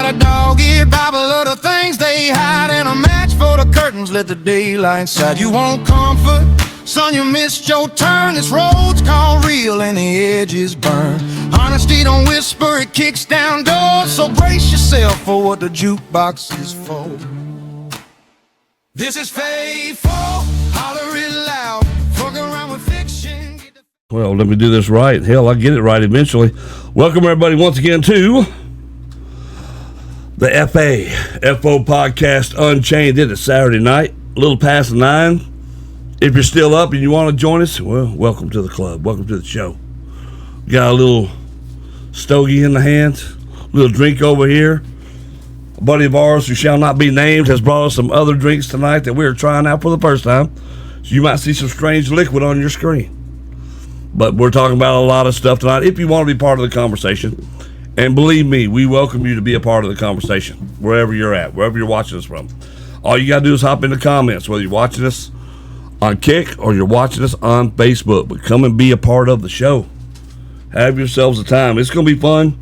a dog-eared Bible of the things they hide, and a match for the curtains, let the daylight inside. You want comfort? Son, you missed your turn. This road's called real and the edges burn. Honesty don't whisper, it kicks down doors. So brace yourself for what the jukebox is for. This is FAFO, holler it loud. Fuck around with fiction. Well, let me do this right. Hell, I'll get it right eventually. Welcome, everybody, once again to the FAFO Podcast Unchained. It is Saturday night, a little past 9. If you're still up and you want to join us, well, welcome to the club. Welcome to the show. Got a little stogie in the hand, a little drink over here. A buddy of ours who shall not be named has brought us some other drinks tonight that we're trying out for the first time. So you might see some strange liquid on your screen. But we're talking about a lot of stuff tonight. If you want to be part of the conversation, and believe me, we welcome you to be a part of the conversation, wherever you're at, wherever you're watching us from. All you got to do is hop in the comments, whether you're watching us on Kick or you're watching us on Facebook. But come and be a part of the show. Have yourselves a time. It's going to be fun.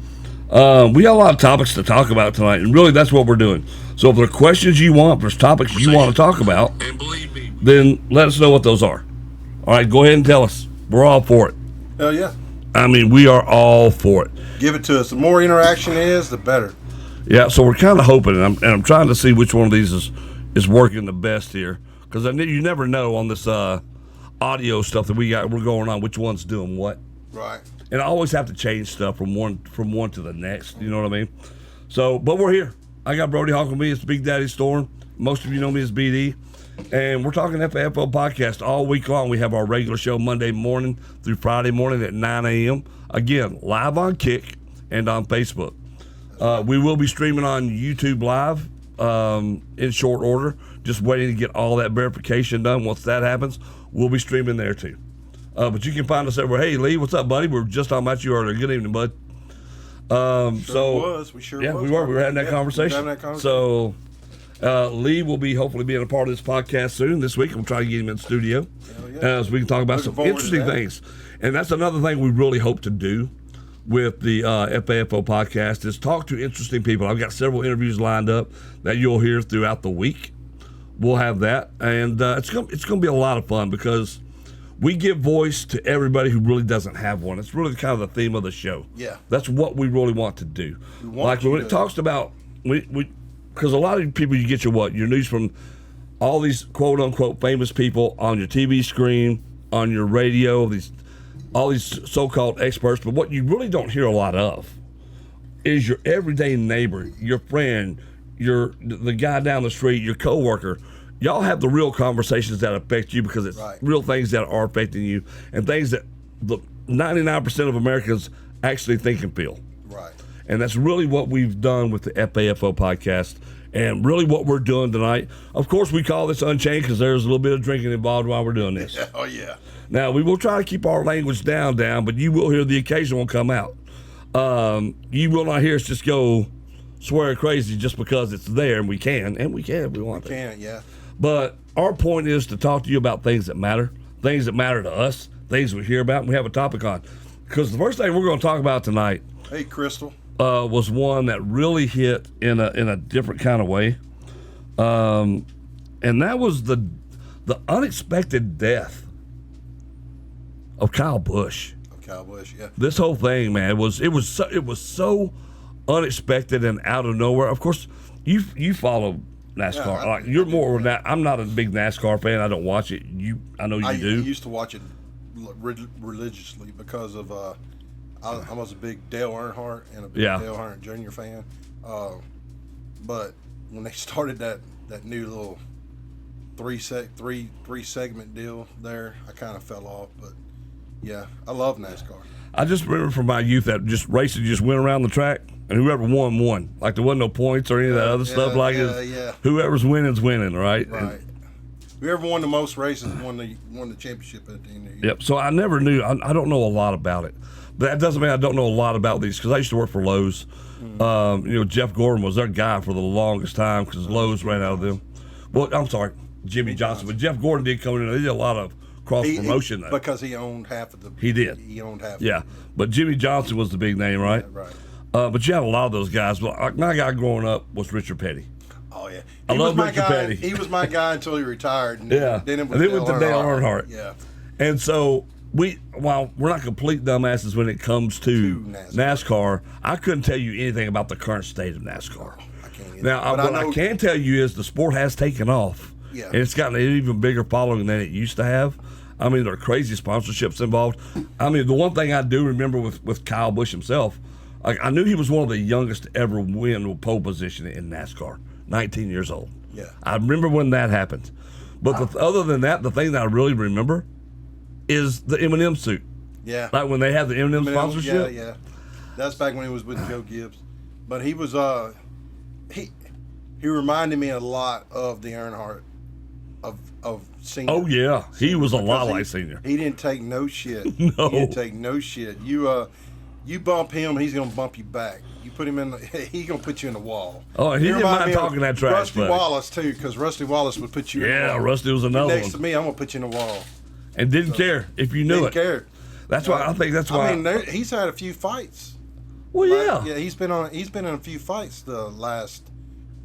We got a lot of topics to talk about tonight, and really that's what we're doing. So if there are questions you want, if there's topics you want to talk about, then let us know what those are. All right, go ahead and tell us. We're all for it. Hell yeah. I mean, we are all for it. Give it to us. The more interaction is, the better. Yeah, so we're kind of hoping, and I'm trying to see which one of these is working the best here, because you never know on this audio stuff that we're going on, which one's doing what. Right. And I always have to change stuff from one to the next. You know what I mean? So, but we're here. I got Brody Hawk with me. It's Big Daddy Storm. Most of you know me as BD. And we're talking FAFO Podcast all week long. We have our regular show Monday morning through Friday morning at 9 a.m. Again, live on Kick and on Facebook. We will be streaming on YouTube Live in short order. Just waiting to get all that verification done. Once that happens, we'll be streaming there too. But you can find us everywhere. Hey, Lee, what's up, buddy? We were just talking about you earlier. Good evening, bud. We were. We were having that conversation. So Lee will be hopefully being a part of this podcast soon this week. We'll try to get him in the studio so we can talk about some interesting things. And that's another thing we really hope to do with the FAFO podcast is talk to interesting people. I've got several interviews lined up that you'll hear throughout the week. We'll have that. And it's going to be a lot of fun because we give voice to everybody who really doesn't have one. It's really kind of the theme of the show. Yeah. That's what we really want to do. Like when it talks about, because a lot of people, you get your news from all these quote unquote famous people on your TV screen, on your radio, all these so-called experts. But what you really don't hear a lot of is your everyday neighbor, your friend, the guy down the street, your coworker. Y'all have the real conversations that affect you because it's real things that are affecting you and things that the 99% of Americans actually think and feel. Right. And that's really what we've done with the FAFO podcast and really what we're doing tonight. Of course, we call this Unchained because there's a little bit of drinking involved while we're doing this. Oh, yeah. Now, we will try to keep our language down, but you will hear the occasional come out. You will not hear us just go swear crazy just because it's there, and we can if we want to. We can, yeah. But our point is to talk to you about things that matter to us, things we hear about, and we have a topic on. Because the first thing we're going to talk about tonight, hey, Crystal, was one that really hit in a different kind of way, and that was the unexpected death of Kyle Busch. Kyle Busch, yeah. This whole thing, man, it was so unexpected and out of nowhere. Of course, you follow NASCAR. Yeah, you're more that. I'm not a big NASCAR fan. I don't watch it. I know you do. I used to watch it religiously because of I was a big Dale Earnhardt and a big Dale Earnhardt Jr. fan. But when they started that new little three segment deal there, I kind of fell off. But yeah, I love NASCAR. I just remember from my youth that just racing just went around the track. And whoever won. Like there wasn't no points or any of that other stuff. Whoever's winning's winning, right? Right. And whoever won the most races won the championship at the end of the year. Yep. So I never knew. I don't know a lot about it, but that doesn't mean I don't know a lot about these because I used to work for Lowe's. Jeff Gordon was their guy for the longest time because Lowe's ran out of them. Well, I'm sorry, Jimmy Johnson, but Jeff Gordon did come in. They did a lot of cross promotion though. Because he owned half of the. He did. He owned half. Yeah, but Jimmy Johnson was the big name, right? Yeah, right. But you had a lot of those guys. But my guy growing up was Richard Petty. Oh yeah, I love Richard Petty. He was my guy until he retired. And yeah, then it was Dale Earnhardt. Yeah, and so while we're not complete dumbasses when it comes to NASCAR, I couldn't tell you anything about the current state of NASCAR. I can't either. Now, what I can tell you is the sport has taken off. Yeah. And it's gotten an even bigger following than it used to have. I mean, there are crazy sponsorships involved. I mean, the one thing I do remember with Kyle Busch himself, like I knew he was one of the youngest to ever win a pole position in NASCAR, 19 years old. Yeah. I remember when that happened. But other than that, the thing that I really remember is the M&M suit. Yeah. Like when they had the M&M sponsorship. Yeah. That's back when he was with Joe Gibbs. But he was he reminded me a lot of the Earnhardt of Senior. Oh yeah, he was a lot like Senior. He didn't take no shit. No. He didn't take no shit. You bump him, he's gonna bump you back. You put him he's gonna put you in the wall. Oh, he didn't mind talking that trash. Rusty Wallace too, because Rusty Wallace would put you in the wall. Yeah, Rusty was another one. Next to me, I'm gonna put you in the wall. And didn't care if you knew it. Didn't care. That's why I think that's why. I mean, he's had a few fights. Well, yeah. Yeah, he's been in a few fights the last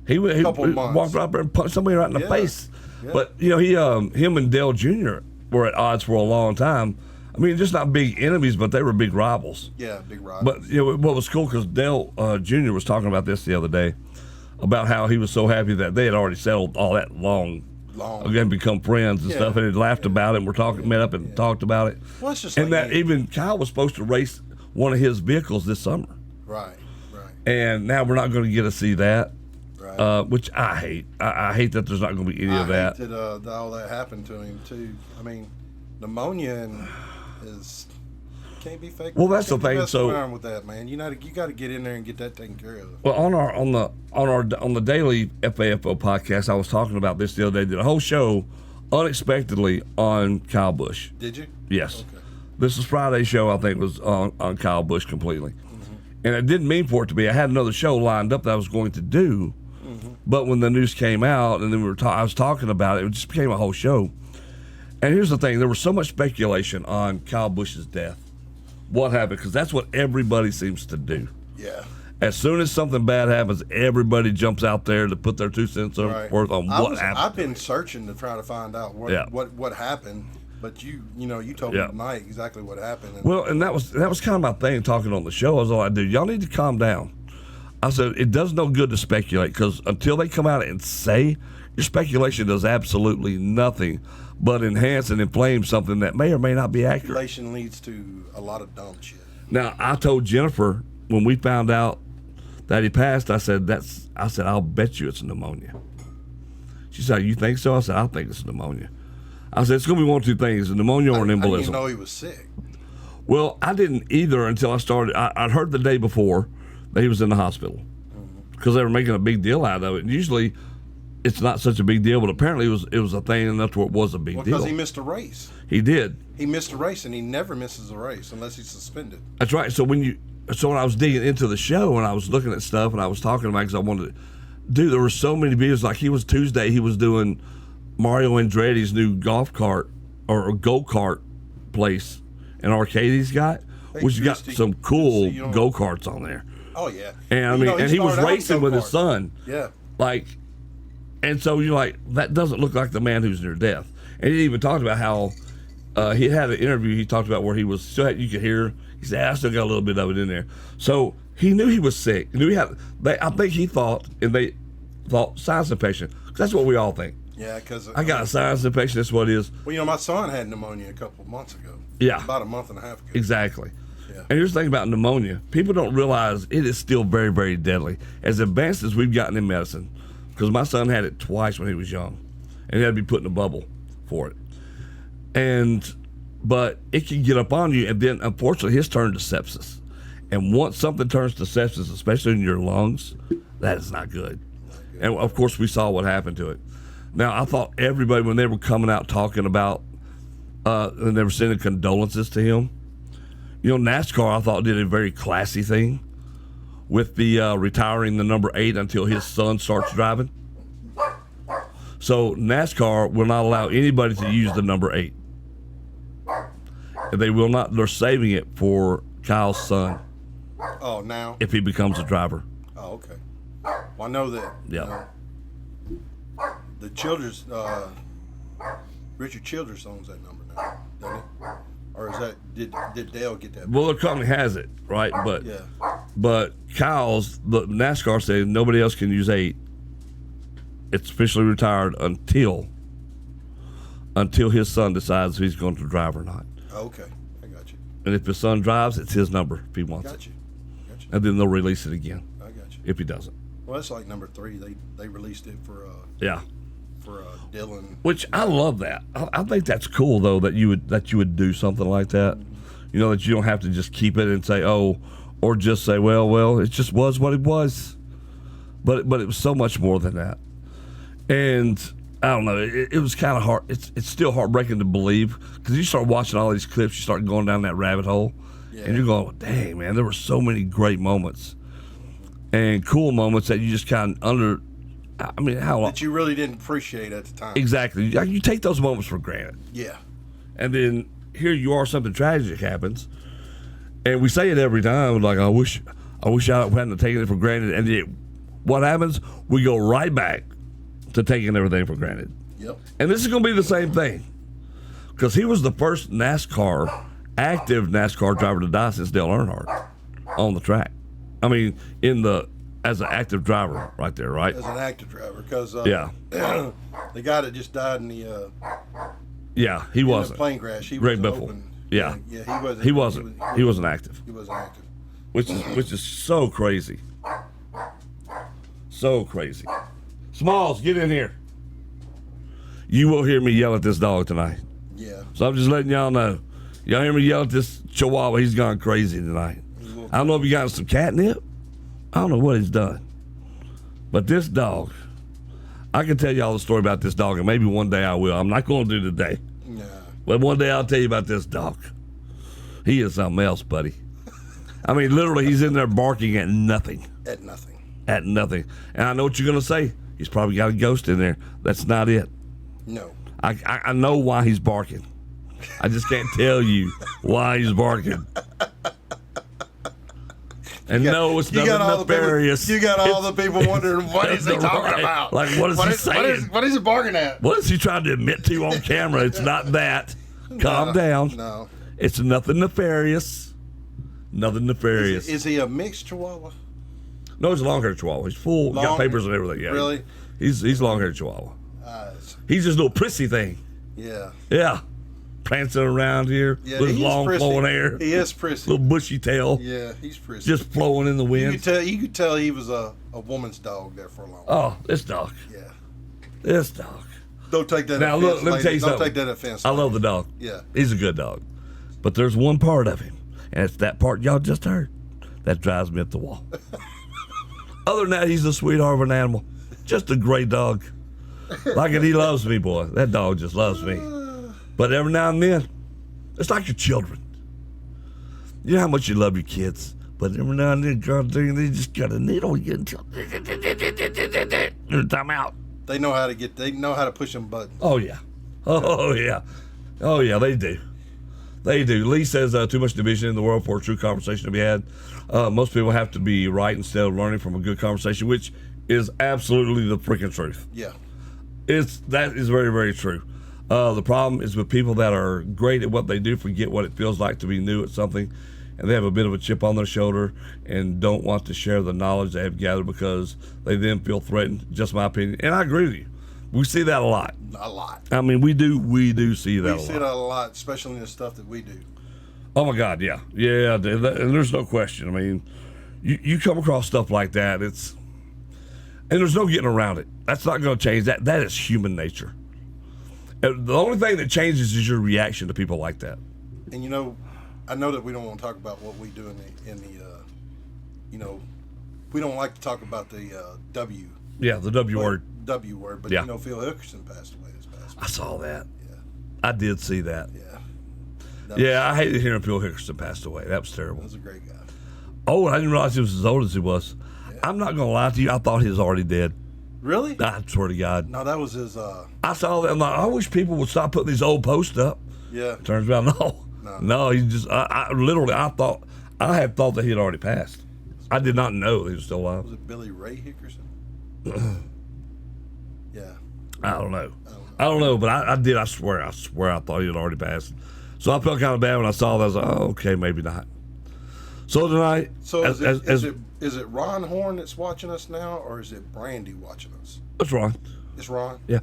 he couple months. Walked out there and punched somebody right in the face. Yeah. But him and Dale Jr. were at odds for a long time. I mean, just not big enemies, but they were big rivals. Yeah, big rivals. But what was cool because Dale Jr. was talking about this the other day about how he was so happy that they had already settled all that long again, become friends and stuff, and had laughed about it. And met up and talked about it. Well, it's just and that even Kyle was supposed to race one of his vehicles this summer. Right. And now we're not going to get to see that. Right. Which I hate. I hate that there's not going to be any of that. I hate that all that happened to him too. I mean, pneumonia can't be fake. Well, that's the thing. So with that, man, you got to get in there and get that taken care of. Well, on the daily FAFO podcast, I was talking about this the other day. Did a whole show unexpectedly on Kyle Busch. Did you? Yes. Okay. This was Friday's show. I think was on Kyle Busch completely. And I didn't mean for it to be. I had another show lined up that I was going to do, but when the news came out and then I was talking about it, it just became a whole show. And here's the thing: there was so much speculation on Kyle Busch's death. What happened? Because that's what everybody seems to do. Yeah. As soon as something bad happens, everybody jumps out there to put their 2 cents worth on what happened. I've been searching to try to find out what happened. But you told me tonight exactly what happened. Well, and that was kind of my thing talking on the show. I was like, dude, y'all need to calm down. I said, it does no good to speculate because until they come out and say, your speculation does absolutely nothing but enhance and inflame something that may or may not be accurate. Speculation leads to a lot of dumb shit. Now, I told Jennifer when we found out that he passed, I said, I'll bet you it's pneumonia. She said, you think so? I said, I think it's pneumonia. I said, it's going to be one of two things, a pneumonia or an embolism. I didn't know he was sick. Well, I didn't either until I started. I'd heard the day before that he was in the hospital because they were making a big deal out of it. And usually it's not such a big deal, but apparently it was a thing enough where it was a big deal. Because he missed a race. He did. He missed a race, and he never misses a race unless he's suspended. That's right. So when I was digging into the show and I was looking at stuff and I was talking about it because I wanted to do, there were so many videos. Like he was doing Mario Andretti's new golf cart or go-kart place and arcade he's got, which has got some cool go-karts on there. Oh, yeah. And I mean, and he was racing with his son. Yeah. And so you're like, that doesn't look like the man who's near death. And he even talked about how he had an interview. He talked about where he was, you could hear, he said, I still got a little bit of it in there. So he knew he was sick. He knew I think he thought, and they thought, sinus infection. Because that's what we all think. Yeah, because I got a sinus infection. That's what it is. Well, my son had pneumonia a couple of months ago. Yeah. About a month and a half ago. Exactly. Yeah. And here's the thing about pneumonia. People don't realize it is still very, very deadly. As advanced as we've gotten in medicine, because my son had it twice when he was young, and he had to be put in a bubble for it. But it can get up on you, and then, unfortunately, his turned to sepsis. And once something turns to sepsis, especially in your lungs, that is not good. And, of course, we saw what happened to it. Now, I thought everybody, when they were coming out talking about, and they were sending condolences to him, NASCAR, I thought, did a very classy thing with the retiring the number 8 until his son starts driving. So NASCAR will not allow anybody to use the number 8. And they will not, they're saving it for Kyle's son. Oh, now? if he becomes a driver. Oh, okay. Well, I know that. Yeah. The Childress, Richard Childress owns that number now, doesn't he? Or is that did Dale get that? Well, the company has it, right? But Yeah. but the NASCAR said nobody else can use 8. It's officially retired until his son decides if he's going to drive or not. Oh, okay, I got you. And if his son drives, it's his number if he wants Got it. you. Got you. And then they'll release it again I got you. if he doesn't. Well, that's like number 3. They released it for Yeah. Dylan. Which I love that. I think that's cool though that you would do something like that. You know, that you don't have to just keep it and say, oh, or just say, well, it just was what it was. But it was so much more than that. And I don't know, it was kind of hard. It's still heartbreaking to believe because you start watching all these clips, you start going down that rabbit hole, and you're going, dang, man, there were so many great moments and cool moments that you just kind of how That you really didn't appreciate at the time. Exactly. You take those moments for granted. Yeah. And then here you are, something tragic happens, and we say it every time, like, I wish I hadn't taken it for granted. And yet, what happens? We go right back to taking everything for granted. Yep. And this is going to be the same thing, because he was the first active NASCAR driver to die since Dale Earnhardt on the track. I mean, as an active driver, right there, right? As an active driver, because yeah, the guy that just died in the he wasn't the plane crash. He Greg was Biffle. open. Yeah, he wasn't. He wasn't active. He wasn't active. Which is so crazy. So crazy. Smalls, get in here. You will hear me yell at this dog tonight. Yeah. So I'm just letting y'all know. Y'all hear me yell at this Chihuahua? He's gone crazy tonight. I don't know if he got some catnip. I don't know what he's done. But this dog, I can tell y'all the story about this dog, and maybe one day I will. I'm not going to do today. Nah. But one day I'll tell you about this dog. He is something else, buddy. I mean, literally, he's in there barking at nothing. At nothing. At nothing. And I know what you're going to say. He's probably got a ghost in there. That's not it. No. I know why he's barking. I just can't tell you why he's barking. And no, it's nothing nefarious. You got all the people wondering, what is he talking about? Like, what is he saying? What is he barking at? What is he trying to admit to on camera? It's not that. Calm down. No. It's nothing nefarious. Nothing nefarious. Is he a mixed Chihuahua? No, he's a long-haired Chihuahua. He's full. Got papers and everything. Yeah. Really? He's long-haired Chihuahua. He's just a little prissy thing. Yeah. Yeah. Prancing around here with his long flowing hair. He is prissy. Little bushy tail. Yeah, he's prissy. Just flowing in the wind. You could tell he was a woman's dog there for a long time. Oh, this dog. Yeah. This dog. Don't take that now, offense. Look, let me tell you something. Don't take that offense. I love the dog. Yeah. He's a good dog. But there's one part of him, and it's that part y'all just heard, that drives me up the wall. Other than that, he's a sweetheart of an animal. Just a great dog. Like it, he loves me, boy. That dog just loves me. But every now and then, it's like your children. You know how much you love your kids, but every now and then, God dang, they just got a needle you until time out. They know how to push them buttons. Oh yeah. Oh yeah. Oh yeah, they do. They do. Lee says too much division in the world for a true conversation to be had. Most people have to be right instead of learning from a good conversation, which is absolutely the freaking truth. Yeah. That is very, very true. The problem is with people that are great at what they do, forget what it feels like to be new at something, and they have a bit of a chip on their shoulder and don't want to share the knowledge they have gathered because they then feel threatened. Just my opinion. And I agree with you. We see that a lot. A lot. I mean, we do see that a lot. We see that a lot, especially in the stuff that we do. Oh my God, yeah. Yeah, and there's no question. I mean, you come across stuff like that, and there's no getting around it. That's not going to change. That is human nature. The only thing that changes is your reaction to people like that. And I know that we don't want to talk about what we do in the we don't like to talk about the W. Yeah, the W word. W word, but yeah. Phil Hickerson passed away this past week. I saw that. Yeah. I did see that. Yeah. I hated hearing Phil Hickerson passed away. That was terrible. He was a great guy. Oh, I didn't realize he was as old as he was. Yeah. I'm not going to lie to you. I thought he was already dead. Really? I swear to God. No, that was his. I saw that. I'm like, I wish people would stop putting these old posts up. Yeah. Turns out, no. He just. I literally. I I had thought that he had already passed. I did not know he was still alive. Was it Billy Ray Hickerson? Yeah. I don't know, but I did. I swear I thought he had already passed. So I felt kind of bad when I saw that. I was like, oh, okay, maybe not. So tonight, so is it Ron Horn that's watching us now, or is it Brandy watching us? It's Ron. It's Ron. Yeah.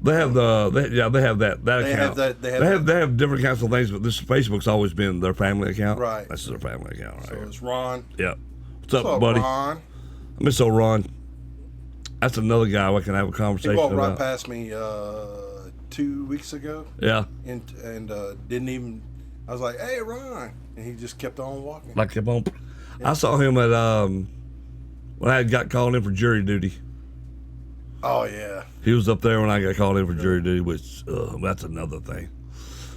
They have they have that account. They have different accounts of things, but this Facebook's always been their family account. Right. This is their family account, right? So here. it's Ron. Yeah. What's up, buddy? Ron? I miss old Ron. That's another guy we can have a conversation He walked about. right past me 2 weeks ago. Yeah. And didn't even. I was like, "Hey, Ron," and he just kept on walking. Like kept on. Yeah. I saw him at when I got called in for jury duty. Oh yeah. He was up there when I got called in for jury duty, which that's another thing.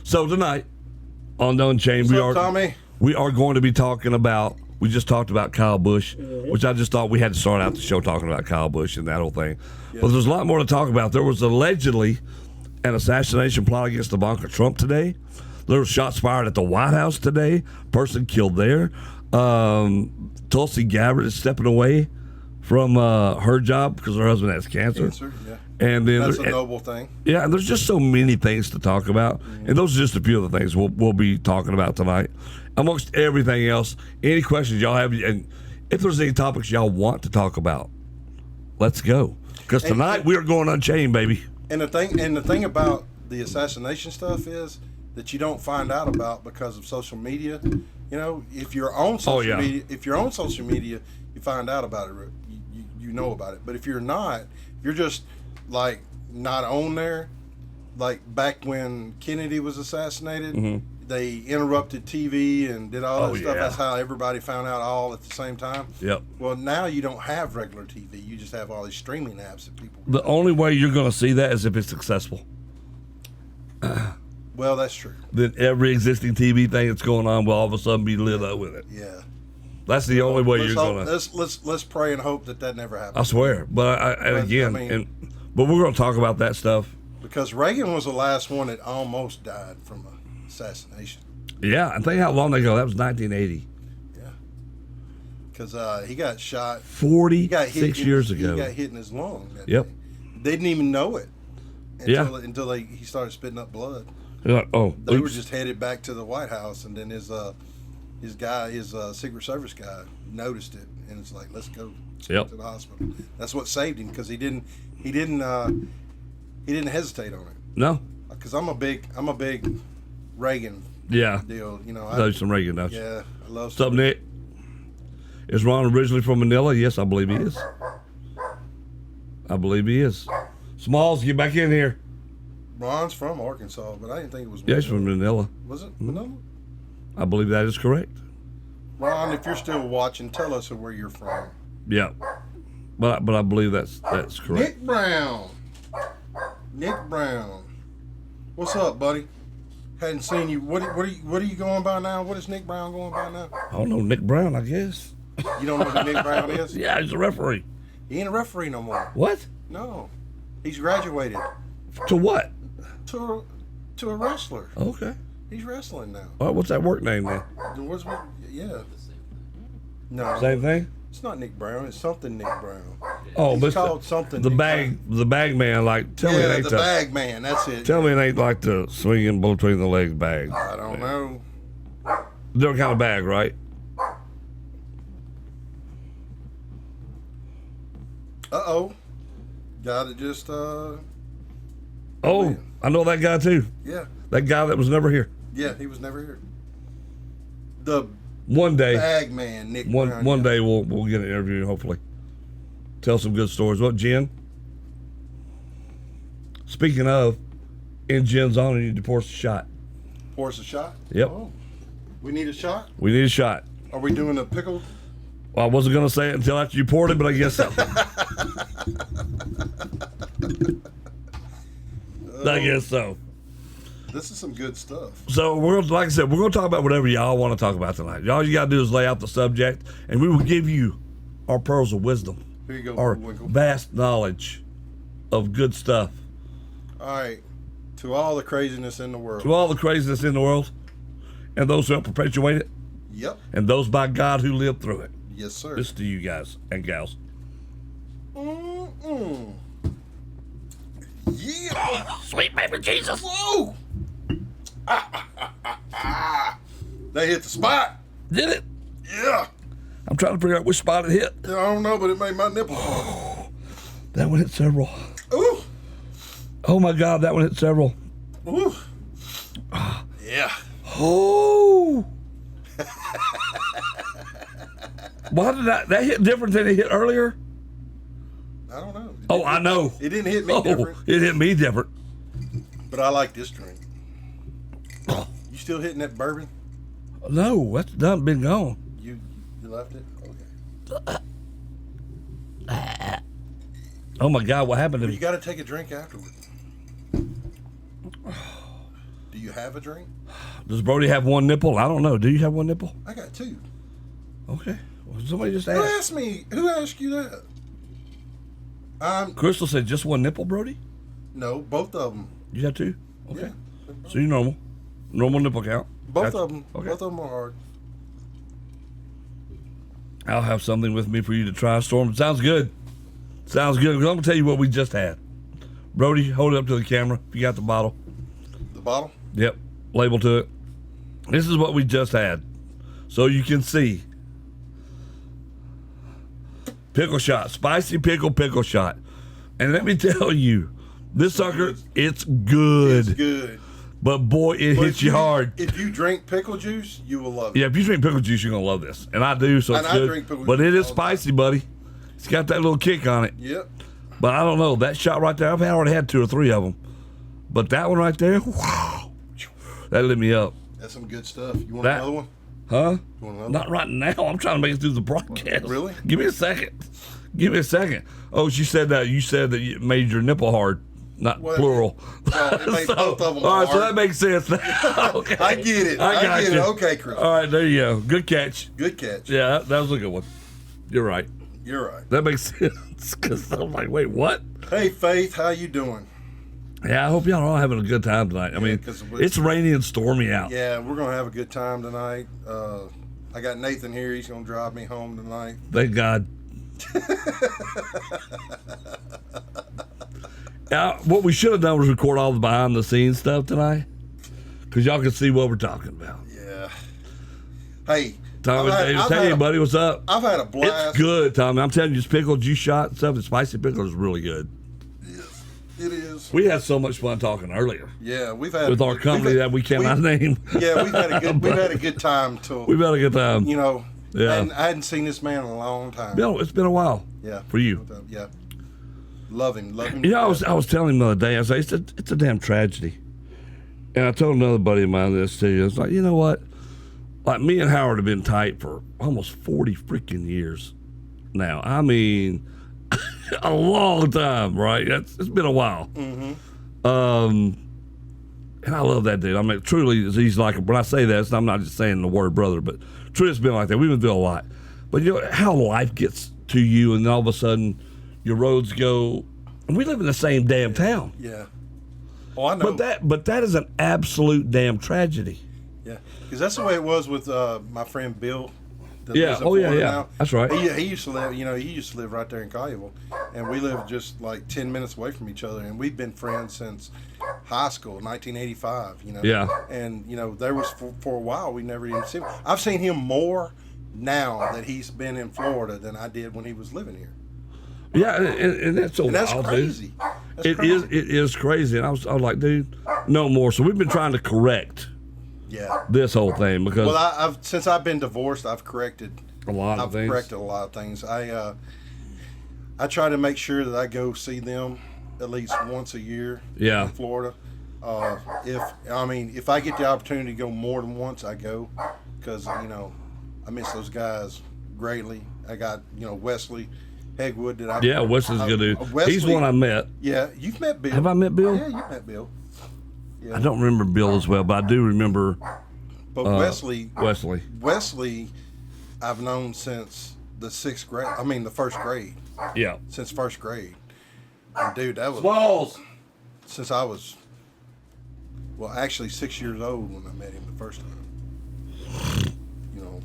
So tonight on the Unchained, we are going to be talking about. We just talked about Kyle Busch, which I just thought we had to start out the show talking about Kyle Busch and that whole thing. Yes. But there's a lot more to talk about. There was allegedly an assassination plot against Ivanka Trump today. There were shots fired at the White House today. Person killed there. Tulsi Gabbard is stepping away from her job because her husband has cancer. Yeah. And then that's a noble thing. Yeah, and there's just so many things to talk about, and those are just a few of the things we'll be talking about tonight. Amongst everything else, any questions y'all have, and if there's any topics y'all want to talk about, let's go. Because tonight we are going unchained, baby. And the thing about the assassination stuff is that you don't find out about because of social media. You know, if you're on social media, you find out about it. You know about it. But if you're not, if you're just like not on there, like back when Kennedy was assassinated, they interrupted TV and did all that stuff. That's how everybody found out all at the same time. Yep. Well, now you don't have regular TV. You just have all these streaming apps that people. The only way you're going to see that is if it's successful. Well, that's true. Then every existing TV thing that's going on will all of a sudden be lit up with it. Yeah. That's the only way you're going to. Let's pray and hope that never happens. I swear. But but we're going to talk about that stuff. Because Reagan was the last one that almost died from an assassination. Yeah, I think how long ago? That was 1980. Yeah. Because he got shot 46 years ago. He got hit in his lung. Yep. They didn't even know it until he started spitting up blood. Like, they were just headed back to the White House, and then his Secret Service guy noticed it, and it's like, let's go to the hospital. That's what saved him, because he didn't hesitate on it. No, because I'm a big Reagan deal. You know, I love some Reagan, don't you? Yeah, I love. What's up, Nick? Is Ron originally from Manila? Yes, I believe he is. Smalls, get back in here. Ron's from Arkansas, but I didn't think it was Manila. Yeah, he's from Manila. Was it Manila? I believe that is correct. Ron, if you're still watching, tell us where you're from. Yeah, but I believe that's correct. Nick Brown. What's up, buddy? Hadn't seen you. What are you going by now? What is Nick Brown going by now? I don't know, Nick Brown, I guess. You don't know who Nick Brown is? Yeah, he's a referee. He ain't a referee no more. What? No, he's graduated. To what? To a wrestler. Okay. He's wrestling now. All right, what's that work name then? Yeah. No. Same thing? It's not Nick Brown. It's something Nick Brown. Oh, it's called something. The bag man. Like, tell me it ain't the bag man. That's it. Tell me it ain't like the swinging between the legs bag. I don't know. Different kind of bag, right? Got it just. Oh, I know that guy too. Yeah. That guy that was never here. Yeah, he was never here. The one day bag man, Nick Brown. One day we'll get an interview, hopefully. Tell some good stories. What, Jen? Speaking of, in Jen's honor, you need to pour us a shot. Pour us a shot? Yep. Oh. We need a shot? We need a shot. Are we doing a pickle? Well, I wasn't going to say it until after you poured it, but I guess so. I guess so. This is some good stuff. So like I said, we're going to talk about whatever y'all want to talk about tonight. All you got to do is lay out the subject, and we will give you our pearls of wisdom. Here you go. Our Winkle. vast knowledge of good stuff. All right. To all the craziness in the world. To all the craziness in the world, and those who help perpetuate it. Yep. And those by God who lived through it. Yes, sir. This to you guys and gals. Yeah. Sweet baby Jesus. Whoa. They hit the spot. Did it? Yeah. I'm trying to figure out which spot it hit. I don't know, but it made my nipple hard. That one hit several. Ooh. Oh my God, that one hit several. Ooh. Yeah. Oh. Why did that hit different than it hit earlier? I don't know. I know. It didn't hit me different. It hit me different. But I like this drink. You still hitting that bourbon? No, that's done, been gone. You left it? Okay. Oh my God, what happened to Well, me? you got to take a drink afterward. Do you have a drink? Does Brody have one nipple? I don't know. Do you have one nipple? I got two. Okay. Well, somebody just Who asked. asked me? Who asked you that? Crystal said just one nipple, Brody? No, both of them. You have two? Okay. Yeah. So you're normal. Normal nipple count. Both Gotcha. of them. Okay. Both of them are hard. I'll have something with me for you to try, Storm. Sounds good. Sounds good. I'm going to tell you what we just had. Brody, hold it up to the camera if you got the bottle. The bottle? Yep. Label to it. This is what we just had. So you can see. Pickle shot. Spicy pickle shot. And let me tell you, this sucker, it's good. It's good. But boy, it But hits you hard. If you drink pickle juice, you will love it. Yeah, if you drink pickle juice, you're going to love this. And I do, so it's And I good. drink pickle But juice it is all the time. spicy, buddy. It's got that little kick on it. Yep. But I don't know. That shot right there, I've already had 2 or 3 of them. But that one right there, wow, that lit me up. That's some good stuff. You want That- another one? Huh? You want another Not right now. I'm trying to make it through the broadcast. Really? Give me a second. Give me a second. Oh, she said that. You said that you made your nipple hard, not Well, plural. well, it made both of them all right, so hard. that makes sense now. Okay. I get it. I got get you. it. Okay, Chris. All right, there you go. Good catch. Good catch. Yeah, that was a good one. You're right. You're right. That makes sense. Because I'm like, wait, what? Hey, Faith, how you doing? Yeah, I hope y'all are all having a good time tonight. I mean, 'cause it's rainy and stormy out. Yeah, we're going to have a good time tonight. I got Nathan here. He's going to drive me home tonight. Thank God. What we should have done was record all the behind the scenes stuff tonight, because y'all can see what we're talking about. Yeah. Hey. Tommy Davis, hey buddy, what's up? I've had a blast. It's good, Tommy. I'm telling you, this pickle juice shot and stuff, the spicy pickle is really good. Yes, it is. We had so much fun talking earlier. Yeah, we've had with our company that we cannot name. Yeah, we've had a good time till we've had a good time. You know, yeah. I hadn't seen this man in a long time. It's been a while. Yeah, for you. Yeah, love him. You know, I was telling him the other day. I said it's a damn tragedy, and I told another buddy of mine this too. I was like, you know what? Like, me and Howard have been tight for almost 40 freaking years now. I mean, a long time, right? It's been a while. Mm-hmm. And I love that dude. I mean, truly, he's like, when I say that, I'm not just saying the word brother, but truly it's been like that. We've been through a lot. But you know, how life gets to you, and then all of a sudden, your roads go, and we live in the same damn town. Yeah. Oh, I know. But that is an absolute damn tragedy. Yeah, because that's the way it was with my friend Bill. That Yeah. lives in Oh, yeah, Florida yeah. now. That's right. He used to live. You know, he used to live right there in Collierville, and we lived just like 10 minutes away from each other, and we've been friends since high school, 1985. You know. Yeah. And you know, there was for a while we never even seen him. I've seen him more now that he's been in Florida than I did when he was living here. Yeah, and that's so And that's wild, crazy. dude. That's It crazy. is crazy. And I was like, dude, no more. So we've been trying to correct this whole thing because Well, since I've been divorced, I've corrected a lot of things. I've corrected a lot of things. I try to make sure that I go see them at least once a year in Florida. If I get the opportunity to go more than once, I go because you know I miss those guys greatly. I got Wesley Hegwood that I Wesley's a good dude. He's Wesley, one I met. Yeah, you've met Bill. Have I met Bill? Yeah, you've met Bill. Yeah. I don't remember Bill as well, but I do remember. But Wesley, I've known since the sixth grade. I mean, the first grade. Yeah. Since first grade. And dude, that was Balls. since I was, well, actually 6 years old when I met him the first time. You know,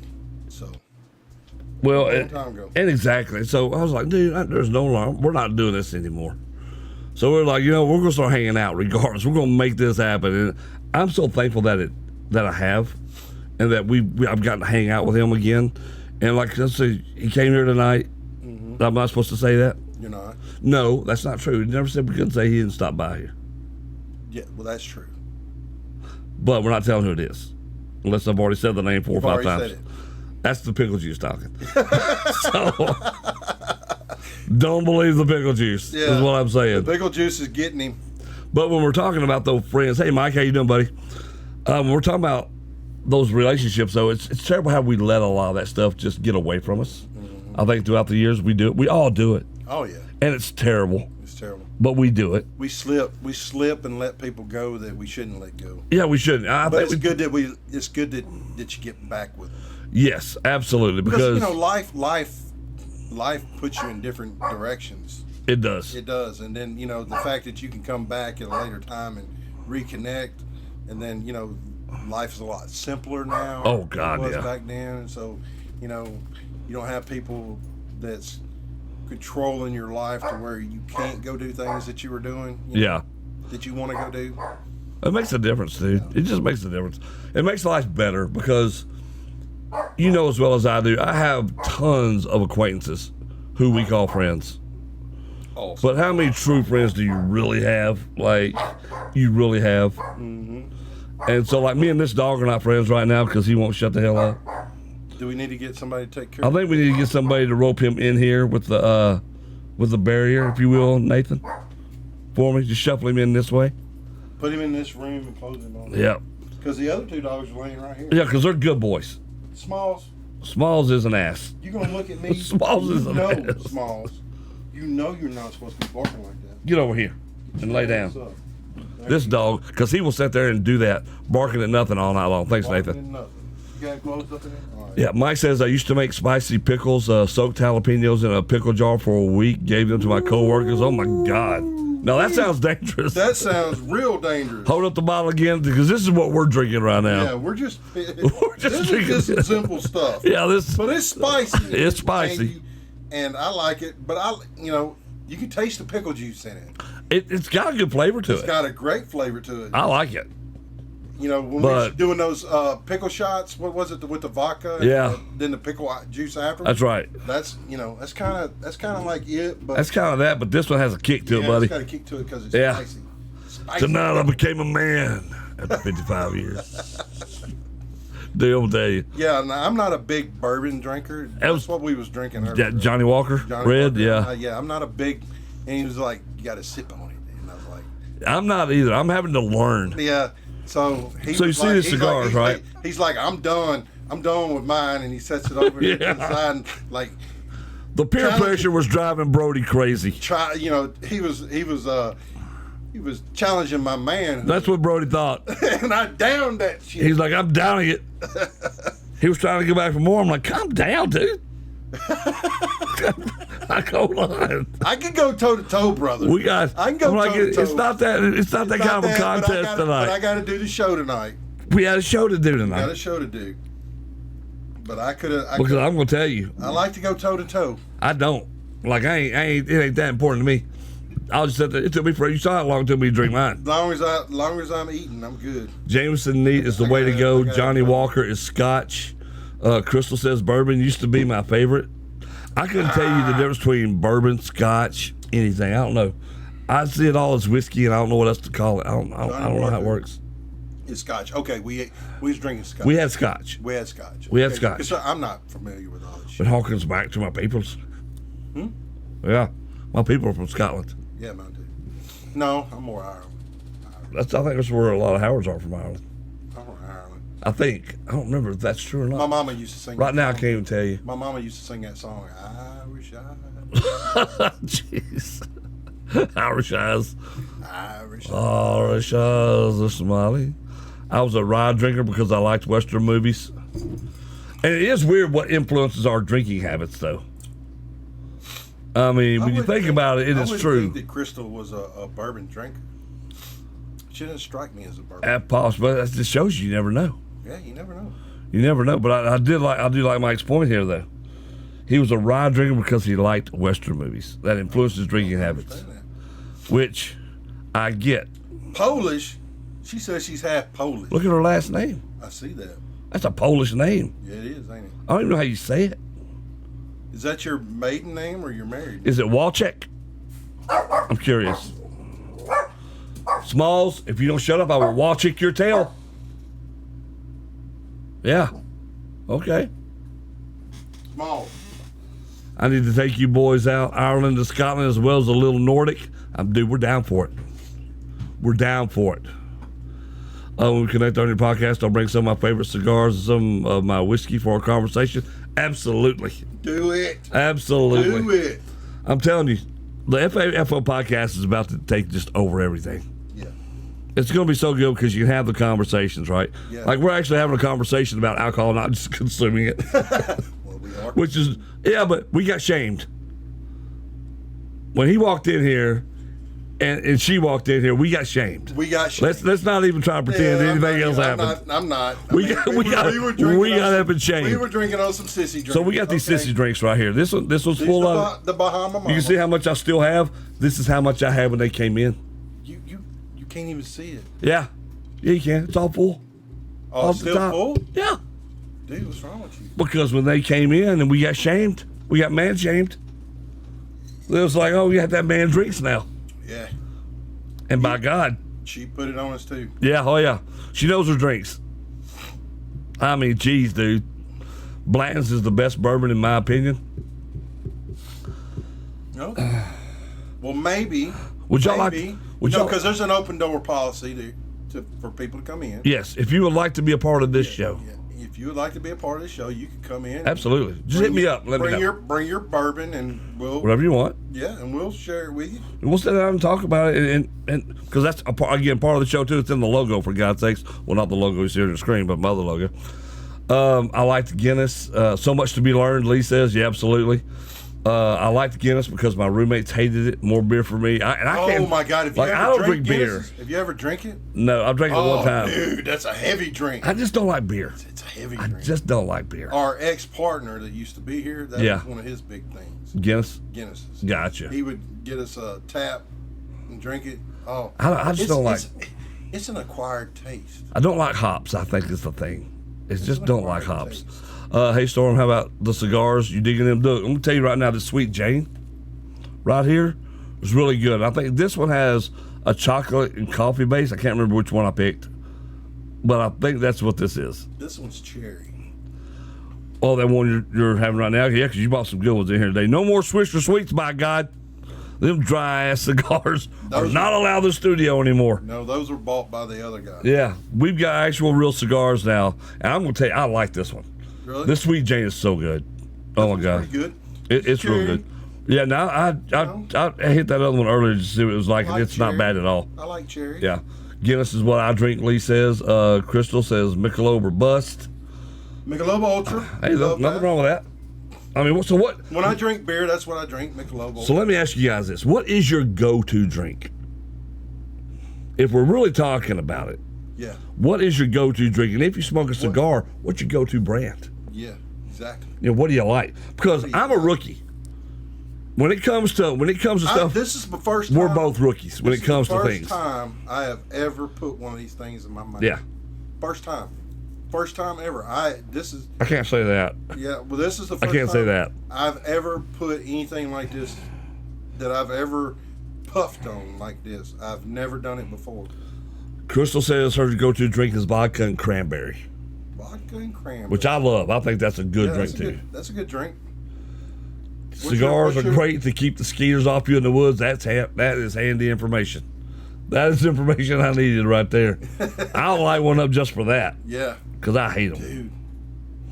So. Well, A long time ago. And exactly. So I was like, dude, there's no longer, we're not doing this anymore. So we're like, we're going to start hanging out regardless. We're going to make this happen. And I'm so thankful that I have, and that I've gotten to hang out with him again. And like, let's say he came here tonight. Mm-hmm. I'm not supposed to say that. You're not? No, that's not true. He never said we couldn't say he didn't stop by here. Yeah, well, that's true. But we're not telling who it is, unless I've already said the name 4 or 5 times. Said it. That's the pickle juice talking. So, don't believe the pickle juice, is what I'm saying. The pickle juice is getting him. But when we're talking about those friends, hey, Mike, how you doing, buddy? When we're talking about those relationships, though, it's terrible how we let a lot of that stuff just get away from us. Mm-hmm. I think throughout the years we do it. We all do it. Oh, yeah. And it's terrible. It's terrible. But we do it. We slip and let people go that we shouldn't let go. Yeah, we shouldn't. But it's good that you get back with them. Yes, absolutely. Because life puts you in different directions. It does. It does. And then, the fact that you can come back at a later time and reconnect, and then, life is a lot simpler now. Oh, God, than it was yeah. back then. And so, you don't have people that's controlling your life to where you can't go do things that you were doing. That you want to go do. It makes a difference, dude. Yeah. It just makes a difference. It makes life better because, as well as I do, I have tons of acquaintances who we call friends. Awesome. But how many true friends do you really have? Like, you really have? Mm-hmm. And so, like, me and this dog are not friends right now because he won't shut the hell up. Do we need to get somebody to take care of him? I think we need to get somebody to rope him in here with the barrier, if you will, Nathan. For me, just shuffle him in this way. Put him in this room and close him on. Yeah. Because the other 2 dogs are laying right here. Yeah, because they're good boys. Smalls is an ass. You're going to look at me. Smalls is an ass. Smalls. You're not supposed to be barking like that. Get over here and lay down. This dog, because he will sit there and do that, barking at nothing all night long. Thanks, barking Nathan. At nothing. You got it closed up in there? All right. Yeah, Mike says, I used to make spicy pickles, soaked jalapenos in a pickle jar for a week, gave them to my coworkers. Oh, my God. Now, that sounds dangerous. That sounds real dangerous. Hold up the bottle again, because this is what we're drinking right now. Yeah, we're just this drinking is just simple stuff. Yeah, but it's spicy. It's spicy. And I like it, but you can taste the pickle juice in it. It's got a good flavor to it. It's got a great flavor to it. I like it. When we were doing those pickle shots, what was it with the vodka? Yeah. And then the pickle juice after. That's right. That's kind of like it. But that's kind of that. But this one has a kick to it, buddy. It's got a kick to it because it's spicy. Tonight I became a man after 55 years. Dude, I'm tell you. Yeah, I'm not a big bourbon drinker. That's what we was drinking earlier. Johnny Walker, red, Walker. Yeah. I'm not a big. And he was like, "You got to sip on it," and I was like, "I'm not either. I'm having to learn." Yeah. So you see the cigars, right? He's like, "I'm done. I'm done with mine," and he sets it over to the side, and like. The peer pressure was driving Brody crazy. He was challenging my man. That's what Brody thought. And I downed that shit. He's like, I'm downing it. He was trying to go back for more. I'm like, calm down, dude. I go on. I can go toe to toe, brother. I can go toe to toe. It's not that kind of a contest tonight. But I got to do the show tonight. We had a show to do tonight. Got a show to do. But I could have. Because I'm gonna tell you, I like to go toe to toe. I don't. Like it ain't that important to me. I'll just sit there. It took me you saw how long it took me to drink mine. As long as I'm eating, I'm good. Jameson neat is the way to go. Johnny Walker is Scotch. Crystal says bourbon used to be my favorite. I couldn't tell you the difference between bourbon, Scotch, anything. I don't know. I see it all as whiskey, and I don't know what else to call it. I don't know how it works. It's Scotch. Okay, we was drinking Scotch. We had Scotch. We had Scotch. So I'm not familiar with all this shit. But Hawkins back to my peoples. Yeah, my people are from Scotland. Yeah, mine too. No, I'm more Ireland. I think that's where a lot of Howards are from Ireland. I'm from Ireland. I think. I don't remember if that's true or not. My mama used to sing. Right now, I can't even tell you. My mama used to sing that song. Irish eyes. Jeez. Irish eyes. Irish eyes are smiley. I was a rye drinker because I liked Western movies. And it is weird what influences our drinking habits, though. I mean, when you think about it, it is true. I would think that Crystal was a bourbon drinker. She didn't strike me as a bourbon. Possible. That just shows you never know. Yeah, you never know. You never know. But I do like Mike's point here, though. He was a rye drinker because he liked Western movies. That influenced his drinking habits, which I get. Polish? She says she's half Polish. Look at her last name. I see that. That's a Polish name. Yeah, it is, ain't it? I don't even know how you say it. Is that your maiden name or your married name? Is it Walczek? I'm curious. Smalls, if you don't shut up, I will Walczek your tail. Yeah. Okay. Small. I need to take you boys out, Ireland to Scotland, as well as a little Nordic. Dude, we're down for it. We're down for it. When we connect on your podcast, I'll bring some of my favorite cigars and some of my whiskey for our conversation. Absolutely. Do it. Absolutely. Do it. I'm telling you, the FAFO podcast is about to take just over everything. Yeah. It's going to be so good because you can have the conversations, right? Yeah. Like, we're actually having a conversation about alcohol, not just consuming it. Well, we are. Which is, yeah, but we got shamed. When he walked in here and she walked in here, we got shamed. We got shamed. Let's not even try to pretend anything else happened. I'm not. We got up and shamed. We were drinking on some sissy drinks. So we got these sissy drinks right here. This one's full of the Bahama Mama. You can see how much I still have. This is how much I had when they came in. You can't even see it. Yeah, you can. It's all full. Oh, it's still full? Yeah. Dude, what's wrong with you? Because when they came in and we got shamed, we got man shamed. It was like, oh, you got that man drinks now. Yeah. And by God. She put it on us too. Yeah, oh yeah. She knows her drinks. I mean, geez, dude. Blanton's is the best bourbon in my opinion. No. Well, maybe. Would y'all like? Because there's an open door policy for people to come in. Yes, if you would like to be a part of this show. Yeah. If you would like to be a part of the show, you can come in. Absolutely. Just hit me up. Let me know. Bring your bourbon and we'll whatever you want. Yeah, and we'll share it with you. And we'll sit down and talk about it, and because that's again part of the show too. It's in the logo, for God's sakes. Well, not the logo is here on the screen, but my other logo. I like the Guinness. So much to be learned. Lee says, yeah, absolutely. I like the Guinness because my roommates hated it. More beer for me. Oh my God! If you ever I don't drink beer. Have you ever drink it? No, I've drank it one time. Dude, that's a heavy drink. I just don't like beer. It's a heavy drink. I just don't like beer. Our ex-partner that used to be here, that was one of his big things. Guinnesses. Gotcha. He would get us a tap and drink it. Oh, I just don't like. It's an acquired taste. I don't like hops. I think is the thing. It's just don't like hops. Hey Storm, how about the cigars? You digging them? Look, I'm gonna tell you right now, the Sweet Jane, right here, is really good. I think this one has a chocolate and coffee base. I can't remember which one I picked, but I think that's what this is. This one's cherry. Oh, that one you're having right now? Yeah, because you bought some good ones in here today. No more Swisher Sweets, by God. Them dry ass cigars are not allowed in the studio anymore. No, those were bought by the other guy. Yeah, we've got actual real cigars now, and I'm gonna tell you, I like this one. Really? This Sweet Jane is so good. Oh my God, pretty good. It's real good. Yeah, now I hit that other one earlier to see what it was like, and it's cherry. not bad at all. I like cherry. Yeah, Guinness is what I drink. Lee says. Crystal says Michelob or bust. Michelob Ultra. Hey, nothing wrong with that. I mean, so what? When I drink beer, that's what I drink. Michelob Ultra. So let me ask you guys this: what is your go-to drink? If we're really talking about it. Yeah. What is your go-to drink? And if you smoke a cigar, what's your go-to brand? Yeah, exactly. You know, what do you like? Because I'm a rookie. When it comes to stuff, this is the first time. We're both rookies when it comes to things. First time I have ever put one of these things in my mouth. Yeah. First time ever. I can't say that. Yeah, well, this is the first I can't say that. I've ever put anything like this that I've ever puffed on like this. I've never done it before. Crystal says her go-to drink is vodka and cranberry. Vodka and cranberry. Which I love. I think that's a good drink, too. That's a good drink. Cigars are great to keep the skeeters off you in the woods. That is handy information. That is information I needed right there. I'll light one up just for that. Yeah. Because I hate them. Dude,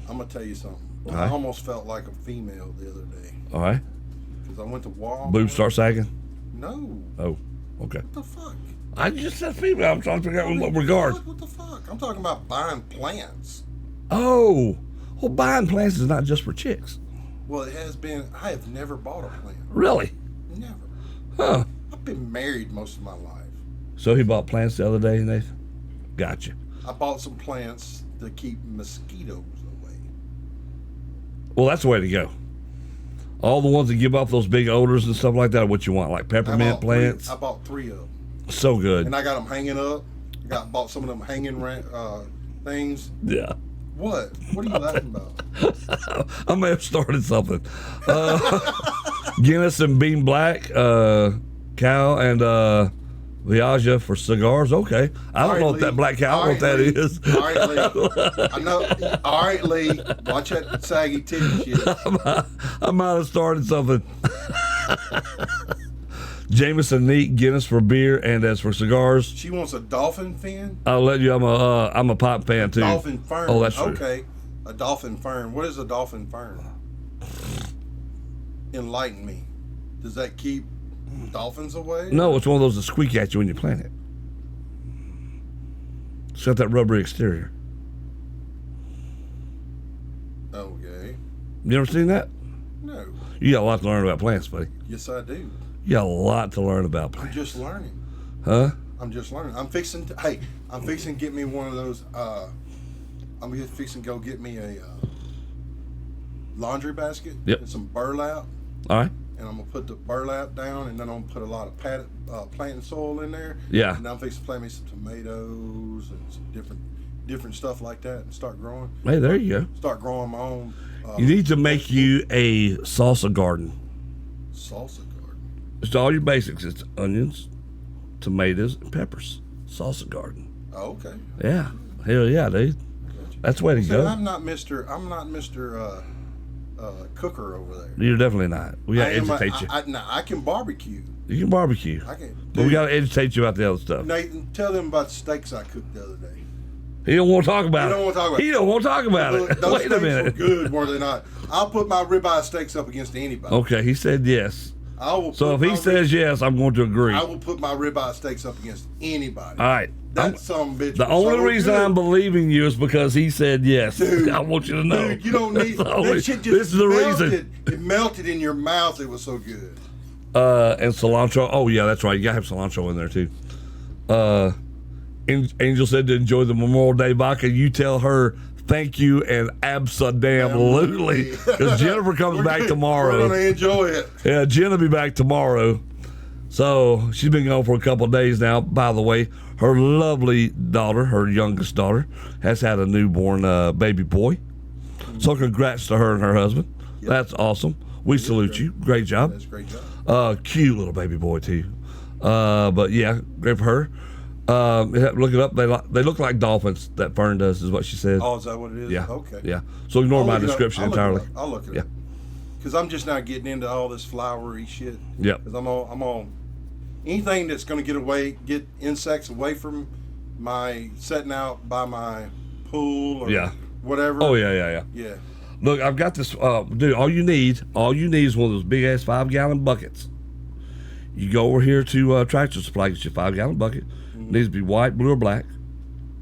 I'm going to tell you something. All I right. almost felt like a female the other day. All right. Because I went to Walmart. Boobs start sagging? No. Oh, okay. What the fuck? I just said female. I'm trying to figure out in what regard. What the fuck? I'm talking about buying plants. Oh. Well, buying plants is not just for chicks. Well, it has been. I have never bought a plant. Really? Never. Huh. I've been married most of my life. So he bought plants the other day, Nathan? Gotcha. I bought some plants to keep mosquitoes away. Well, that's the way to go. All the ones that give off those big odors and stuff like that are what you want, like peppermint plants. I bought 3 of them. So good. And I got them hanging up. Bought some of them hanging things. Yeah. What? What are you laughing about? I may have started something. Guinness and Bean Black, Cow and Viaja for cigars. Okay. I don't know if that Black Cow, I don't know what that is. All right, Lee. I know. All right, Lee. Watch that saggy titty shit. I might have started something. Jameson Neat, Guinness for beer, and as for cigars, she wants a dolphin fin. I'll let you. I'm a pop fan too. Dolphin fern. Oh, that's true. Okay, a dolphin fern. What is a dolphin fern? Enlighten me. Does that keep dolphins away? No, it's one of those that squeak at you when you plant it. It's got that rubbery exterior. Okay. You ever seen that? No. You got a lot to learn about plants, buddy. Yes, I do. You got a lot to learn about plants. I'm just learning. Huh? I'm just learning. I'm fixing to get me one of those. I'm just fixing to go get me a laundry basket and some burlap. All right. And I'm gonna put the burlap down, and then I'm gonna put a lot of planting soil in there. Yeah. And I'm fixing to plant me some tomatoes and some different stuff like that, and start growing. Hey, there you go. Start growing my own. You need to make you a salsa garden. Salsa garden. It's all your basics. It's onions, tomatoes, and peppers. Salsa garden. Oh, okay. Yeah. Hell yeah, dude. That's the way to go. I'm not Mr. Cooker over there. You're definitely not. We got to educate you. I can barbecue. You can barbecue. I can. But we got to educate you about the other stuff. Nathan, tell them about the steaks I cooked the other day. He don't want to talk about it. He don't want to talk about He don't want to talk about it. Those Wait a minute. Were good, were they not? I'll put my ribeye steaks up against anybody. Okay, he said yes. So if he says yes, I'm going to agree. I will put my ribeye steaks up against anybody. All right. That some bitch. The only reason I'm believing you is because he said yes. Dude, I want you to know. Dude, you don't need that shit. Just this is the melted. reason. It melted in your mouth. It was so good. And cilantro. Oh yeah, that's right. You gotta have cilantro in there too. Angel said to enjoy the Memorial Day vodka. You tell her thank you and absolutely, because Jennifer comes back tomorrow. We're gonna enjoy it. Yeah, Jen will be back tomorrow. So she's been gone for a couple of days now. By the way, her lovely daughter, her youngest daughter, has had a newborn baby boy. So congrats to her and her husband. Yep. That's awesome. We salute you. Great job. That's a great job. Cute little baby boy too. But yeah, great for her. Look it up. They look like dolphins. That fern does, is what she said. Oh, is that what it is? Yeah. Okay. Yeah. So ignore my description entirely. I'll look at it. Because I'm just not getting into all this flowery shit. Yeah. Because I'm on anything that's going to get insects away from my setting out by my pool or whatever. Oh yeah. Look, I've got this. Dude, all you need is one of those big ass 5-gallon buckets. You go over here to Tractor Supply, get your 5-gallon bucket. It needs to be white, blue, or black.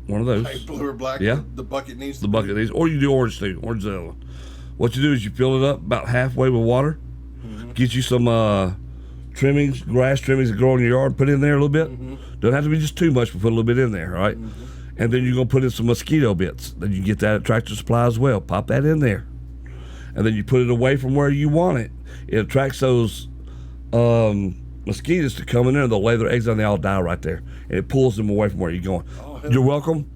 One of those. Hey, blue or black? Yeah. The bucket needs the bucket needs, or you do orange too. Orange is the other one. What you do is you fill it up about halfway with water. Get you some trimmings, grass trimmings that grow in your yard. Put in there a little bit. Don't have to be just too much, but put a little bit in there, all right? And then you're gonna put in some mosquito bits. Then you get that at Tractor Supply as well. Pop that in there, and then you put it away from where you want it. It attracts those mosquitoes to come in there, and they'll lay their eggs down. They all die right there, and it pulls them away from where you're going. You're welcome.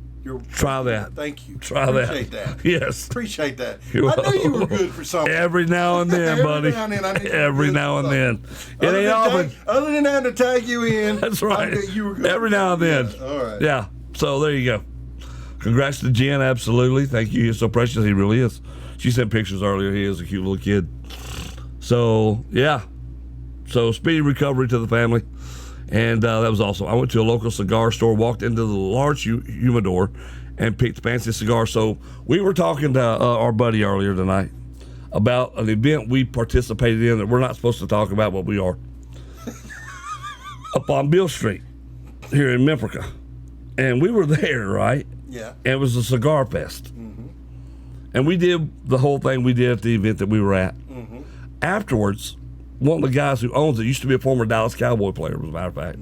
Try that. Thank you. Appreciate that. Yes. Appreciate that. I welcome. knew you were good for something. Every now and then, buddy. Every now and then. It ain't often. Other than having to tag you in. That's right. You were good. Every now and then. Yeah. All right. Yeah. So there you go. Congrats to Jen. Absolutely. Thank you. He's so precious. He really is. She sent pictures earlier. He is a cute little kid. So, yeah. So, speedy recovery to the family. And that was awesome. I went to a local cigar store, walked into the large humidor, and picked the fancy cigar. So we were talking to our buddy earlier tonight about an event we participated in that we're not supposed to talk about, but we are. Up on Bill Street here in Memphis. And we were there, right? Yeah. And it was a cigar fest. And we did the whole thing we did at the event that we were at. Afterwards, one of the guys who owns it used to be a former Dallas Cowboy player, as a matter of fact.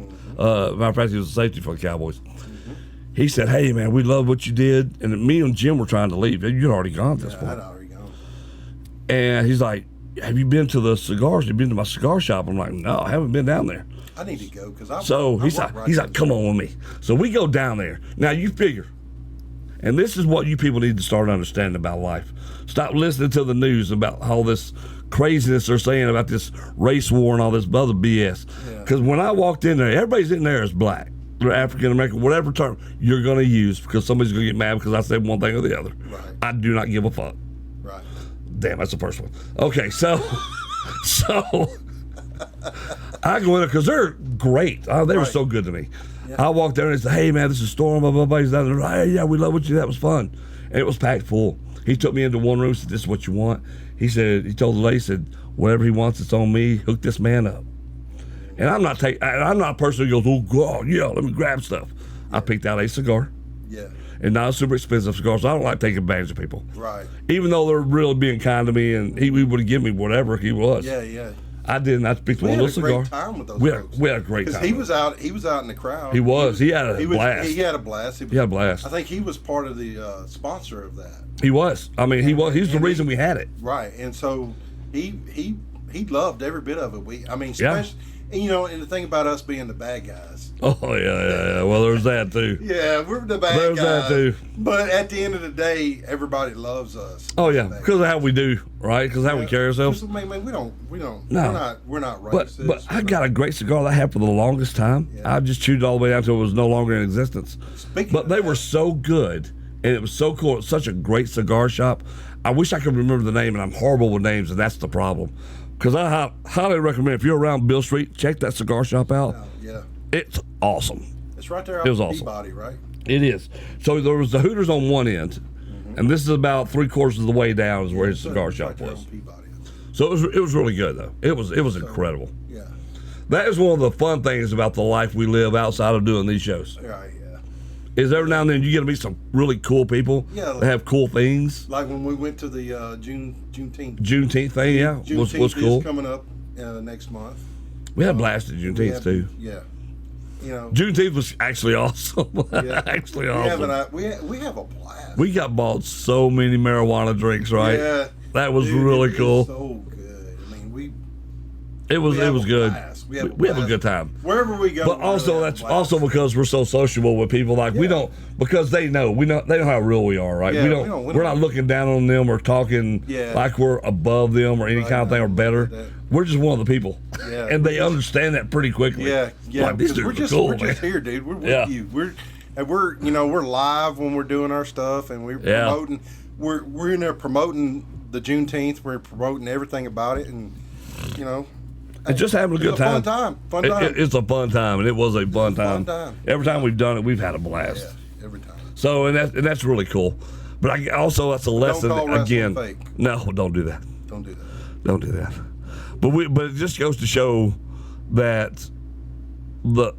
He was a safety for the Cowboys. he said, "Hey man, we love what you did." And me and Jim were trying to leave. You'd already gone at this point. I'd already gone. And he's like, "Have you been to the cigars? Have you been to my cigar shop?" I'm like, "No, I haven't been down there." I need to go because he's like, "Come on with me." So we go down there. Now you figure, and this is what you people need to start understanding about life. Stop listening to the news about all this craziness they're saying about this race war and all this other BS. Because when I walked in there, everybody's in there is black. They're African American, whatever term you're going to use, because somebody's going to get mad because I said one thing or the other. Right. I do not give a fuck. Right. Damn, that's the first one. Okay, so I go in there because they're great. Oh, they were so good to me. Yeah. I walked there and said, "Hey man, this is Storm, blah blah blah." He's down there. "Hey, yeah, we love what you did. That was fun." And it was packed full. He took me into one room, said, "This is what you want." He told the lady, he said, "Whatever he wants, it's on me. Hook this man up." And I'm not a person who goes, "Oh God, yeah, let me grab stuff." I picked out a cigar. Yeah. And not a super expensive cigar, so I don't like taking advantage of people. Right. Even though they're really being kind to me, and he would give me whatever he was. Yeah, yeah. I didn't. I picked one little cigar. We had a great time with those folks. We had a great time. He was out in the crowd. He was. He had a blast. He had a blast. He had a blast. I think he was part of the sponsor of that. He was. I mean, he was. He's the reason we had it. Right. And so he loved every bit of it. Especially, and the thing about us being the bad guys. Oh yeah. Well, there's that too. Yeah, we're the bad guys. There's that too. But at the end of the day, everybody loves us. Oh yeah, because of how we do, right? Because how we carry ourselves. We don't. No. We're not racist. But I got a great cigar that I had for the longest time. Yeah. I just chewed it all the way down until it was no longer in existence. But they were so good, and it was so cool. It was such a great cigar shop. I wish I could remember the name, and I'm horrible with names, and that's the problem. Because I highly recommend, if you're around Bill Street, check that cigar shop out. Yeah. It's awesome. It's right there on Peabody, right? It is. So there was the Hooters on one end, and this is about 3/4 of the way down is where his cigar shop was. So it was really good, though. It was incredible. Yeah. That is one of the fun things about the life we live outside of doing these shows. Right, yeah. Is every now and then you get to meet some really cool people that have cool things. Like when we went to the Juneteenth. Juneteenth thing, yeah, was cool. Is coming up next month. We had a blast at Juneteenth, too. Yeah. Juneteenth was actually awesome. Yeah. Actually awesome. We have a blast. We got bought so many marijuana drinks, right? Yeah. That was really cool. So good. I mean, it was good. Blast. We have a good time wherever we go. But also that's also because we're so sociable with people. Like we don't, because they know they know how real we are, right? Yeah, we're not looking down on them or talking like we're above them or any kind of thing or better. We're just one of the people, and they understand that pretty quickly. Yeah. Like, we're just here, dude. We're with you. We're live when we're doing our stuff, and we're promoting. We're in there promoting the Juneteenth. We're promoting everything about it, and and just having a good time. Fun time. It's a fun time, and it was a fun time. Every time we've done it, we've had a blast. Yeah, every time. So, and that's really cool. But also, that's a lesson again. Fake. No, don't do that. Don't do that. Don't do that. But it just goes to show that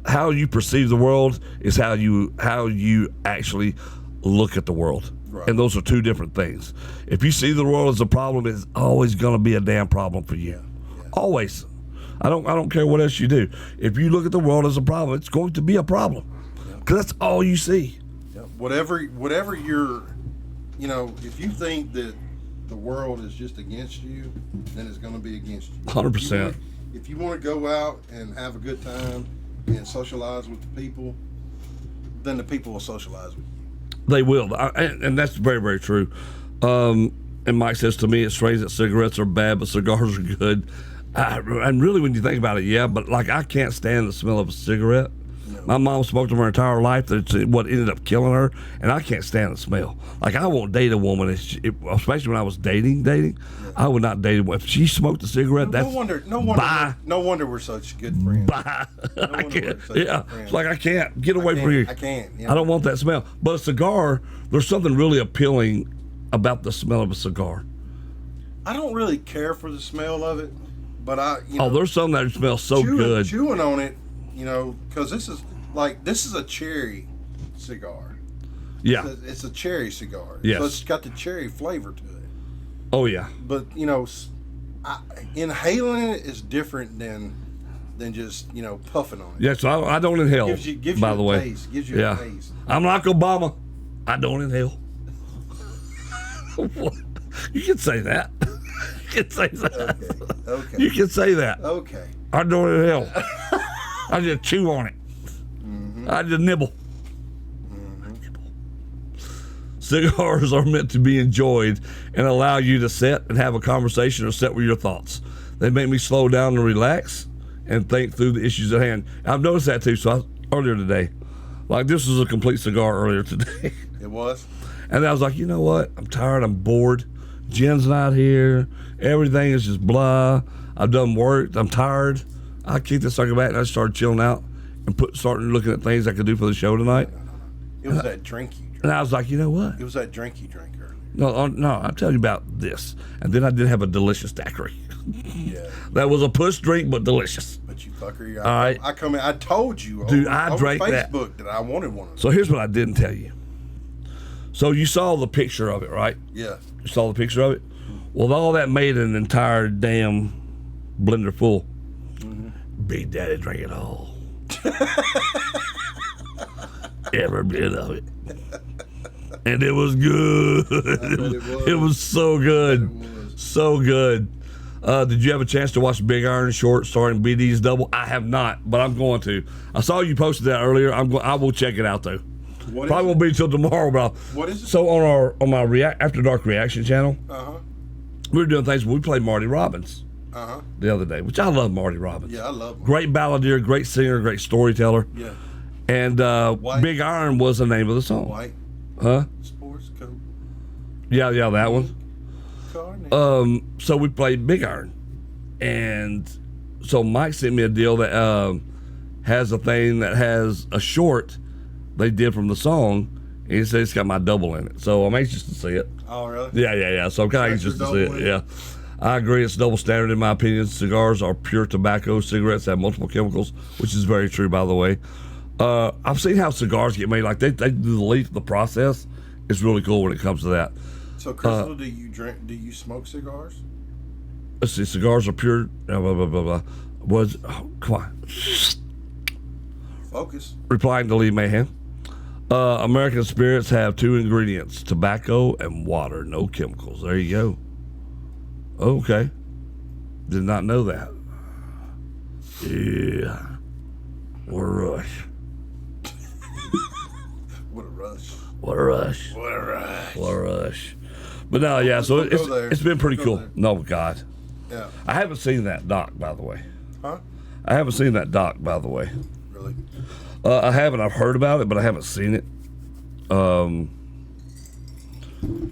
how you perceive the world is how you actually look at the world. Right. And those are two different things. If you see the world as a problem, it's always going to be a damn problem for you. Yeah. Always. I don't care what else you do. If you look at the world as a problem, it's going to be a problem. Because that's all you see. Yeah. Whatever you're, if you think that the world is just against you, then it's going to be against you. 100%. If you want to go out and have a good time and socialize with the people, then the people will socialize with you. They will. And that's very, very true. And Mike says to me, it's strange that cigarettes are bad, but cigars are good. And really, when you think about it, but like I can't stand the smell of a cigarette. No. My mom smoked them her entire life. That's what ended up killing her, and I can't stand the smell. Like I won't date a woman, especially when I was dating. I would not date a woman if she smoked a cigarette. No wonder we're such good friends. Bye. I can't. It's like I can't get away from you. I can't. I don't want that smell. But a cigar, there's something really appealing about the smell of a cigar. I don't really care for the smell of it. But there's some that smell so good. Chewing on it, because this is a cherry cigar. Yeah, it's a cherry cigar. Yes. So it's got the cherry flavor to it. Oh yeah. But inhaling it is different than than just puffing on it. Yeah, so I don't inhale. Gives by you the a way, taste. Gives you a taste. I'm like Obama. I don't inhale. You can say that. You can say that. Okay. You can say that. Okay. I don't inhale. I just chew on it. I just nibble. Cigars are meant to be enjoyed and allow you to sit and have a conversation or sit with your thoughts. They make me slow down and relax and think through the issues at hand. I've noticed that too. So earlier today, like this was a complete cigar earlier today. It was. And I was like, you know what? I'm tired. I'm bored. Jen's not here. Everything is just blah. I've done work. I'm tired. I kicked the sucker back and I started chilling out and starting looking at things I could do for the show tonight. No. It was that drink you drank. And I was like, you know what? It was that drink you drank earlier. No, I'm telling you about this. And then I did have a delicious daiquiri. Yeah. That was a push drink, but delicious. But you fucker, All right. I come in. I told you, dude, I drank Facebook that I wanted one of them. So here's what I didn't tell you. So you saw the picture of it, right? Yeah. You saw the picture of it? Well, all that made an entire damn blender full. Big Daddy drank it all. Every bit of it. And it was good. It was so good. So good. Did you have a chance to watch Big Iron Short starring BD's Double? I have not, but I'm going to. I saw you posted that earlier. I will check it out though. Probably won't be till tomorrow, but what is it? So on my After Dark reaction channel, we were doing things. We played Marty Robbins the other day, which I love Marty Robbins. Yeah, I love him. Great balladeer, great singer, great storyteller. Yeah. And Big Iron was the name of the song. White. Huh? Sports coat. Yeah, that one. Carnage. So we played Big Iron, and so Mike sent me a deal that has a thing that has a short they did from the song, and he said it's got my double in it. So I'm anxious to see it. Oh, really? Yeah. So I'm kind of anxious to see it. Yeah. I agree. It's double standard in my opinion. Cigars are pure tobacco. Cigarettes have multiple chemicals, which is very true, by the way. I've seen how cigars get made. Like they do the process. It's really cool when it comes to that. So, Crystal, do you drink? Do you smoke cigars? Let's see. Cigars are pure. Blah blah blah blah. Come on. Focus. Replying to Lee Mahan. American spirits have 2 ingredients: tobacco and water. No chemicals. There you go. Okay. Did not know that. Yeah. What a rush. What a rush. What a rush. What a rush. What a rush. But no, yeah, so it's been pretty cool. No, God. Yeah. I haven't seen that doc, by the way. Huh? I haven't seen that doc, by the way. Really? I haven't. I've heard about it, but I haven't seen it. And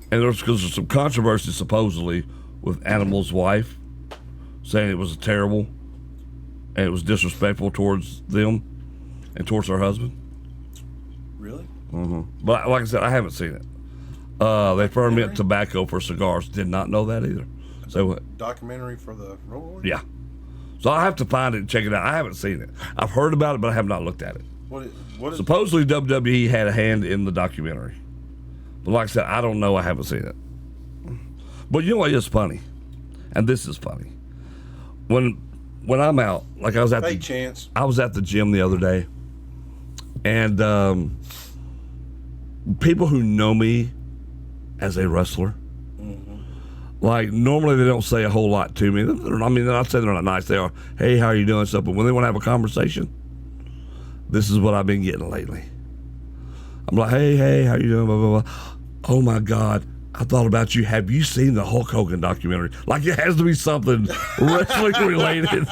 there's some controversy, supposedly, with Animal's wife, saying it was terrible and it was disrespectful towards them and towards her husband. Really? But like I said, I haven't seen it. They ferment tobacco for cigars. Did not know that either. So what? Documentary for the Road? Yeah. So I have to find it and check it out. I haven't seen it. I've heard about it, but I have not looked at it. What is Supposedly WWE had a hand in the documentary. But like I said, I don't know. I haven't seen it. But you know what is funny? And this is funny. When I'm out, like I was at I was at the gym the other day, and people who know me as a wrestler, like normally they don't say a whole lot to me. I mean, I'd say they're not nice. They are, hey, how are you doing? Stuff. But when they want to have a conversation, this is what I've been getting lately. I'm like, hey, how you doing? Blah, blah, blah. Oh my God, I thought about you. Have you seen the Hulk Hogan documentary? Like it has to be something wrestling related.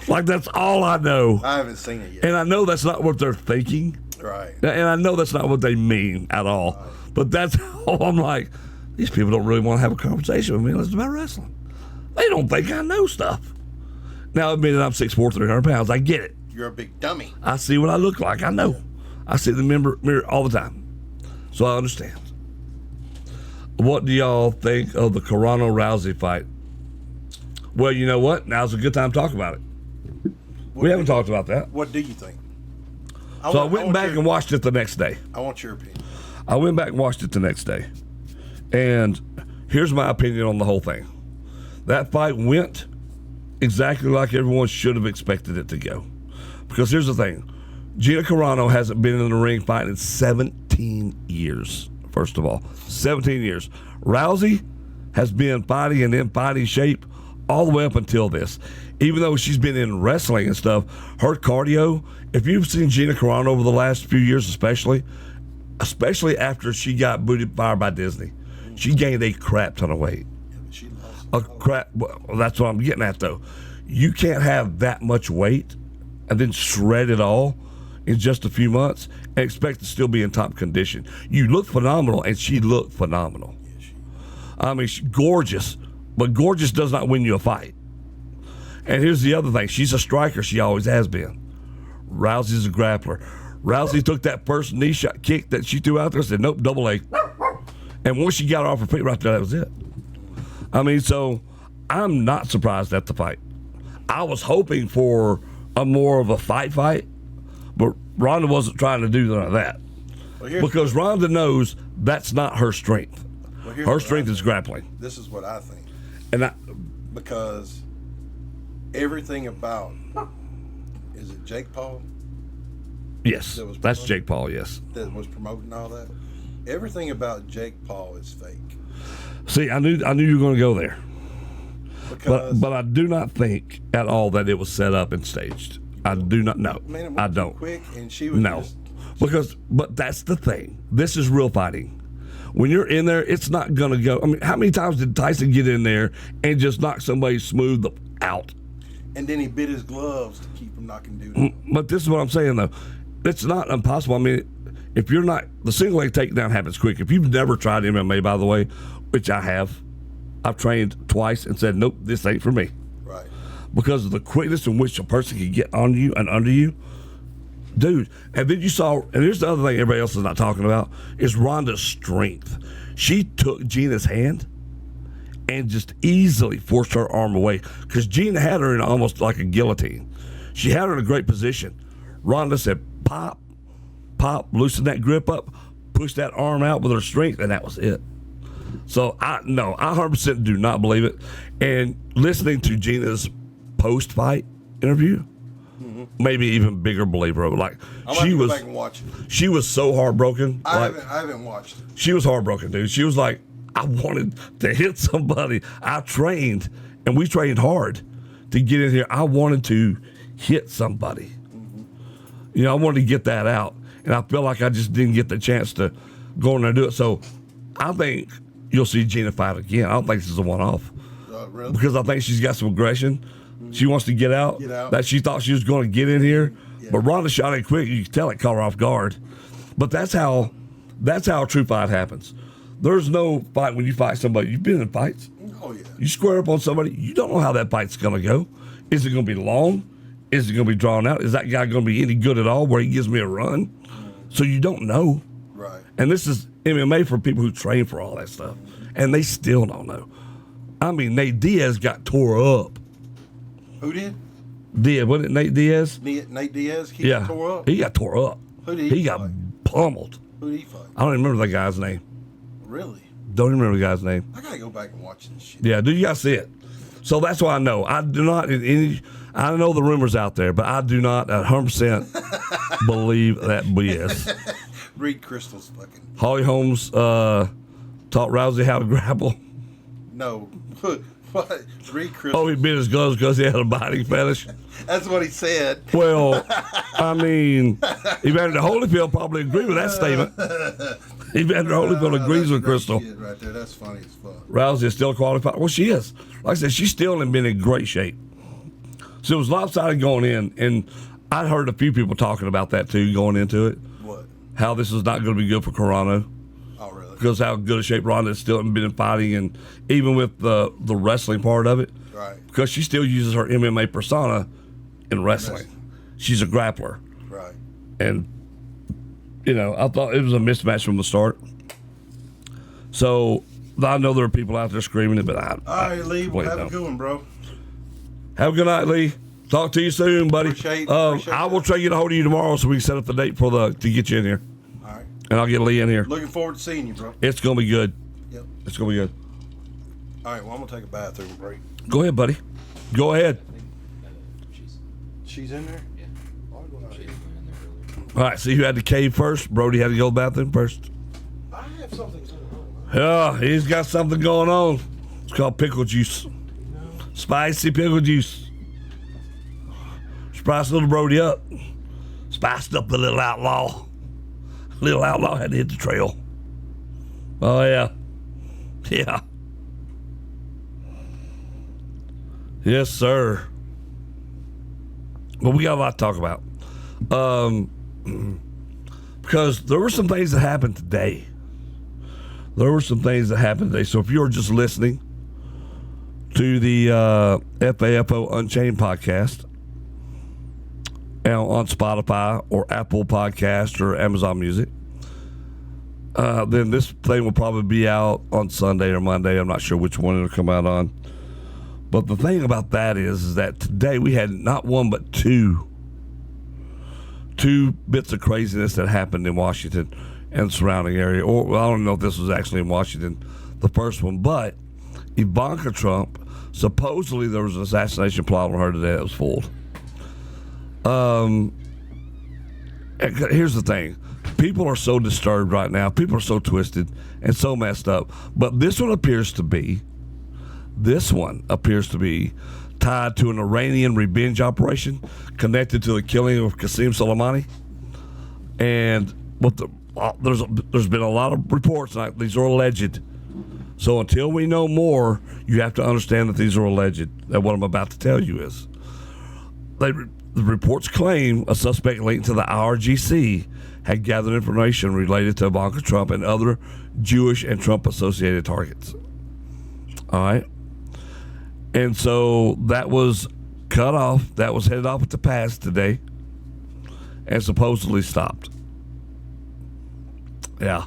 Like that's all I know. I haven't seen it yet. And I know that's not what they're thinking. Right. And I know that's not what they mean at all. Right. But that's how I'm like, these people don't really want to have a conversation with me unless it's about wrestling. They don't think I know stuff. Now, admitting I'm 6'4", 300 pounds, I get it. You're a big dummy. I see what I look like. I know. I see the mirror all the time. So I understand. What do y'all think of the Carano Rousey fight? Well, you know what? Now's a good time to talk about it. We haven't talked about that. What do you think? I went back and watched it the next day. I want your opinion. I went back and watched it the next day. And here's my opinion on the whole thing. That fight went exactly like everyone should have expected it to go. Because here's the thing. Gina Carano hasn't been in the ring fighting in 17 years, first of all. 17 years. Rousey has been fighting and in fighting shape all the way up until this. Even though she's been in wrestling and stuff, her cardio, if you've seen Gina Carano over the last few years especially after she got booted fired by Disney, she gained a crap ton of weight. Well, that's what I'm getting at, though. You can't have that much weight and then shred it all in just a few months and expect to still be in top condition. You look phenomenal, and she looked phenomenal. I mean, she's gorgeous, but gorgeous does not win you a fight. And here's the other thing. She's a striker. She always has been. Rousey's a grappler. Rousey took that first knee shot kick that she threw out there and said, nope, double leg. And once she got her off her feet right there, that was it. I mean, so I'm not surprised at the fight. I was hoping for a more of a fight, but Ronda wasn't trying to do none of that. Because Ronda knows that's not her strength. Her strength is grappling. This is what I think. Because everything about, is it Jake Paul? Yes, that's Jake Paul, yes. That was promoting all that? Everything about Jake Paul is fake. See, I knew you were going to go there. Because but I do not think at all that it was set up and staged. I do not know. Man, I don't. Quick, and she was but that's the thing. This is real fighting. When you're in there, it's not going to go. I mean, how many times did Tyson get in there and just knock somebody smooth out? And then he bit his gloves to keep him knocking dude out. But this is what I'm saying, though. It's not impossible. I mean, if you're not, the single leg takedown happens quick. If you've never tried MMA, by the way, which I have, I've trained twice and said, nope, this ain't for me. Right. Because of the quickness in which a person can get on you and under you. Dude, and then you saw, and here's the other thing everybody else is not talking about, is Ronda's strength. She took Gina's hand and just easily forced her arm away because Gina had her in almost like a guillotine. She had her in a great position. Ronda said, pop, loosen that grip up, push that arm out with her strength, and that was it. So, I 100% do not believe it. And listening to Gina's post-fight interview, maybe even bigger believer of it. Like, I'm go back and watch it. She was so heartbroken. I haven't watched it. She was heartbroken, dude. She was like, I wanted to hit somebody. I trained, and we trained hard to get in here. I wanted to hit somebody. You know, I wanted to get that out, and I feel like I just didn't get the chance to go in there and do it. So I think you'll see Gina fight again. I don't think this is a one-off. Really? Because I think she's got some aggression. She wants to get out. That she thought she was going to get in here. Yeah. But Ronda shot it quick. You can tell it caught her off guard. But that's how a true fight happens. There's no fight when you fight somebody. You've been in fights. Oh, yeah. You square up on somebody. You don't know how that fight's going to go. Is it going to be long? Is it going to be drawn out? Is that guy going to be any good at all where he gives me a run? So you don't know. Right. And this is MMA for people who train for all that stuff. And they still don't know. I mean, Nate Diaz got tore up. Who did? Wasn't it Nate Diaz? Nate Diaz? He got tore up? He got tore up. Who did he fight? Got pummeled. Who did he fight? I don't even remember that guy's name. Really? Don't even remember the guy's name. I got to go back and watch this shit. Yeah, dude, you got to see it. So that's why I know. I do not, I know the rumors out there, but I do not 100% believe that BS. Reed Crystal's fucking. Holly Holmes taught Rousey how to grapple. No. What? Reed Crystal. Oh, he bit his gloves because he had a biting fetish. That's what he said. Well, I mean, Evander Holyfield probably agreed with that statement. Evander Holyfield agrees with Crystal. Shit right there. That's funny as fuck. Rousey is still qualified. Well, she is. Like I said, she's still been in great shape. So it was lopsided going in, and I'd heard a few people talking about that too going into it. What? How this is not going to be good for Carano. Oh, really? Because how good a shape Ronda has still been in fighting, and even with the wrestling part of it. Right. Because she still uses her MMA persona in wrestling. She's a grappler. Right. And, you know, I thought it was a mismatch from the start. So, I know there are people out there screaming it, but all right, Lee, well, have a good one, bro. Have a good night, Lee. Talk to you soon, buddy. Appreciate I will try to get a hold of you tomorrow so we can set up the date to get you in here. All right. And I'll get Lee in here. Looking forward to seeing you, bro. It's going to be good. Yep. It's going to be good. All right, well, I'm going to take a bathroom break. Go ahead, buddy. Go ahead. She's in there? Yeah. I'll go out here. All right, see who had to cave first? Brody had to go to the bathroom first. I have something going on. Yeah, he's got something going on. It's called pickle juice. Spicy pickle juice. Spiced little Brody up. Spiced up the little outlaw. Little outlaw had to hit the trail. Oh, yeah. Yeah. Yes, sir. Well, we got a lot to talk about. Because there were some things that happened today. So if you're just listening to the FAFO Unchained podcast on Spotify or Apple Podcast or Amazon Music, then this thing will probably be out on Sunday or Monday. I'm not sure which one it'll come out on. But the thing about that is that today we had not one but two bits of craziness that happened in Washington and surrounding area. Or well, I don't know if this was actually in Washington, the first one, but Ivanka Trump, supposedly there was an assassination plot on her today that was foiled. Here's the thing. People are so disturbed right now. People are so twisted and so messed up. But this one appears to be tied to an Iranian revenge operation connected to the killing of Qasem Soleimani. And there's been a lot of reports like these are alleged. So until we know more, you have to understand that these are alleged. That what I'm about to tell you is. The reports claim a suspect linked to the IRGC had gathered information related to Ivanka Trump and other Jewish and Trump-associated targets. All right? And so that was cut off. That was headed off at the pass today and supposedly stopped. Yeah.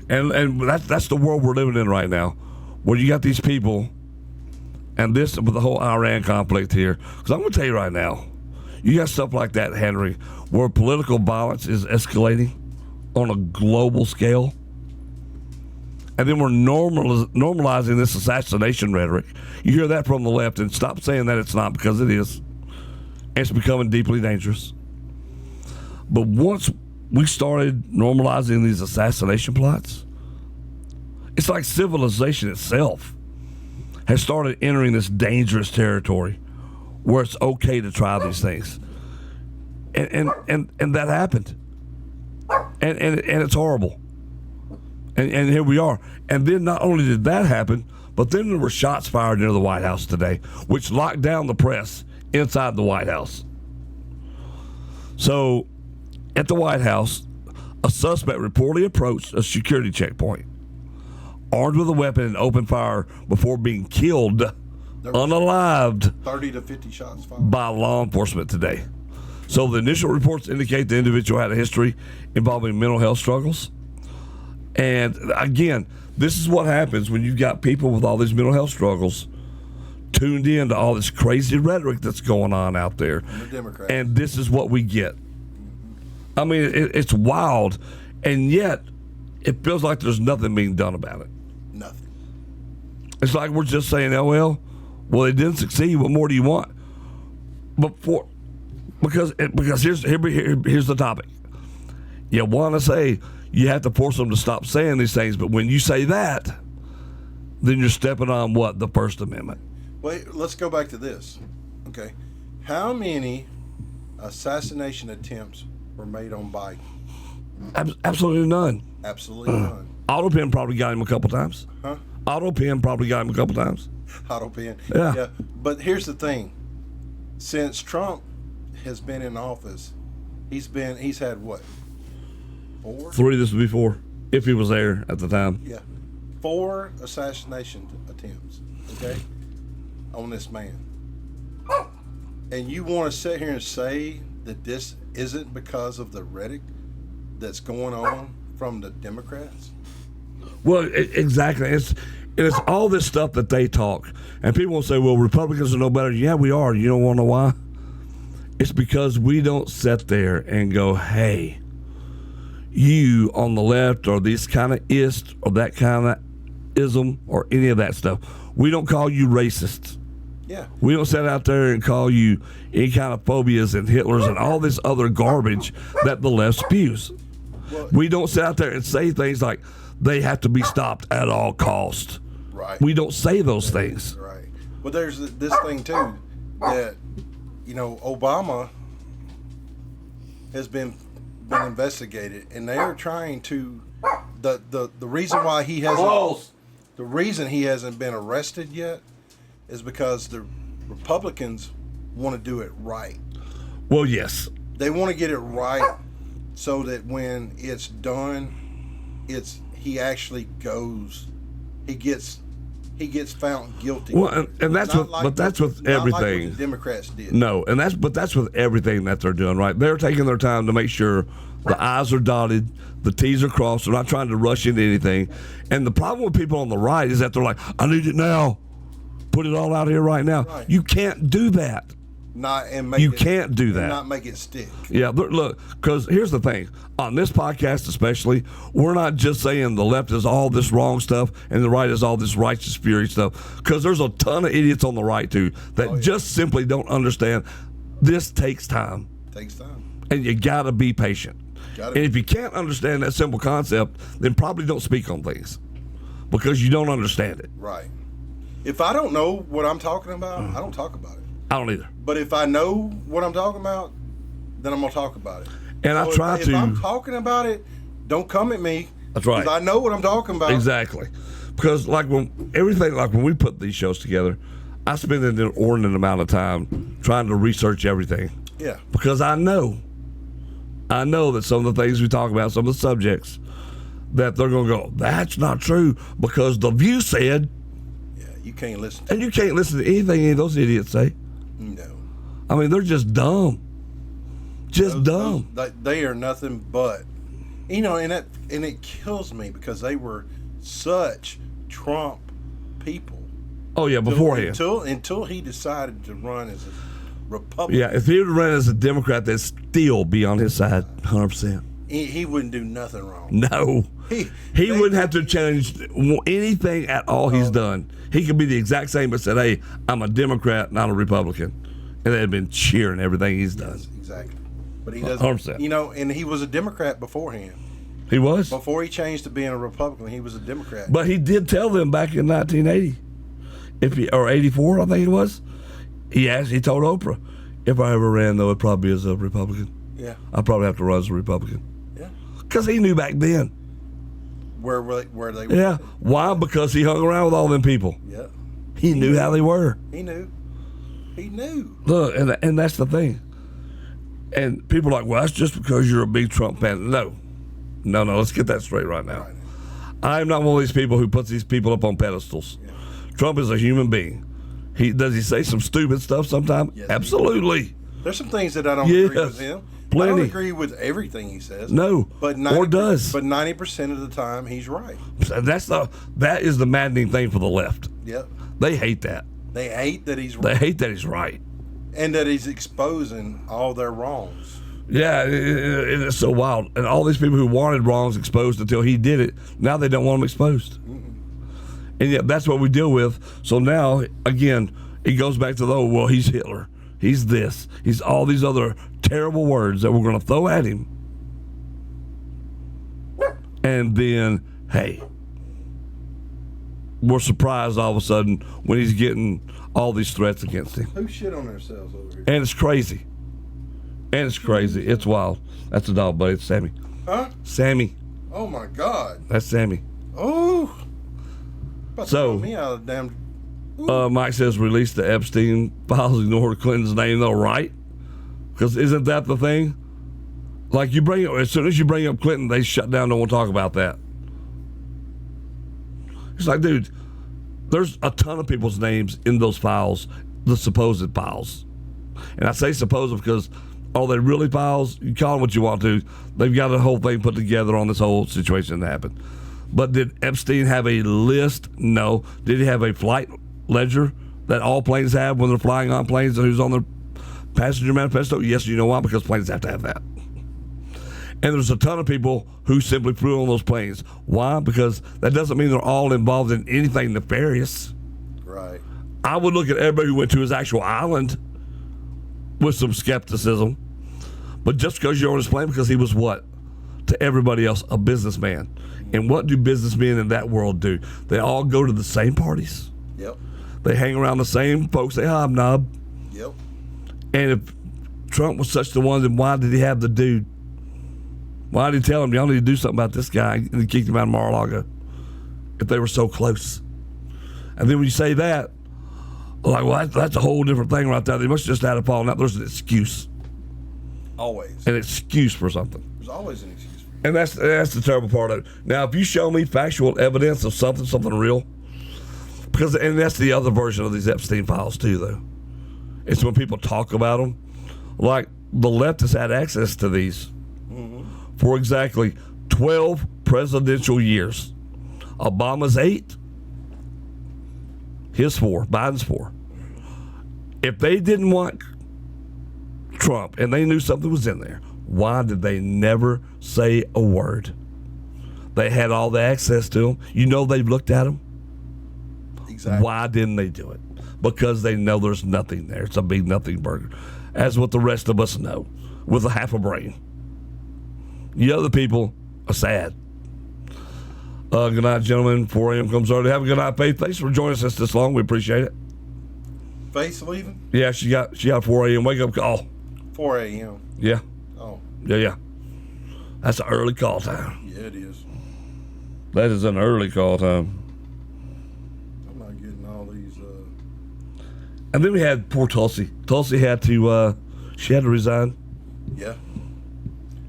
And that's the world we're living in right now, where you got these people and this with the whole Iran conflict here. Because I'm going to tell you right now, you got stuff like that, Henry, where political violence is escalating on a global scale. And then we're normalizing this assassination rhetoric. You hear that from the left, and stop saying that it's not, because it is. It's becoming deeply dangerous. But once we started normalizing these assassination plots, it's like civilization itself has started entering this dangerous territory where it's okay to try these things. And that happened. And it's horrible. And here we are. And then not only did that happen, but then there were shots fired near the White House today, which locked down the press inside the White House. So at the White House, a suspect reportedly approached a security checkpoint, armed with a weapon and opened fire before being killed, unalived, 30 to 50 shots fired by law enforcement today. So the initial reports indicate the individual had a history involving mental health struggles. And again, this is what happens when you've got people with all these mental health struggles tuned in to all this crazy rhetoric that's going on out there. The Democrats. And this is what we get. I mean, it's wild, and yet it feels like there's nothing being done about it. Nothing. It's like we're just saying, oh, well, they didn't succeed. What more do you want? Because here's the topic. You want to say you have to force them to stop saying these things, but when you say that, then you're stepping on what? The First Amendment. Wait, let's go back to this. Okay. How many assassination attempts were made on Biden? Absolutely none. Absolutely none. Autopen probably got him a couple times. Huh? Autopen probably got him a couple times. Autopen. Yeah. But here's the thing. Since Trump has been in office, he's had what? 4? 3 this would be 4, if he was there at the time. Yeah. 4 assassination attempts, okay, on this man. And you want to sit here and say that this isn't because of the rhetoric that's going on from the Democrats? Well, exactly. It's all this stuff that they talk. And people will say, well, Republicans are no better. Yeah, we are. You don't want to know why? It's because we don't sit there and go, hey, you on the left or this kind of ist or that kind of ism or any of that stuff. We don't call you racist. Yeah. We don't sit out there and call you any kind of phobias and Hitlers and all this other garbage that the left spews. Well, we don't sit out there and say things like they have to be stopped at all cost. Right. We don't say those things. Right. Well, there's this thing too that Obama has been investigated, and they are trying to the reason why he hasn't the reason he hasn't been arrested yet is because the Republicans want to do it right. Well, yes. They want to get it right so that when it's done, he actually goes. He gets found guilty. Well, and that's that's with everything. Like what the Democrats did. No, that's with everything that they're doing, right? They're taking their time to make sure the I's are dotted, the T's are crossed. They're not trying to rush into anything. And the problem with people on the right is that they're like, I need it now. Put it all out here right now. Right. You can't do that. Can't do that. Not make it stick. Yeah, look, because here's the thing. On this podcast especially, we're not just saying the left is all this wrong stuff and the right is all this righteous fury stuff, because there's a ton of idiots on the right, too, that just simply don't understand this takes time. Takes time. And you got to be patient. And if you can't understand that simple concept, then probably don't speak on things because you don't understand it. Right. If I don't know what I'm talking about, I don't talk about it. I don't either. But if I know what I'm talking about, then I'm going to talk about it. And so if I'm talking about it, don't come at me. That's right. Because I know what I'm talking about. Exactly. Because when we put these shows together, I spend an inordinate amount of time trying to research everything. Yeah. Because I know that some of the things we talk about, some of the subjects, that they're going to go, that's not true because The View said. Yeah, you can't listen to. And you can't listen to anything any of those idiots say. No. I mean, they're just dumb. Dumb. They are nothing but, and it kills me because they were such Trump people. Oh yeah, beforehand. Until he decided to run as a Republican. Yeah, if he would run as a Democrat, they'd still be on his side, 100%. He wouldn't do nothing wrong. No, he wouldn't have to change anything at all he's done. He could be the exact same, but said, "Hey, I'm a Democrat, not a Republican," and they'd have been cheering everything he's done. Yes, exactly. But he doesn't. 100%. And he was a Democrat beforehand. He was before he changed to being a Republican. He was a Democrat. But he did tell them back in 1980, or 84, I think it was. He told Oprah, if I ever ran, though, it'd probably be as a Republican. Yeah, I'd probably have to run as a Republican. Yeah, because he knew back then where they were. Yeah, why? Because he hung around with all them people. Yeah, he knew how they were. He knew. Look, and that's the thing. And people are like, well, that's just because you're a big Trump fan. No. Let's get that straight right now. Right. I'm not one of these people who puts these people up on pedestals. Yeah. Trump is a human being. Does he say some stupid stuff sometimes? Yes, absolutely. There's some things that I don't agree with him. Plenty. I don't agree with everything he says. No, or does. But 90% of the time, he's right. That is the maddening thing for the left. Yep. They hate that. They hate that he's right. They hate that he's right. And that he's exposing all their wrongs. Yeah, it's so wild. And all these people who wanted wrongs exposed until he did it, now they don't want them exposed. Mm-mm. And yet that's what we deal with. So now, again, it goes back to well, he's Hitler. He's this. He's all these other terrible words that we're going to throw at him. And then, hey, we're surprised all of a sudden when he's getting all these threats against him. Who shit on themselves over here? And it's crazy. It's wild. That's a dog, buddy. It's Sammy. Huh? Sammy. Oh, my God. That's Sammy. Oh. About to throw me out of the damn... Mike says release the Epstein files, ignore Clinton's name, though, right? Because isn't that the thing? Like, as soon as you bring up Clinton, they shut down, don't want to talk about that. It's like, dude, there's a ton of people's names in those files, the supposed files. And I say supposed because are they really files? You call them what you want to. They've got a whole thing put together on this whole situation that happened. But did Epstein have a list? No. Did he have a flight ledger that all planes have when they're flying on planes and who's on their passenger manifesto? Yes, you know why? Because planes have to have that. And there's a ton of people who simply flew on those planes. Why? Because that doesn't mean they're all involved in anything nefarious. Right. I would look at everybody who went to his actual island with some skepticism. But just because you're on his plane, because he was what? To everybody else, a businessman. And what do businessmen in that world do? They all go to the same parties. Yep. They hang around the same folks. They hobnob. Yep. And if Trump was such the one, then why did he have the dude? Why did he tell him, y'all need to do something about this guy? And he kicked him out of Mar-a-Lago if they were so close. And then when you say that, like, well, that's a whole different thing right there. They must have just had a falling out. There's an excuse. Always. An excuse for something. There's always an excuse for you. And that's the terrible part of it. Now, if you show me factual evidence of something real, and that's the other version of these Epstein files too, though. It's when people talk about them. Like, the left has had access to these for exactly 12 presidential years. Obama's 8. His 4. Biden's 4. If they didn't want Trump and they knew something was in there, why did they never say a word? They had all the access to him. You know they've looked at him. Exactly. Why didn't they do it? Because they know there's nothing there. It's a big nothing burger. As what the rest of us know, with a half a brain. You other people are sad. Good night, gentlemen. 4 a.m. comes early. Have a good night, Faith. Thanks for joining us this long. We appreciate it. Faith's leaving? Yeah, she got 4 a.m. wake up call. 4 a.m. Yeah. Oh. Yeah. That's an early call time. Yeah, it is. That is an early call time. I'm not getting all these. And then we had poor Tulsi. Tulsi had to, she had to resign. Yeah.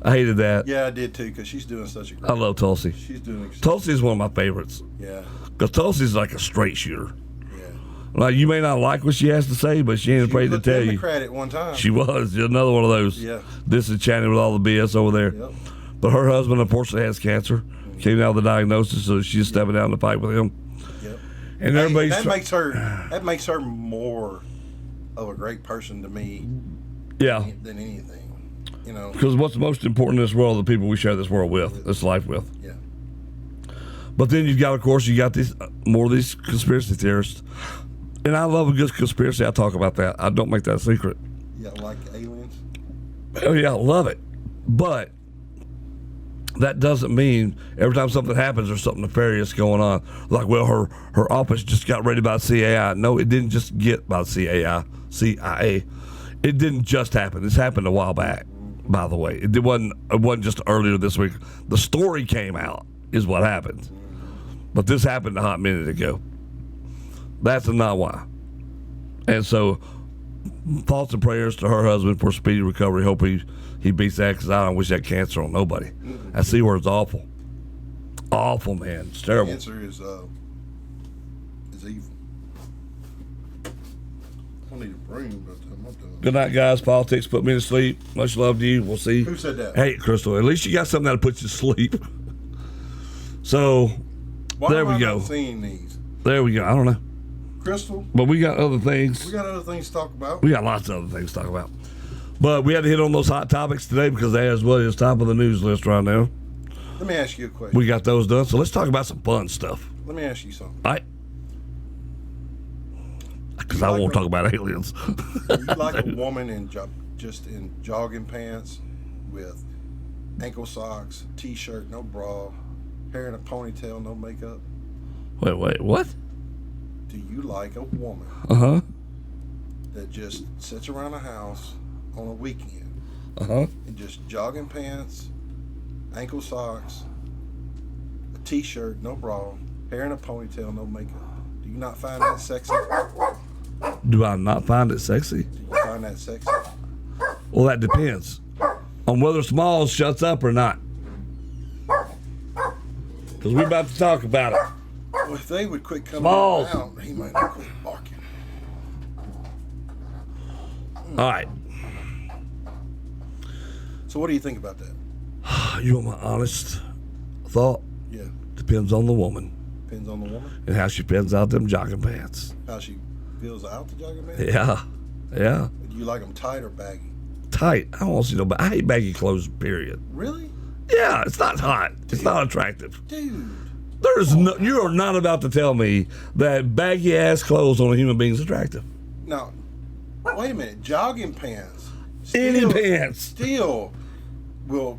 I hated that. Yeah, I did too, because she's doing such a great. I love Tulsi. She's doing. Tulsi is one of my favorites. Yeah. Because Tulsi's like a straight shooter. Yeah. Like, you may not like what she has to say, but she ain't afraid to tell you. Democrat at one time. She was. Another one of those. Yeah. Disenchanted with all the BS over there. Yep. But her husband, unfortunately, has cancer. Came out of the diagnosis, so she's stepping down to fight with him. Yep. And everybody's that makes her more of a great person to me. Yeah. Than anything. You know. Because what's most important in this world are the people we share this world with, this life with. Yeah. But then you've got, of course, these more of these conspiracy theorists. And I love a good conspiracy. I talk about that. I don't make that a secret. Yeah, like aliens. Oh, yeah, I love it. But that doesn't mean every time something happens there's something nefarious going on. Like, well, her office just got raided by the CIA. No, it didn't just get by the CIA. It didn't just happen. This happened a while back, by the way. It wasn't just earlier this week. The story came out is what happened. But this happened a hot minute ago. That's not why. And so, thoughts and prayers to her husband for speedy recovery. Hope he beats that, because I don't wish that cancer on nobody. That C word's awful. Awful, man. It's terrible. Cancer is evil. I need a broom, but I'm not done. Good night, guys. Politics put me to sleep. Much love to you. We'll see. Who said that? Hey, Crystal, at least you got something that'll put you to sleep. So, there we go. Not seeing these? There we go. I don't know. Crystal? But we got other things. We got other things to talk about. We got lots of other things to talk about. But we had to hit on those hot topics today because that is what is top of the news list right now. Let me ask you a question. We got those done, so let's talk about some fun stuff. Let me ask you something. All right. Because I won't talk about aliens. You like a woman in just in jogging pants with ankle socks, t-shirt, no bra, hair in a ponytail, no makeup? Wait, what? Do you like a woman Uh-huh. that just sits around the house on a weekend Uh-huh. in just jogging pants, ankle socks, a t-shirt, no bra, hair in a ponytail, no makeup? Do you not find that sexy? Do I not find it sexy? Do you find that sexy? Well, that depends on whether Smalls shuts up or not. Because we're about to talk about it. Well, if they would quit coming Smalls. out, he might not quit barking. All right. So what do you think about that? You want my honest thought? Yeah. Depends on the woman Depends on the woman. and how she pins out them jogging pants. How she feels out the jogging pants. Yeah. Do you like them tight or baggy? Tight. I don't want to see no. I hate baggy clothes. Period. Really? Yeah, it's not hot. It's not attractive. Dude. You are not about to tell me that baggy ass clothes on a human being is attractive. No, wait a minute. Jogging pants. Any pants still will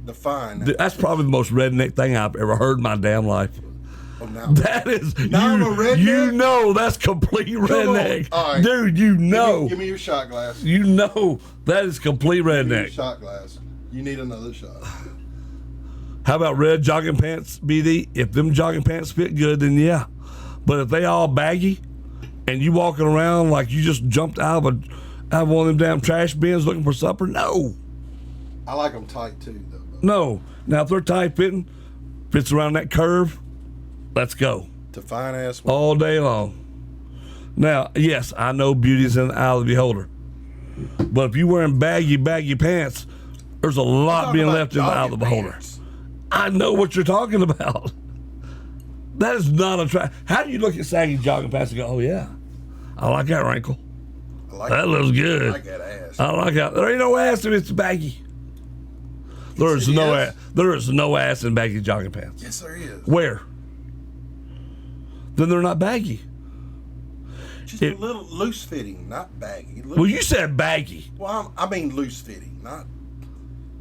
define. That's probably the most redneck thing I've ever heard in my damn life. Oh, now that is, now I'm a redneck? You know that's complete redneck. Right. Dude, you know. Give me your shot glass. You know that is complete redneck. Give me your shot glass. You need another shot. How about red jogging pants, BD? If them jogging pants fit good, then yeah. But if they all baggy and you walking around like you just jumped out of one of them damn trash bins looking for supper, no. I like them tight too, though. No. Now, if they're tight fitting, fits around that curve, let's go. To fine ass all day long. Now, yes, I know beauty's in the eye of the beholder. But if you're wearing baggy pants, there's a lot being left in the eye of the beholder. I know what you're talking about. That is not attractive. How do you look at saggy jogging pants and go, oh, yeah, I like that wrinkle. That looks good. I like that ass. I like that. There ain't no ass if it's baggy. There is no ass in baggy jogging pants. Yes, there is. Where? Then they're not baggy. Just a little loose fitting, not baggy. Well, you said baggy. Well, I mean loose fitting, not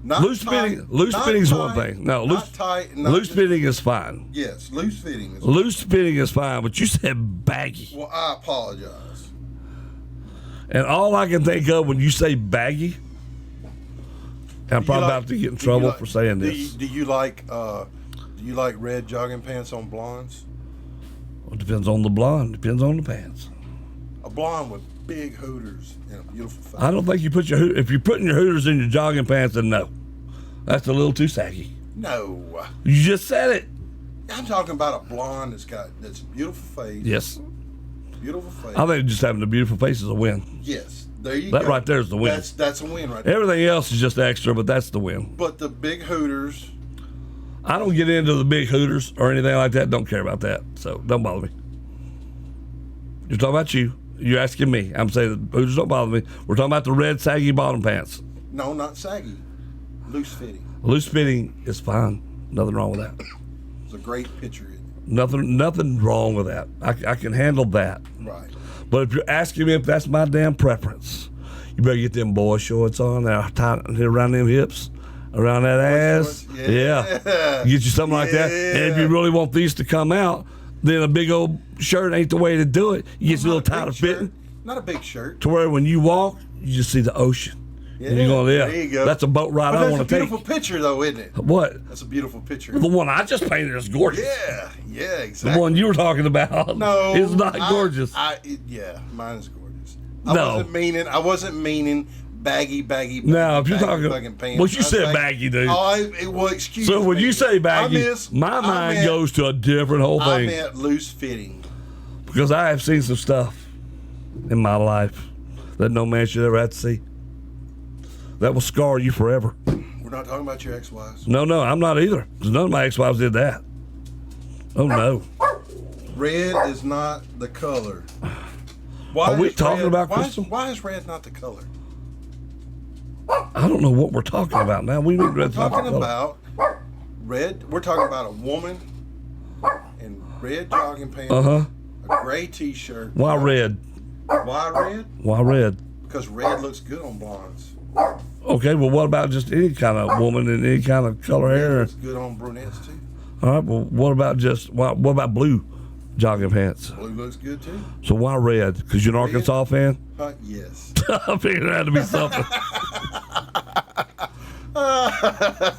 loose fitting. Loose fitting is one thing. No, loose fitting is fine. Yes, loose fitting is loose fitting is fine, but you said baggy. Well, I apologize. And all I can think of when you say baggy, and I'm probably about to get in trouble for saying this. Do you like red jogging pants on blondes? Well, it depends on the blonde. Depends on the pants. A blonde with big hooters and a beautiful face. I don't think you put if you're putting your hooters in your jogging pants, then no. That's a little too saggy. No. You just said it. I'm talking about a blonde that's a beautiful face. Yes. Beautiful face. I think just having a beautiful face is a win. Yes. There you go. That right there is the win. That's a win right there. Everything else is just extra, but that's the win. But the big hooters. I don't get into the big hooters or anything like that. Don't care about that. So don't bother me. You're talking about you. You're asking me. I'm saying the hooters don't bother me. We're talking about the red saggy bottom pants. No, not saggy. Loose fitting. Loose fitting is fine. Nothing wrong with that. It's a great picture. Nothing wrong with that. I can handle that. Right. But if you're asking me if that's my damn preference, you better get them boy shorts on there, tight around them hips, around that ass. Yeah. Get you something like that. And if you really want these to come out, then a big old shirt ain't the way to do it. You get a little tighter fitting. Not a big shirt. To where when you walk, you just see the ocean. Yeah, and you're going, there you go. That's a boat ride I want to take. That's a beautiful picture, though, isn't it? What? That's a beautiful picture. The one I just painted is gorgeous. Yeah, exactly. The one you were talking about is not gorgeous. Yeah, mine is gorgeous. I wasn't meaning baggy. No, if you're talking, pants. Well, you said baggy, dude. Well, excuse me. So when you say baggy, my mind goes to a different whole thing. I meant loose fitting. Because I have seen some stuff in my life that no man should ever have to see. That will scar you forever. We're not talking about your ex-wives. No, I'm not either. Because none of my ex-wives did that. Oh, no. Red is not the color. Why Are we talking about Crystal? Why is red not the color? I don't know what we're talking about now. We're talking about red. We're talking about a woman in red jogging pants, a gray T-shirt. Why red? Why red? Why red? Because red looks good on blondes. Okay, well, what about just any kind of woman in any kind of color hair? Looks good on brunettes too. All right, well, what about blue jogging pants? Blue looks good too. So why red? Because you're an Arkansas fan? Yes. I figured it had to be something.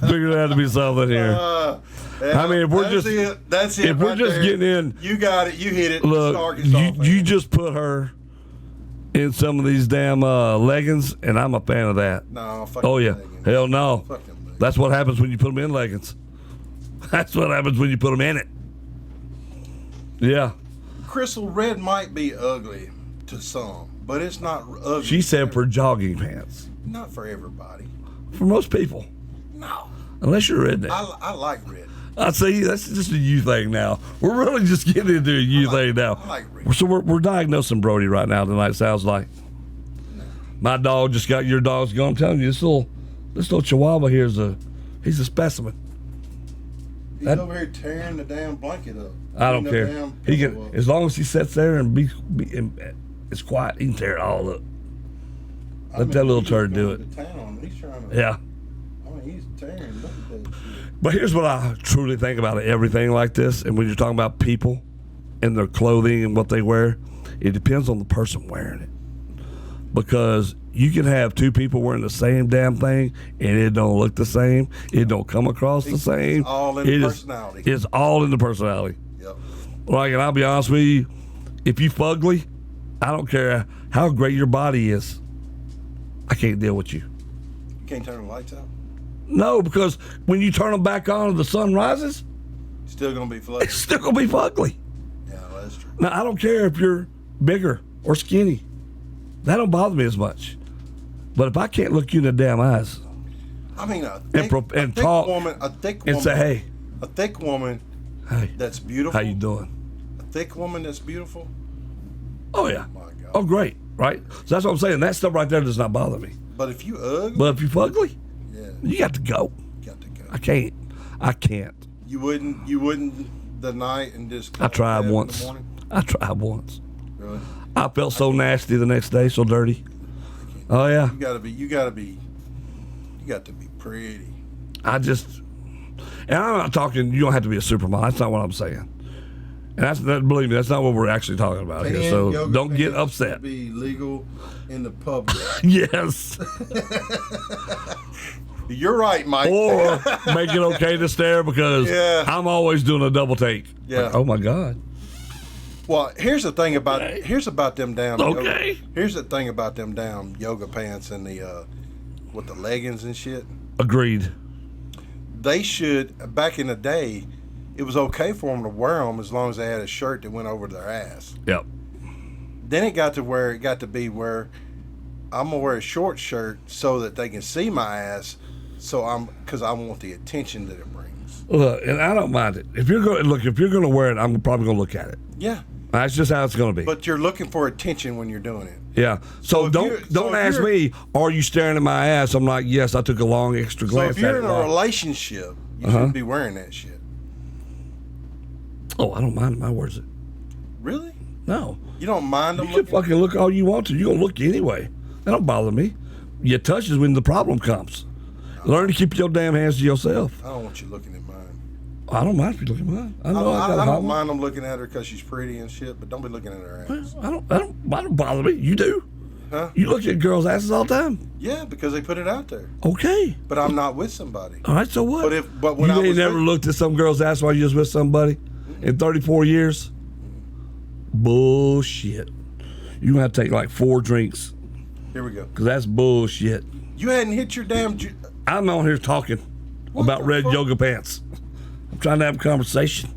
Figured it had to be something here. I mean, if we're that's it. If we're just getting in, you got it. You hit it. Look, you just put her in some of these damn leggings, and I'm a fan of that. No, leggings. Hell no. That's what happens when you put them in leggings. That's what happens when you put them in it. Yeah. Crystal, red might be ugly to some, but it's not ugly. She said for jogging pants. Not for everybody. For most people. No. Unless you're a redneck. I like red. I see. That's just a you thing now. We're really just getting into a you thing now. I like red. So we're diagnosing Brody right now tonight. Sounds like. No. My dog just got your dog's going. I'm telling you, this little Chihuahua here he's a specimen. He's over here tearing the damn blanket up. I don't care. He can, as long as he sits there and it's quiet, he can tear it all up. Let that little turd do it. He's trying to, yeah. I mean, he's tearing. Look at that shit. But here's what I truly think about everything like this, and when you're talking about people and their clothing and what they wear, it depends on the person wearing it. Because you can have two people wearing the same damn thing, and it don't look the same. It don't come across the same. It's all in the personality. It's all in the personality. Yep. Like, and I'll be honest with you, if you fugly, I don't care how great your body is, I can't deal with you. You can't turn the lights out? No, because when you turn them back on and the sun rises, it's still going to be fugly. It's still going to be fugly. Yeah, well, that's true. Now, I don't care if you're bigger or skinny. That don't bother me as much. But if I can't look you in the damn eyes, I mean, a thick woman, and say, hey, a thick woman, hey, that's beautiful. How you doing? A thick woman that's beautiful. Oh yeah. Oh my God. Oh great, right? So that's what I'm saying. That stuff right there does not bother me. But if you ugly, but if you ugly, yeah, you got to go. You got to go. I can't. You wouldn't the night and just. I tried once. Really? I felt so nasty the next day, so dirty. Oh yeah. You got to be pretty. And I'm not talking. You don't have to be a supermodel. That's not what I'm saying. And believe me, that's not what we're actually talking about here. So don't get upset. Be legal in the public. Yes. You're right, Mike. Or make it okay to stare because I'm always doing a double take. Yeah. Like, oh my God. Well, here's the thing about them damn. Okay. Here's the thing about them damn yoga pants and the with the leggings and shit. Agreed. They should. Back in the day, it was okay for them to wear them as long as they had a shirt that went over their ass. Yep. Then it got to be where I'm gonna wear a short shirt so that they can see my ass. Because I want the attention that it brings. Look, and I don't mind it. If you're going to wear it, I'm probably going to look at it. Yeah. That's just how it's going to be. But you're looking for attention when you're doing it. Yeah. So don't ask me, are you staring at my ass? I'm like, yes, I took a long extra glance at it. So if you're in a relationship, you shouldn't be wearing that shit. Oh, I don't mind if I wears it. Really? No. You don't mind them? You can fucking look all you want to. You're going to look anyway. That don't bother me. Your touch is when the problem comes. Learn to keep your damn hands to yourself. I don't want you looking at mine. I don't mind if you look at mine. I don't mind them looking at her because she's pretty and shit, but don't be looking at her ass. Well, I don't bother me. You do. Huh? You look at girls' asses all the time. Yeah, because they put it out there. Okay. But I'm not with somebody. All right, so what? But when you ain't never looked at some girl's ass while you was with somebody in 34 years? Bullshit. You're going to have to take like 4 drinks. Here we go. Because that's bullshit. You hadn't hit your damn... I'm on here talking about red yoga pants. I'm trying to have a conversation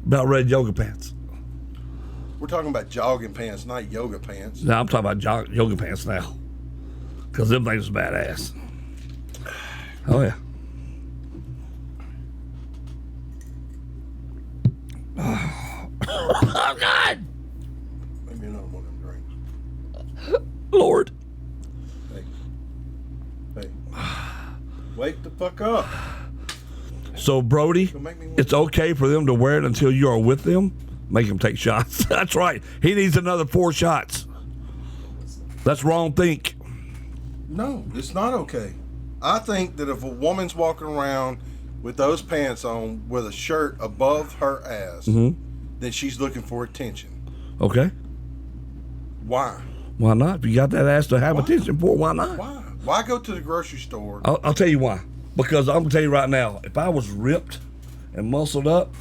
about red yoga pants. We're talking about jogging pants, not yoga pants. No, I'm talking about yoga pants now. Because them things are badass. Oh, yeah. Oh, God. Maybe another one of them drinks. Lord. Hey. Wake the fuck up. So, Brody, it's okay for them to wear it until you are with them. Make them take shots. That's right. He needs another 4 shots. That's wrong think. No, it's not okay. I think that if a woman's walking around with those pants on with a shirt above her ass, then she's looking for attention. Okay. Why? Why not? If you got that ass to have attention for, why not? Why? Why go to the grocery store? I'll tell you why. Because I'm going to tell you right now, if I was ripped and muscled up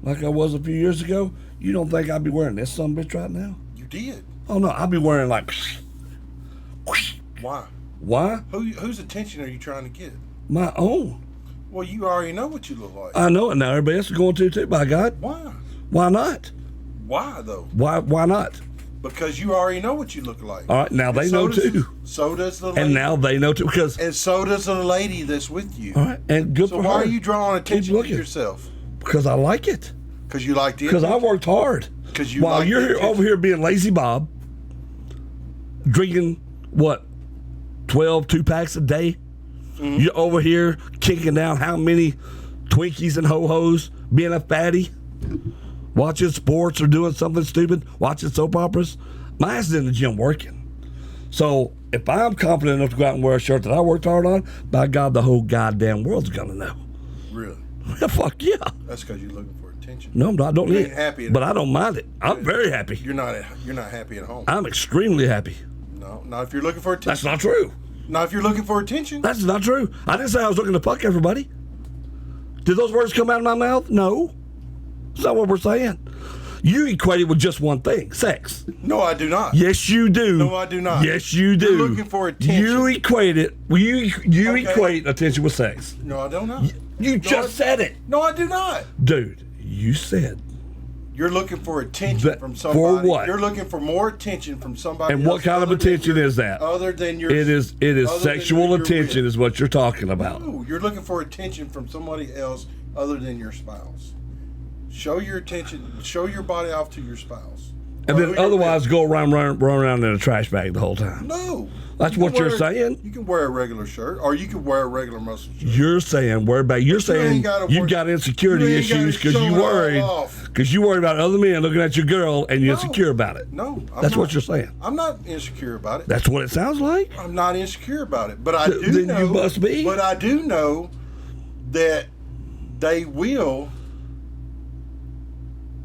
like I was a few years ago, you don't think I'd be wearing this sumbitch right now? You did. Oh, no. I'd be wearing like... Why? Why? Whose attention are you trying to get? My own. Well, you already know what you look like. I know it now. Everybody else is going to too, by God. Why? Why not? Why, though? Why not? Because you already know what you look like. All right, now they know too. So does the lady. And now they know too, because... And so does the lady that's with you. All right, and good for her. So why are you drawing attention to yourself? Because I like it. Because you like it? Because I worked hard. Because you While you're over here being lazy Bob, drinking, what, 12 2-packs a day? You're over here kicking down how many Twinkies and ho-hos, being a fatty, watching sports or doing something stupid, watching soap operas. My ass is in the gym working. So if I'm confident enough to go out and wear a shirt that I worked hard on, by God, the whole goddamn world's going to know. Really? Fuck yeah. That's because you're looking for attention. No, I'm not. I don't need it. Happy but I don't mind it. I'm very happy. You're not happy at home. I'm extremely happy. No, not if you're looking for attention. That's not true. Not if you're looking for attention. That's not true. I didn't say I was looking to fuck everybody. Did those words come out of my mouth? No. That's not what we're saying. You equate it with just one thing, sex. No, I do not. Yes, you do. No, I do not. Yes, you do. You're looking for attention. You equate it. You equate attention with sex. No, I don't know. You just said it. No, I do not. Dude, you said. You're looking for attention from somebody. For what? You're looking for more attention from somebody. And what kind of attention is that? Other than your. It is sexual attention is what you're talking about. No, you're looking for attention from somebody else other than your spouse. Show your attention. Show your body off to your spouse. And then otherwise go run around in a trash bag the whole time. No. That's what you're saying? You can wear a regular shirt or you can wear a regular muscle shirt. You're saying wear back. You're saying you've got insecurity issues because you worried. Because you worry about other men looking at your girl and you're insecure about it. No. That's what you're saying. I'm not insecure about it. That's what it sounds like. I'm not insecure about it. But I do then know. You must be. But I do know that they will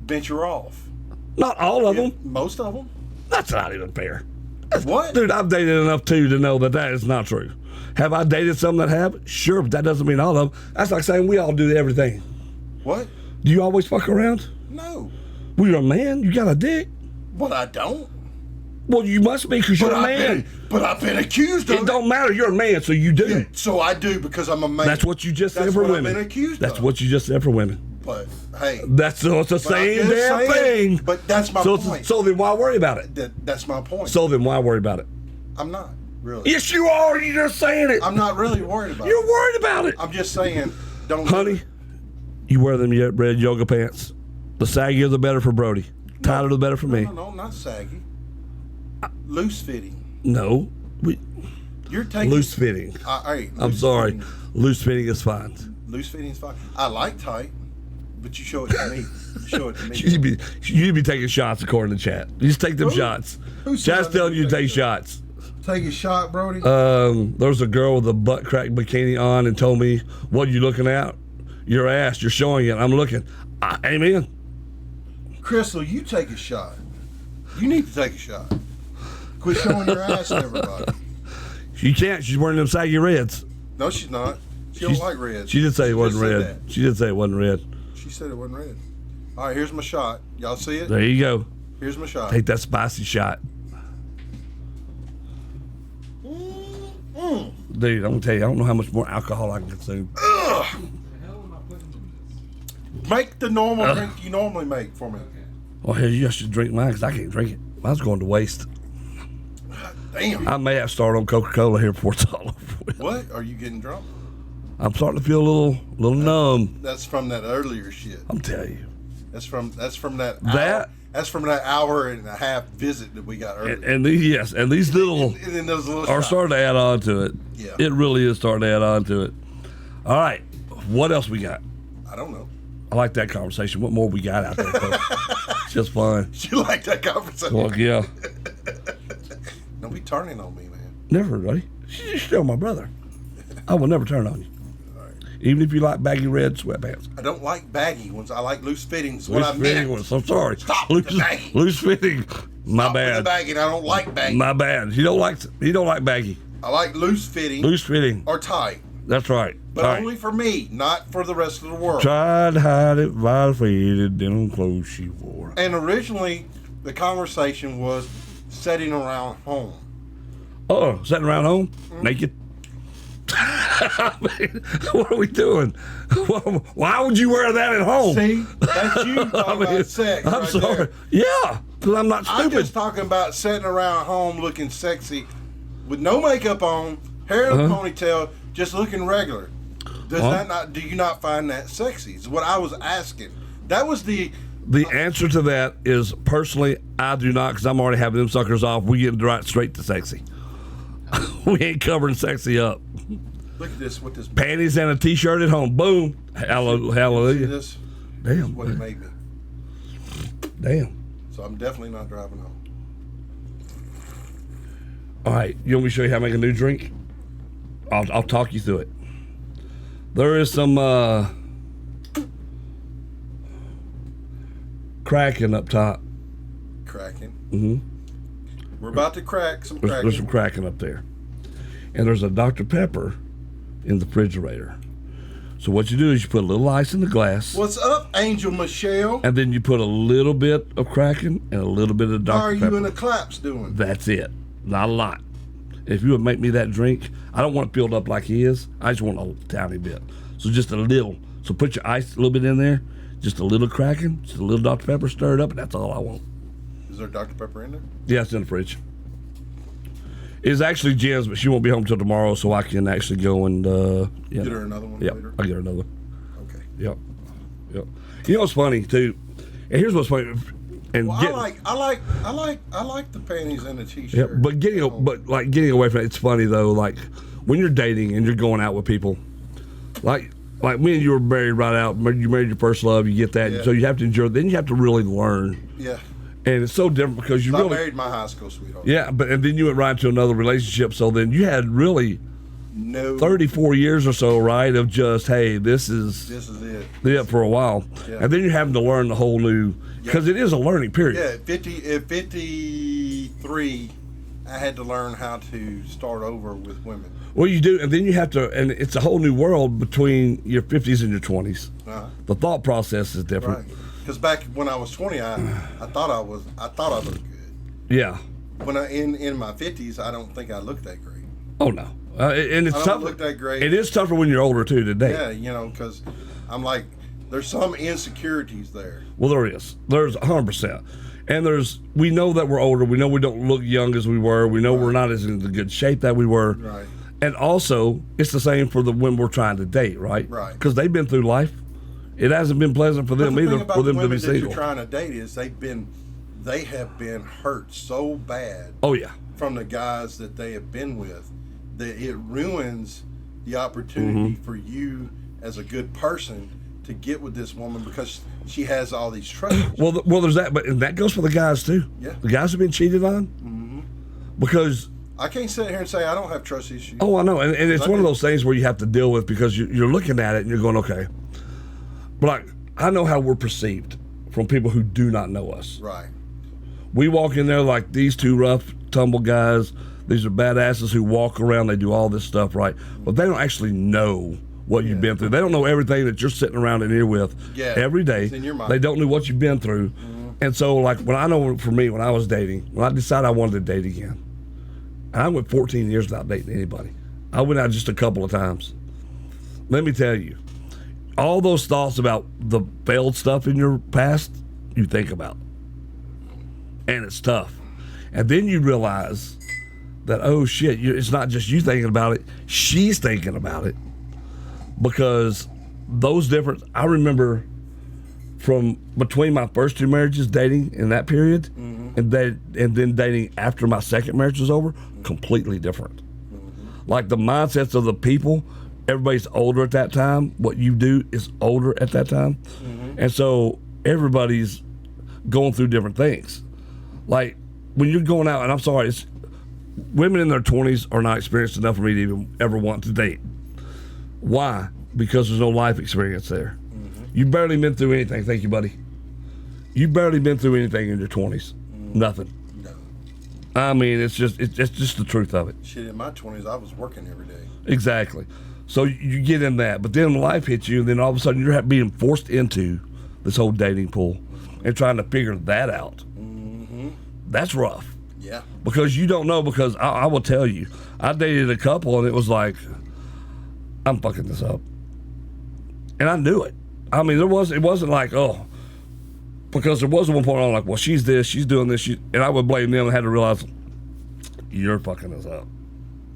venture off. Not all of them. Most of them. That's not even fair. What? Dude, I've dated enough too to know that is not true. Have I dated some that have? Sure, but that doesn't mean all of them. That's like saying we all do everything. What? Do you always fuck around? No. Well, you're a man. You got a dick. But I don't. Well, you must be because you're a man. But I've been accused of it. It don't matter. You're a man, so you do. Yeah, so I do because I'm a man. That's what you just said for women. I've been accused That's of. what you just said for women. But hey, it's the same damn thing. But that's my point. So then why worry about it? That's my point. So then why worry about it? I'm not really. Yes, you are. You're just saying it. I'm not really worried about it. You're worried about it. I'm just saying, don't. Honey, you wear them red yoga pants. The saggier the better for Brody. Tighter the better for me. No, not saggy. Loose fitting. No, you're taking loose fitting. I'm sorry. Fitting. Loose fitting is fine. Loose fitting is fine. I like tight, but you show it to me. You show it to me. You'd be taking shots according to chat. You just take them shots. Chat's telling you to take shots. Take a shot, Brody. There was a girl with a butt crack bikini on and told me, "What are you looking at? Your ass. You're showing it." I'm looking. Amen. Crystal, you take a shot. You need to take a shot. Quit showing your ass to everybody. She can't. She's wearing them saggy reds. No, she's not. She don't like reds. She did say it wasn't red. She did say it wasn't red. She said it wasn't red. All right, here's my shot. Y'all see it? There you go. Here's my shot. Take that spicy shot. Dude, I'm going to tell you, I don't know how much more alcohol I can consume. Ugh. Make the normal drink you normally make for me. Well, hell, you should drink mine because I can't drink it. Mine's going to waste. Damn. I may have to start on Coca-Cola here before it's all over with. What? Are you getting drunk? I'm starting to feel a little numb. That's from that earlier shit. I'm telling you. That's from that hour, that's from that hour and a half visit that we got earlier. And these little are starting to add on to it. Yeah. It really is starting to add on to it. All right. What else we got? I don't know. I like that conversation. What more we got out there, folks? It's just fun. You like that conversation? Well, yeah. Don't be turning on me, man. Never, buddy. You're still my brother. I will never turn on you. All right. Even if you like baggy red sweatpants. I don't like baggy ones. I like loose fittings. Loose fitting ones. I'm sorry. Stop with the baggy. Loose fitting. My Stop bad. with the baggy. I don't like baggy. My bad. You don't like baggy. I like loose fitting. Loose fitting. Or tight. That's right. But tight. only for me, not for the rest of the world. Tried to hide it by the faded denim clothes she wore. And originally, the conversation was sitting around home. Oh, sitting around home? Naked? I mean, what are we doing? Why would you wear that at home? See, that's you talking about sex. I'm right sorry. There. Yeah, because I'm not stupid. I'm just talking about sitting around home looking sexy with no makeup on, hair in a ponytail, just looking regular. Do you not find that sexy? Is what I was asking. That was the answer to that is, personally, I do not, because I'm already having them suckers off. We get right straight to sexy. We ain't covering sexy up. Look at this. What this panties and a t-shirt at home. Boom. Hallelujah. See this? Damn. This is what it made me. Damn. So I'm definitely not driving home. All right. You want me to show you how to make a new drink? I'll talk you through it. There is some cracking up top. Cracking. Mm-hmm. We're about to crack some cracking. There's some cracking up there. And there's a Dr. Pepper in the refrigerator. So what you do is you put a little ice in the glass. What's up, Angel Michelle? And then you put a little bit of Kraken and a little bit of Dr. How are Pepper. you and the claps doing? That's it. Not a lot. If you would make me that drink, I don't want it filled up like he is. I just want a tiny bit. So just a little. So put your ice a little bit in there. Just a little Kraken, just a little Dr. Pepper, stir it up, and that's all I want. Is there Dr. Pepper in there? Yeah, it's in the fridge. It's actually Jen's, but she won't be home till tomorrow, so I can actually go and get her another one later? I'll get her another one. Okay. Yep. You know what's funny too? And here's what's funny. And well, I like the panties and the t-shirt. Yeah, but getting away from it, it's funny though. Like when you're dating and you're going out with people, like me and you were married right out. You married your first love. You get that, so you have to endure. Then you have to really learn. Yeah. And it's so different because you I really married my high school sweetheart. Yeah, and then you went right into another relationship. So then you had really 34 years or so, right? Of just, hey, this is it. Yeah, for a while, and then you're having to learn the whole new because it is a learning period. Yeah, at 53, I had to learn how to start over with women. Well, you do, and then you have to, and it's a whole new world between your 50s and your 20s. The thought process is different. Right. Because back when I was 20, I thought I looked good. Yeah. When in my 50s, I don't think I looked that great. Oh no, and it's I don't look that great. It is tougher when you're older too today. Yeah, because I'm like, there's some insecurities there. Well, there is. There's 100%, and we know that we're older. We know we don't look young as we were. We know we're not as in the good shape that we were. Right. And also, it's the same for when we're trying to date, right? Right. Because they've been through life. It hasn't been pleasant for them either for them to be single. That you're trying to date is they have been hurt so bad. Oh yeah. From the guys that they have been with, that it ruins the opportunity for you as a good person to get with this woman because she has all these treasures. Well, there's that, but that goes for the guys too. Yeah. The guys have been cheated on because. I can't sit here and say I don't have trust issues. Oh, I know, and it's one of those things where you have to deal with because you're looking at it and you're going, okay. But I know how we're perceived from people who do not know us. Right. We walk in there like these two rough, tumble guys. These are badasses who walk around. They do all this stuff, right? But they don't actually know what you've been through. They don't know everything that you're sitting around in here with every day. It's in your mind. They don't know what you've been through. And so, like, when I was dating, when I decided I wanted to date again, and I went 14 years without dating anybody. I went out just a couple of times. Let me tell you, all those thoughts about the failed stuff in your past, you think about. And it's tough. And then you realize that, oh shit, it's not just you thinking about it, she's thinking about it. Because I remember from between my first two marriages, dating in that period, and then dating after my second marriage was over, completely different. Like the mindsets of the people, everybody's older at that time. What you do is older at that time. And so everybody's going through different things. Like when you're going out, and I'm sorry, women in their 20s are not experienced enough for me to even ever want to date. Why? Because there's no life experience there. You barely been through anything. Thank you, buddy. You barely been through anything in your 20s. Nothing. No. I mean, it's just the truth of it. Shit, in my 20s, I was working every day. Exactly. So you get in that, but then life hits you, and then all of a sudden you're being forced into this whole dating pool and trying to figure that out. That's rough. Yeah. Because you don't know, because I will tell you, I dated a couple, and it was like, I'm fucking this up. And I knew it. I mean, it wasn't like, oh, because there was one point I'm like, well, she's this, she's doing this, and I would blame them and had to realize, you're fucking this up.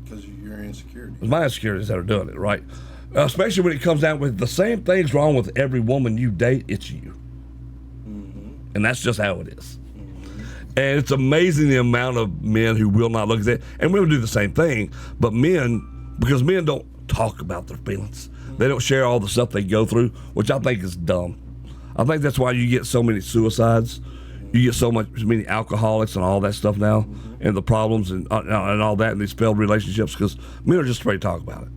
Because your insecurities. It's my insecurities that are doing it, right? Especially when it comes down with the same things wrong with every woman you date, it's you. And that's just how it is. And it's amazing the amount of men who will not look at it. And women do the same thing, but men, because men don't, talk about their feelings. They don't share all the stuff they go through, which I think is dumb. I think that's why you get so many suicides. You get so many alcoholics and all that stuff now, and the problems and all that in these failed relationships, because men are just afraid to talk about it.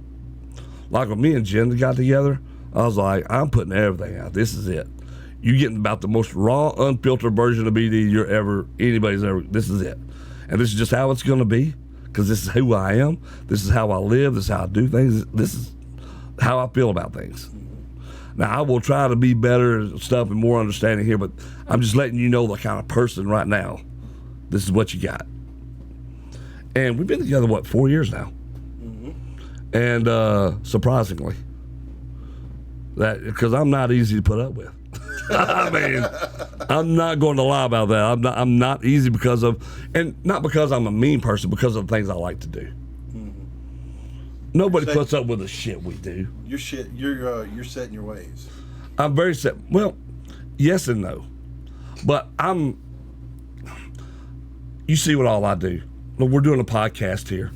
Like when me and Jen got together, I was like, I'm putting everything out. This is it. You getting about the most raw, unfiltered version of BD anybody's ever. This is it, and this is just how it's going to be, because this is who I am. This is how I live. This is how I do things. This is how I feel about things. Now, I will try to be better and stuff and more understanding here, but I'm just letting you know the kind of person right now. This is what you got. And we've been together, 4 years now? And surprisingly, because I'm not easy to put up with. I mean, I'm not going to lie about that. I'm not easy because of, and not because I'm a mean person, because of the things I like to do. Nobody puts up with the shit we do. You're set in your ways. I'm very set. Well, yes and no. But you see what all I do. Look, we're doing a podcast here.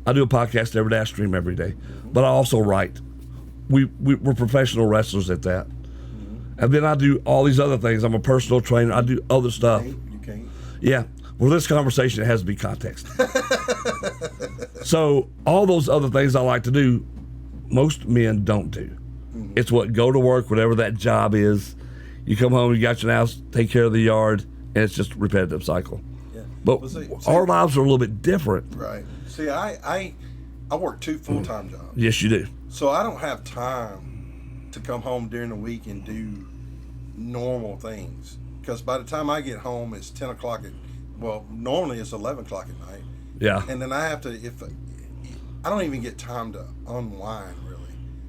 I do a podcast every day. I stream every day. But I also write. We're professional wrestlers at that. And then I do all these other things. I'm a personal trainer. I do other stuff. You can't. Yeah. Well, this conversation has to be context. So all those other things I like to do, most men don't do. It's go to work, whatever that job is. You come home, you got your house, take care of the yard, and it's just a repetitive cycle. Yeah. But our lives are a little bit different. Right. See, I work 2 full-time jobs. Yes, you do. So I don't have time to come home during the week and do normal things. Because by the time I get home, it's 10 o'clock normally it's 11 o'clock at night. Yeah. And then I have to, I don't even get time to unwind, really.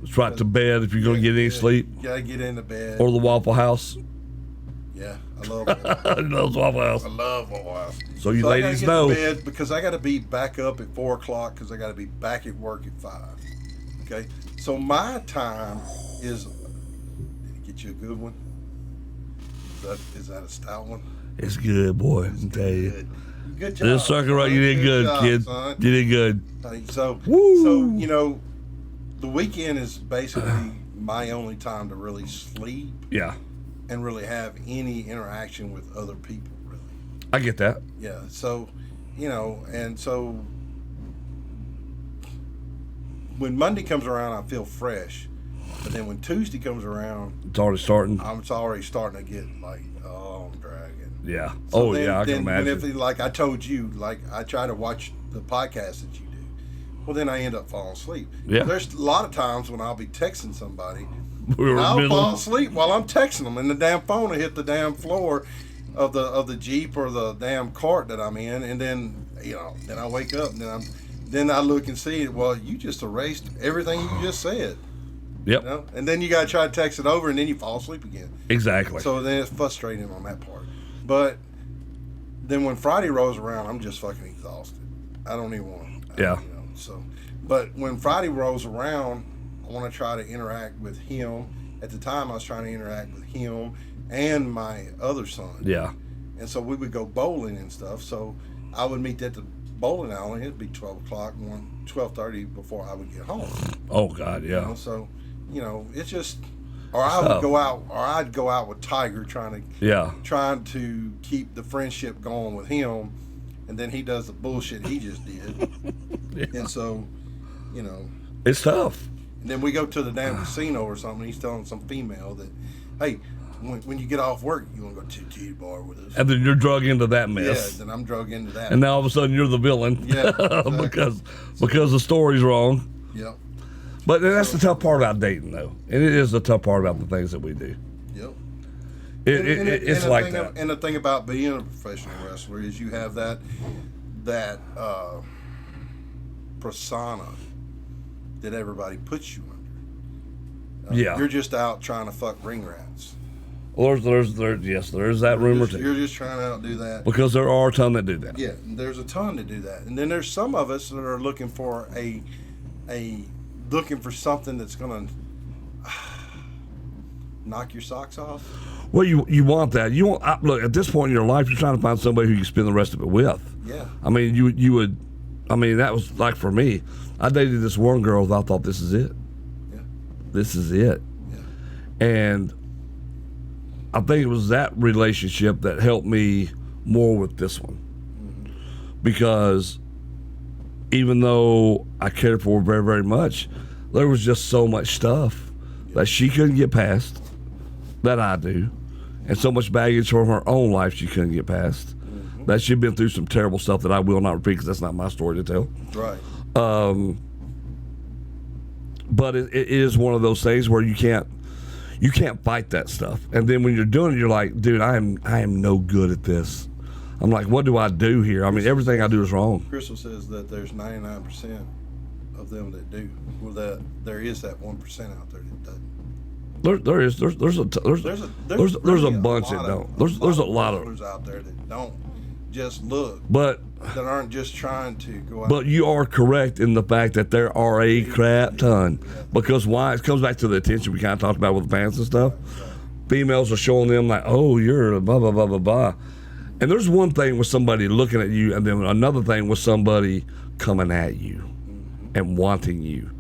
It's right to bed if you're going to get any sleep. You got to get into bed. Or the Waffle House. Yeah, I love Waffle House. I love Waffle House. I love Waffle House. So you ladies know. I got to get to bed because I got to be back up at 4 o'clock because I got to be back at work at 5. Okay? So my time is, did it get you a good one? Is that a stout one? It's good, boy. I can tell you. Good job. This sucker right, you did good, job, kid. Son. You did good. So the weekend is basically my only time to really sleep. Yeah. And really have any interaction with other people, really. I get that. Yeah. So, and so when Monday comes around, I feel fresh. But then when Tuesday comes around, it's already starting. It's already starting to get like, I'm dragging. Yeah. So I can imagine. Like I told you, like I try to watch the podcast that you do. Well, then I end up falling asleep. Yeah. There's a lot of times when I'll be texting somebody, and I'll fall asleep while I'm texting them, and the damn phone will hit the damn floor of the Jeep or the damn cart that I'm in, and then then I wake up, and then I look and see it. Well, you just erased everything you just said. Yep. And then you got to try to text it over, and then you fall asleep again. Exactly. So then it's frustrating on that part. But then when Friday rolls around, I'm just fucking exhausted. I don't even want to. Yeah. But when Friday rolls around, I want to try to interact with him. At the time, I was trying to interact with him and my other son. Yeah. And so we would go bowling and stuff. So I would meet at the bowling alley. It'd be 12 o'clock, 12:30 before I would get home. Oh God, yeah. So, it's just, or I'd go out with Tiger trying to keep the friendship going with him, and then he does the bullshit he just did. Yeah. And so, it's tough. And then we go to the damn casino or something. And he's telling some female that, hey, when you get off work, you want to go to the titty bar with us. And then you're drug into that mess. Yeah, then I'm drug into that. And now all of a sudden you're the villain. Yeah, exactly. because the story's wrong. Yep. But that's the tough part about dating, though. And it is the tough part about the things that we do. Yep. It's like that. And the thing about being a professional wrestler is you have that persona that everybody puts you under. Yeah. You're just out trying to fuck ring rats. Well, there's that rumor too. You're just trying to outdo that. Because there are a ton that do that. Yeah, there's a ton that do that. And then there's some of us that are looking for looking for something that's going to knock your socks off. Well, you want that. Look, at this point in your life, you're trying to find somebody who you can spend the rest of it with. Yeah. I mean, you would I mean, that was like for me. I dated this one girl that I thought, this is it. Yeah. This is it. Yeah. And I think it was that relationship that helped me more with this one. Mm-hmm. Because even though I cared for her very, very much, there was just so much stuff that she couldn't get past that I do. And so much baggage from her own life she couldn't get past. Mm-hmm. That she'd been through some terrible stuff that I will not repeat because that's not my story to tell. Right. But it is one of those things where you can't fight that stuff. And then when you're doing it, you're like, dude, I am no good at this. I'm like, what do I do here? I mean, everything I do is wrong. Crystal says that there's 99% of them that do. Well, that there is that 1% out there that doesn't. There's a bunch that don't. There's a lot of out there that don't just look, but that aren't just trying to go out. But you are correct in the fact that there are a crap ton. Because why? It comes back to the attention we kind of talked about with the pants and stuff. Females are showing them like, oh, you're blah, blah, blah, blah, blah. And there's one thing with somebody looking at you, and then another thing with somebody coming at you and wanting you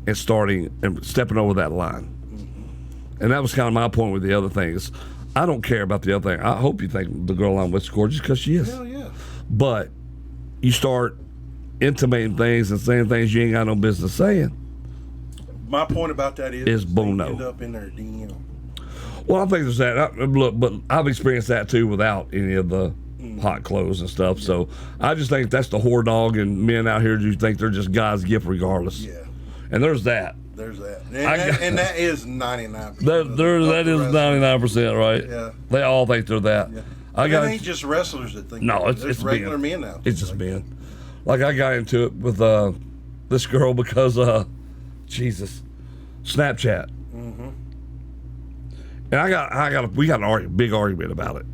and starting and stepping over that line. And that was kind of my point with the other things. I don't care about the other thing. I hope you think the girl I'm with is gorgeous because she is. Hell yeah. But you start intimating things and saying things you ain't got no business saying. My point about that is bono. End up in their DM. Well, I think there's that. Look, but I've experienced that too without any of the hot clothes and stuff. Yeah. So I just think that's the whore dog and men out here who think they're just God's gift regardless. Yeah. And there's that. There's that. And that is 99%. That is 99%, right? Yeah. They all think they're that. Yeah. It ain't just wrestlers that think no, that. it's regular men. men out there. It's just men. Like I got into it with this girl because Jesus, Snapchat. Mm-hmm. And we got an big argument about it.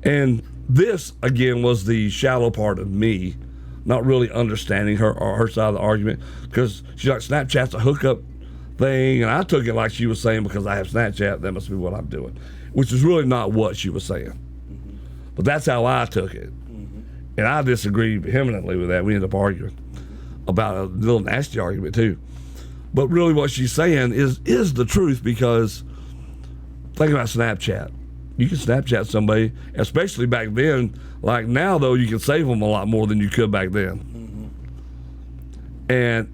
And this again was the shallow part of me, not really understanding her or her side of the argument, because she's like, Snapchat's a hookup thing, and I took it like she was saying because I have Snapchat, that must be what I'm doing, which is really not what she was saying. Mm-hmm. But that's how I took it. Mm-hmm. And I disagreed vehemently with that. We ended up arguing about a little nasty argument too. But really what she's saying is the truth, because think about Snapchat. You can Snapchat somebody, especially back then. Like now, though, you can save them a lot more than you could back then. Mm-hmm. And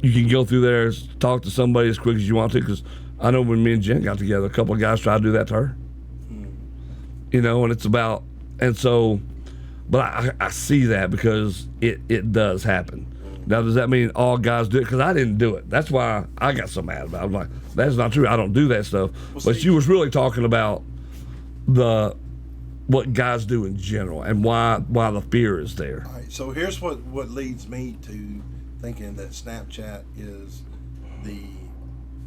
you can go through there, talk to somebody as quick as you want to. Because I know when me and Jen got together, a couple of guys tried to do that to her. Mm-hmm. You know, and it's about, and so, but I see that because it does happen. Mm-hmm. Now, does that mean all guys do it? Because I didn't do it. That's why I got so mad about it. I'm like, that's not true. I don't do that stuff. Well, but she was really talking about what guys do in general and why the fear is there. All right, so here's what leads me to thinking that Snapchat is the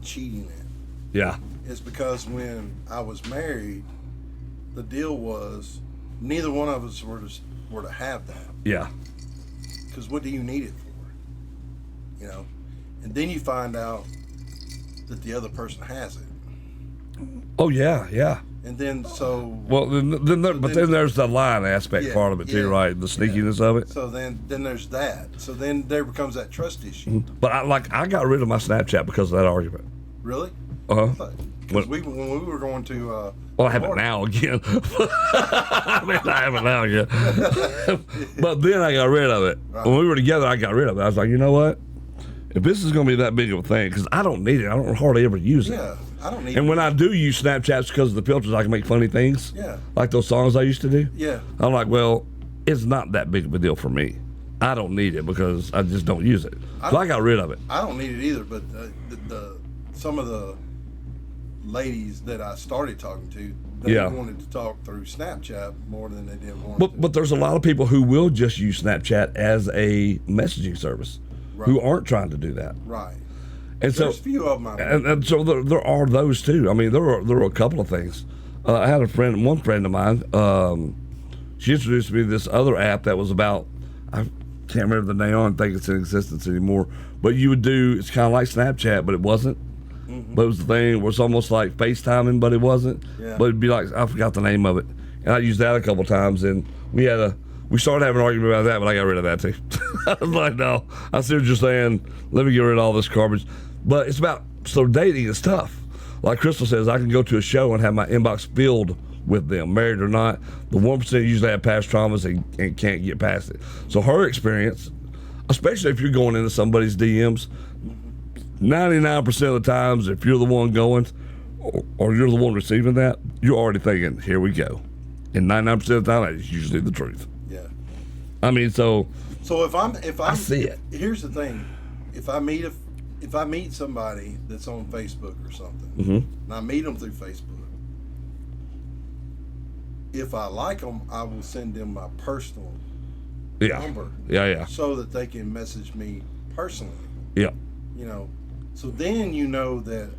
cheating app. Yeah. It's because when I was married, the deal was neither one of us were to have that. Yeah. Because what do you need it for? You know? And then you find out that the other person has it. Oh, yeah, yeah. And then well, then there's the lying aspect part of it too, right? The sneakiness of it. So then there's that. So then there becomes that trust issue. But I got rid of my Snapchat because of that argument. Really? Because when we were going to well, I have it now again. I mean, I have it now again. But then I got rid of it. Right. When we were together, I got rid of it. I was like, you know what? If this is going to be that big of a thing, because I don't need it. I don't hardly ever use it. Yeah, I don't need it. And when I do use Snapchats because of the filters, I can make funny things. Yeah. Like those songs I used to do. Yeah. I'm like, well, it's not that big of a deal for me. I don't need it because I just don't use it. So I got rid of it. I don't need it either, but some of the ladies that I started talking to, they wanted to talk through Snapchat more than they did want to. But there's a lot of people who will just use Snapchat as a messaging service. Right. Who aren't trying to do that. Right. And there's a few of them. And so there are those too. I mean, there are a couple of things. I had one friend of mine, she introduced me to this other app that was about, I can't remember the name, I don't think it's in existence anymore, but you would do, it's kind of like Snapchat, but it wasn't. Mm-hmm. But it was the thing where it's almost like FaceTiming, but it wasn't. Yeah. But it'd be like, I forgot the name of it. And I used that a couple times, and we had we started having an argument about that, but I got rid of that too. I was like, no, I see what you're saying. Let me get rid of all this garbage. But it's about, so dating is tough. Like Crystal says, I can go to a show and have my inbox filled with them, married or not. The 1% usually have past traumas and can't get past it. So her experience, especially if you're going into somebody's DMs, 99% of the times, if you're the one going or you're the one receiving that, you're already thinking, here we go. And 99% of the time, that is usually the truth. Yeah. I mean, so if I see it. Here's the thing: if I meet somebody that's on Facebook or something, and I meet them through Facebook, if I like them, I will send them my personal number. Yeah. So that they can message me personally. Yeah. You know, so then you know that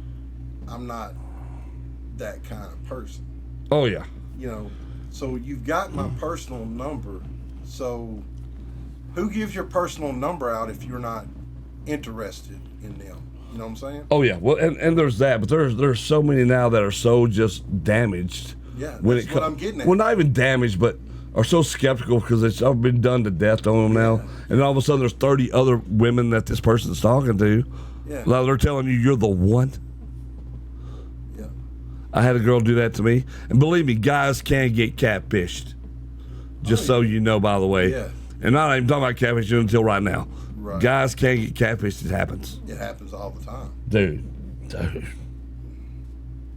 I'm not that kind of person. Oh, yeah. You know, so you've got my personal number. So who gives your personal number out if you're not interested in them? You know what I'm saying? Oh, yeah. Well, and there's that, but there's so many now that are so just damaged. Yeah, that's what I'm getting at. Well, not even damaged, but are so skeptical because it's all been done to death on them now. And then all of a sudden there's 30 other women that this person's talking to. Yeah. Like they're telling you you're the one. Yeah. I had a girl do that to me. And believe me, guys can get catfished. Just so you know, by the way. Yeah. And I'm not even talking about catfishing until right now. Right. Guys can get catfished. It happens. It happens all the time. Dude.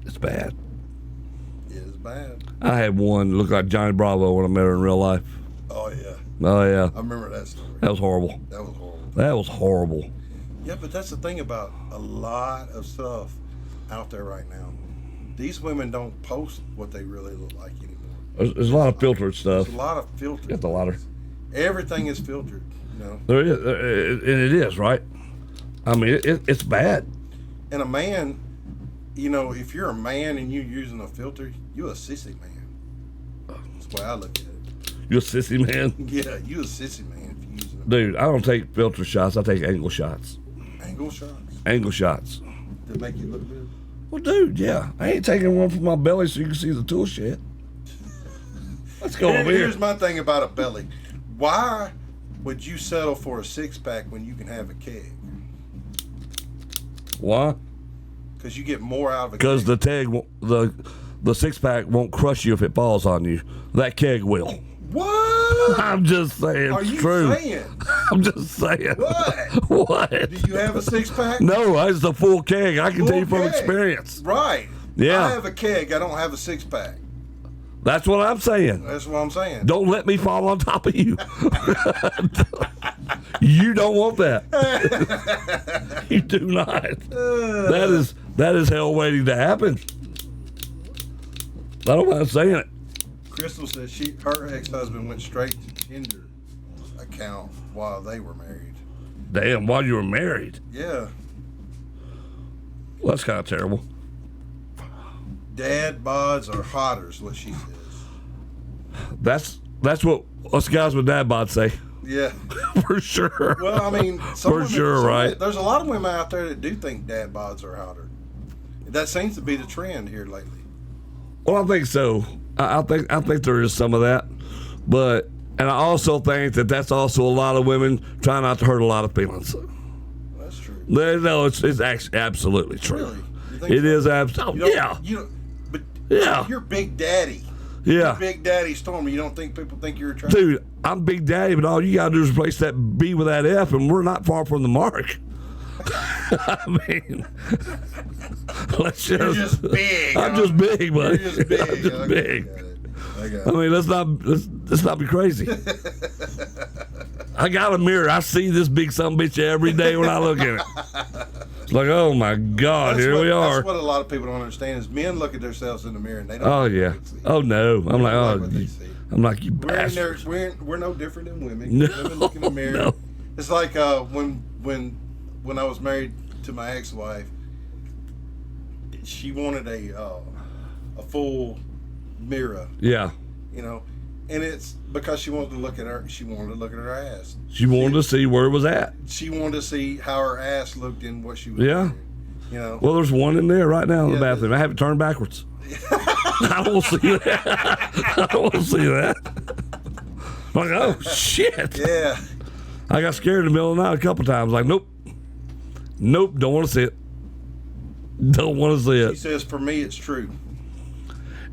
It's bad. It is bad. I had one look like Johnny Bravo when I met her in real life. Oh, yeah. Oh, yeah. I remember that story. That was horrible. That was horrible. Yeah, but that's the thing about a lot of stuff out there right now. These women don't post what they really look like anymore. There's a lot of filtered stuff. There's a lot of filtered. Get the ladder. Everything is filtered, you know. There is, and it is, right? I mean, it's bad. And a man, you know, if you're a man and you're using a filter, you're a sissy man. That's the way I look at it. You a sissy man? Yeah, you a sissy man if you're using a Dude, I don't take filter shots. I take angle shots. Angle shots? Angle shots. To make you look good? Well, dude, yeah. I ain't taking one from my belly so you can see the tool shed. Let's go over here. Here's my thing about a belly. Why would you settle for a six-pack when you can have a keg? Why? Because you get more out of a Because keg. the keg, the six-pack won't crush you if it falls on you. That keg will. What? I'm just saying. Are It's you true. saying? I'm just saying. What? What? Do you have a six-pack? No, it's a full keg. I can tell you from Full keg. experience. Right. Yeah. I have a keg. I don't have a six-pack. That's what I'm saying. That's what I'm saying. Don't let me fall on top of you. You don't want that. You do not. That is hell waiting to happen. I don't mind saying it. Crystal says her ex-husband went straight to Tinder account while they were married. Damn, while you were married. Yeah. Well, that's kind of terrible. Dad bods are hotter is what she says. That's what us guys with dad bods say. Yeah. For sure. Well, I mean, right? There's a lot of women out there that do think dad bods are hotter. That seems to be the trend here lately. Well, I think so. I think there is some of that, and I also think that that's also a lot of women trying not to hurt a lot of feelings. That's true. No, it's actually absolutely true. Really? You think It so? is absolutely. Yeah. But Yeah. you're Big Daddy. Yeah. You're Big Daddy Stormy. You don't think people think you're attractive? Dude, I'm Big Daddy, but all you gotta do is replace that B with that F, and we're not far from the mark. I mean, You're just big. I'm just big, buddy. You're just big. I'm just big. I got I it. mean, let's not be crazy. I got a mirror. I see this big sumbitch every day when I look at it. It's like, oh my God, here we are. That's what a lot of people don't understand is men look at themselves in the mirror and they don't. Oh like yeah. what they see. Oh no. I'm like, like oh, what they see. I'm like, you We're in there. bastard. We're no different than women. No, Women look in the mirror. no. It's like when I was married to my ex-wife, she wanted a full mirror, Yeah. you know, and it's because she wanted to look at her. She wanted to look at her ass. She wanted to see where it was at. She wanted to see how her ass looked in what she was. Yeah. wearing, you know. Well, there's one in there right now in the Yeah, bathroom. I have it turned backwards. I don't want to see that. I don't want to see that. Like, oh, shit. Yeah. I got scared in the middle of the night a couple times. Like, nope, don't want to see it. Don't want to see it. He says, for me, it's true.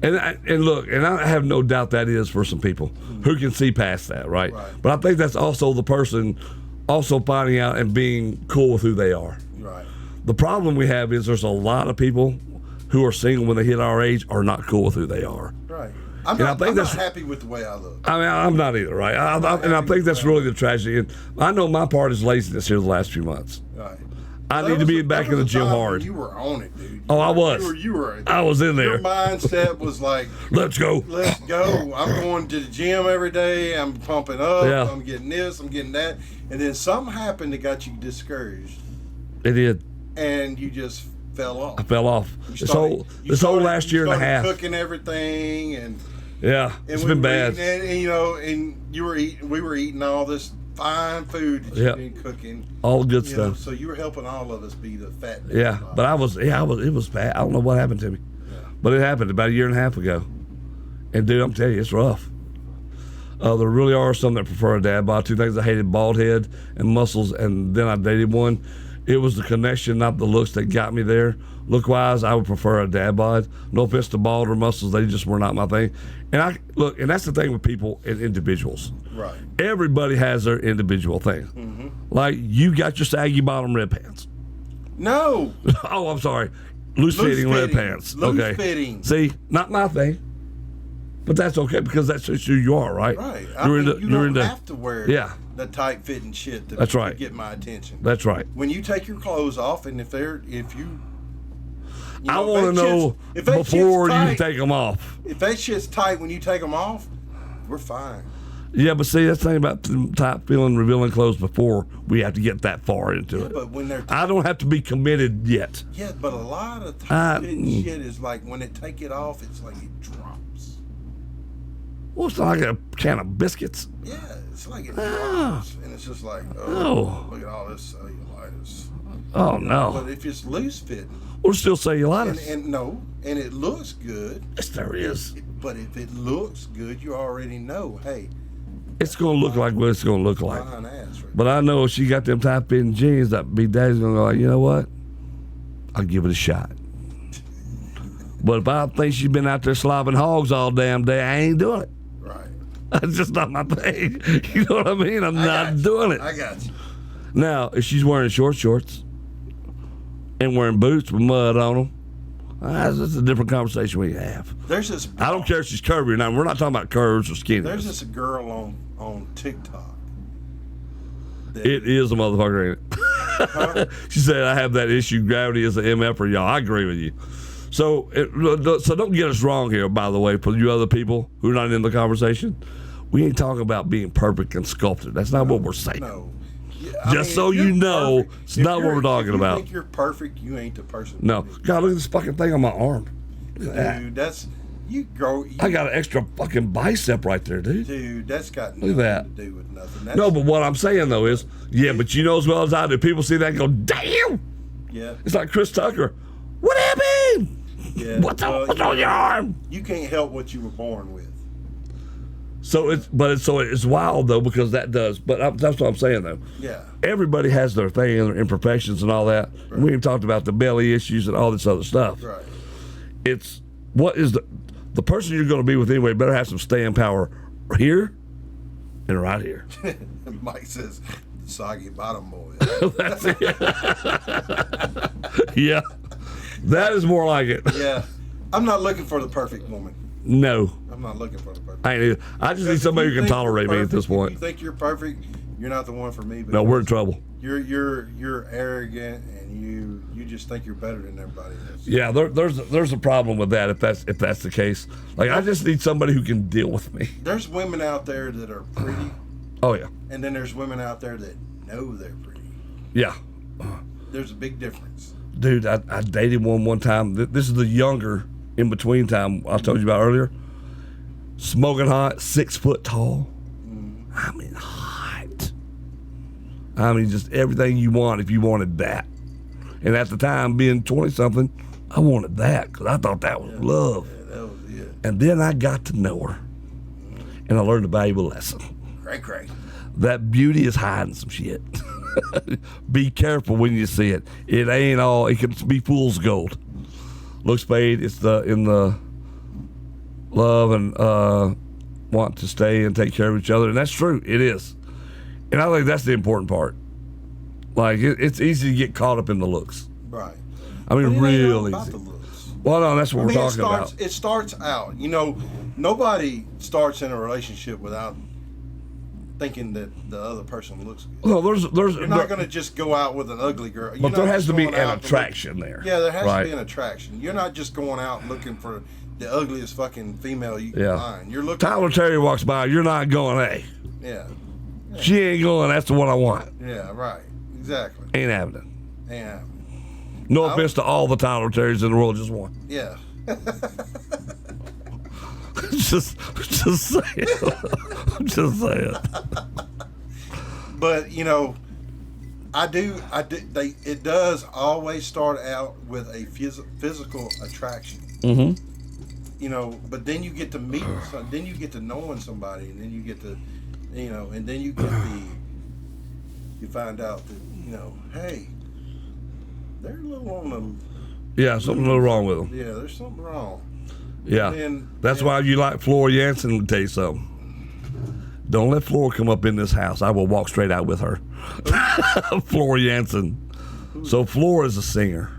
And look, and I have no doubt that is for some people who can see past that, right? But I think that's also the person also finding out and being cool with who they are. Right. The problem we have is there's a lot of people who are single when they hit our age are not cool with who they are. Right. I'm not happy with the way I look. I mean, I'm not either, right? And I think that's really the tragedy. And I know my part is laziness here the last few months. Right. I need to be back in the gym hard. You were on it, dude. I was. I was in there. Your mindset was like, let's go. Let's go. I'm going to the gym every day. I'm pumping up. Yeah. I'm getting this. I'm getting that. And then something happened that got you discouraged. It did. And you just fell off. I fell off. This whole last year and a half. Cooking everything and it's been bad. And you know, and we were eating all this fine food that you've been cooking. All good stuff. Know, so you were helping all of us be the fat. But it was bad. I don't know what happened to me. Yeah. But it happened about a year and a half ago. And dude, I'm telling you, it's rough. There really are some that prefer a dad bod. Two things I hated: bald head and muscles. And then I dated one. It was the connection, not the looks, that got me there. Look-wise, I would prefer a dad bod. No offense to bald or muscles; they just were not my thing. And and that's the thing with people and individuals. Right. Everybody has their individual thing. Mm-hmm. Like you got your saggy bottom red pants. No. Oh, I'm sorry. Loose fitting red pants. Loose fitting. See, not my thing. But that's okay because that's just who you are, right? Right. You don't have to wear the tight fitting shit to get my attention. That's right. When you take your clothes off, and I want to know before you take them off. If that shit's tight when you take them off, we're fine. Yeah, but see, that's the thing about tight feeling, revealing clothes before we have to get that far into it. But when they're I don't have to be committed yet. Yeah, but a lot of tight fitting shit is like when they take it off, it's like it drops. Well, it's like a can of biscuits. Yeah, it's like it drops, and it's just like, look at all this cellulitis. Oh no! But if it's loose fitting, we're still cellulitis. And it looks good. Yes, there is. But if it looks good, you already know. Hey, it's gonna look like what it's gonna look like. Right. But I know if she got them tight fitting jeans, that big daddy's gonna go like, you know what? I'll give it a shot. But if I think she's been out there slobbing hogs all damn day, I ain't doing it. Right. That's just not my thing. You know what I mean? I'm not doing it. I got you. Now, if she's wearing shorts and wearing boots with mud on them, that's a different conversation we have. There's this. I don't care if she's curvy or not. We're not talking about curves or skinny. There's this girl on TikTok. It is a motherfucker, ain't it? Huh? She said, I have that issue. Gravity is an MF for y'all. I agree with you. So don't get us wrong here, by the way, for you other people who are not in the conversation. We ain't talking about being perfect and sculpted. That's not what we're saying. No. Yeah, so you know, perfect. It's not what we're talking about. If you think you're perfect, you ain't the person. No. God, look at this fucking thing on my arm. Dude, that's... I got an extra fucking bicep right there, dude. Dude, that's got nothing to do with nothing. No, but what I'm saying, though, is, but you know as well as I do, people see that and go, damn! Yeah. It's like Chris Tucker. What happened? Yeah. What's on your arm? You can't help what you were born with. So it's wild though because that does. But that's what I'm saying though. Yeah. Everybody has their thing and their imperfections and all that. Right. We even talked about the belly issues and all this other stuff. Right. It's what is the person you're going to be with anyway better have some staying power here and right here. Mike says, "Soggy bottom boy." That's it. Yeah. That is more like it. Yeah. I'm not looking for the perfect woman. No. I'm not looking for the perfect I ain't either. I just need somebody who can tolerate me at this point. If you think you're perfect, you're not the one for me. No, we're in trouble. You're arrogant and you just think you're better than everybody else. Yeah, there's a problem with that if that's the case. Like I just need somebody who can deal with me. There's women out there that are pretty. Oh yeah. And then there's women out there that know they're pretty. Yeah. There's a big difference. Dude, I dated one time. This is the younger in between time I told you about earlier. Smoking hot, 6 foot tall. Mm-hmm. I mean, hot. I mean, just everything you want if you wanted that. And at the time, being 20-something, I wanted that because I thought that was love. Yeah, that was it. And then I got to know her. And I learned a valuable lesson. cray. That beauty is hiding some shit. Be careful when you see it. It ain't all. It can be fool's gold. Look, Spade. It's in the love and want to stay and take care of each other, and that's true. It is, and I think that's the important part. Like it's easy to get caught up in the looks. Right. I mean, real easy. About the looks. Well, no, that's what we're talking about. It starts out. Nobody starts in a relationship without thinking that the other person looks good. Well, you're not going to just go out with an ugly girl. But there has to be an attraction there. Yeah, there has to be an attraction. You're not just going out looking for the ugliest fucking female you can find. You're looking. Tyler Terry walks by. You're not going, hey. Yeah. She ain't going. That's the one I want. Yeah. Right. Exactly. Ain't happening. Ain't happening. No offense to all the Tyler Terrys in the world, just one. Yeah. just saying. I'm just saying. But it does always start out with a physical attraction. Mm-hmm. But then you get to meet, then you get to knowing somebody, and then you get to, and then you find out that, hey, they're a little on them. Yeah, something a little wrong with them. Yeah, there's something wrong. Yeah, that's why you like Flora Jansen. To tell you something. Don't let Flora come up in this house. I will walk straight out with her. Flora Jansen. So Flora is a singer.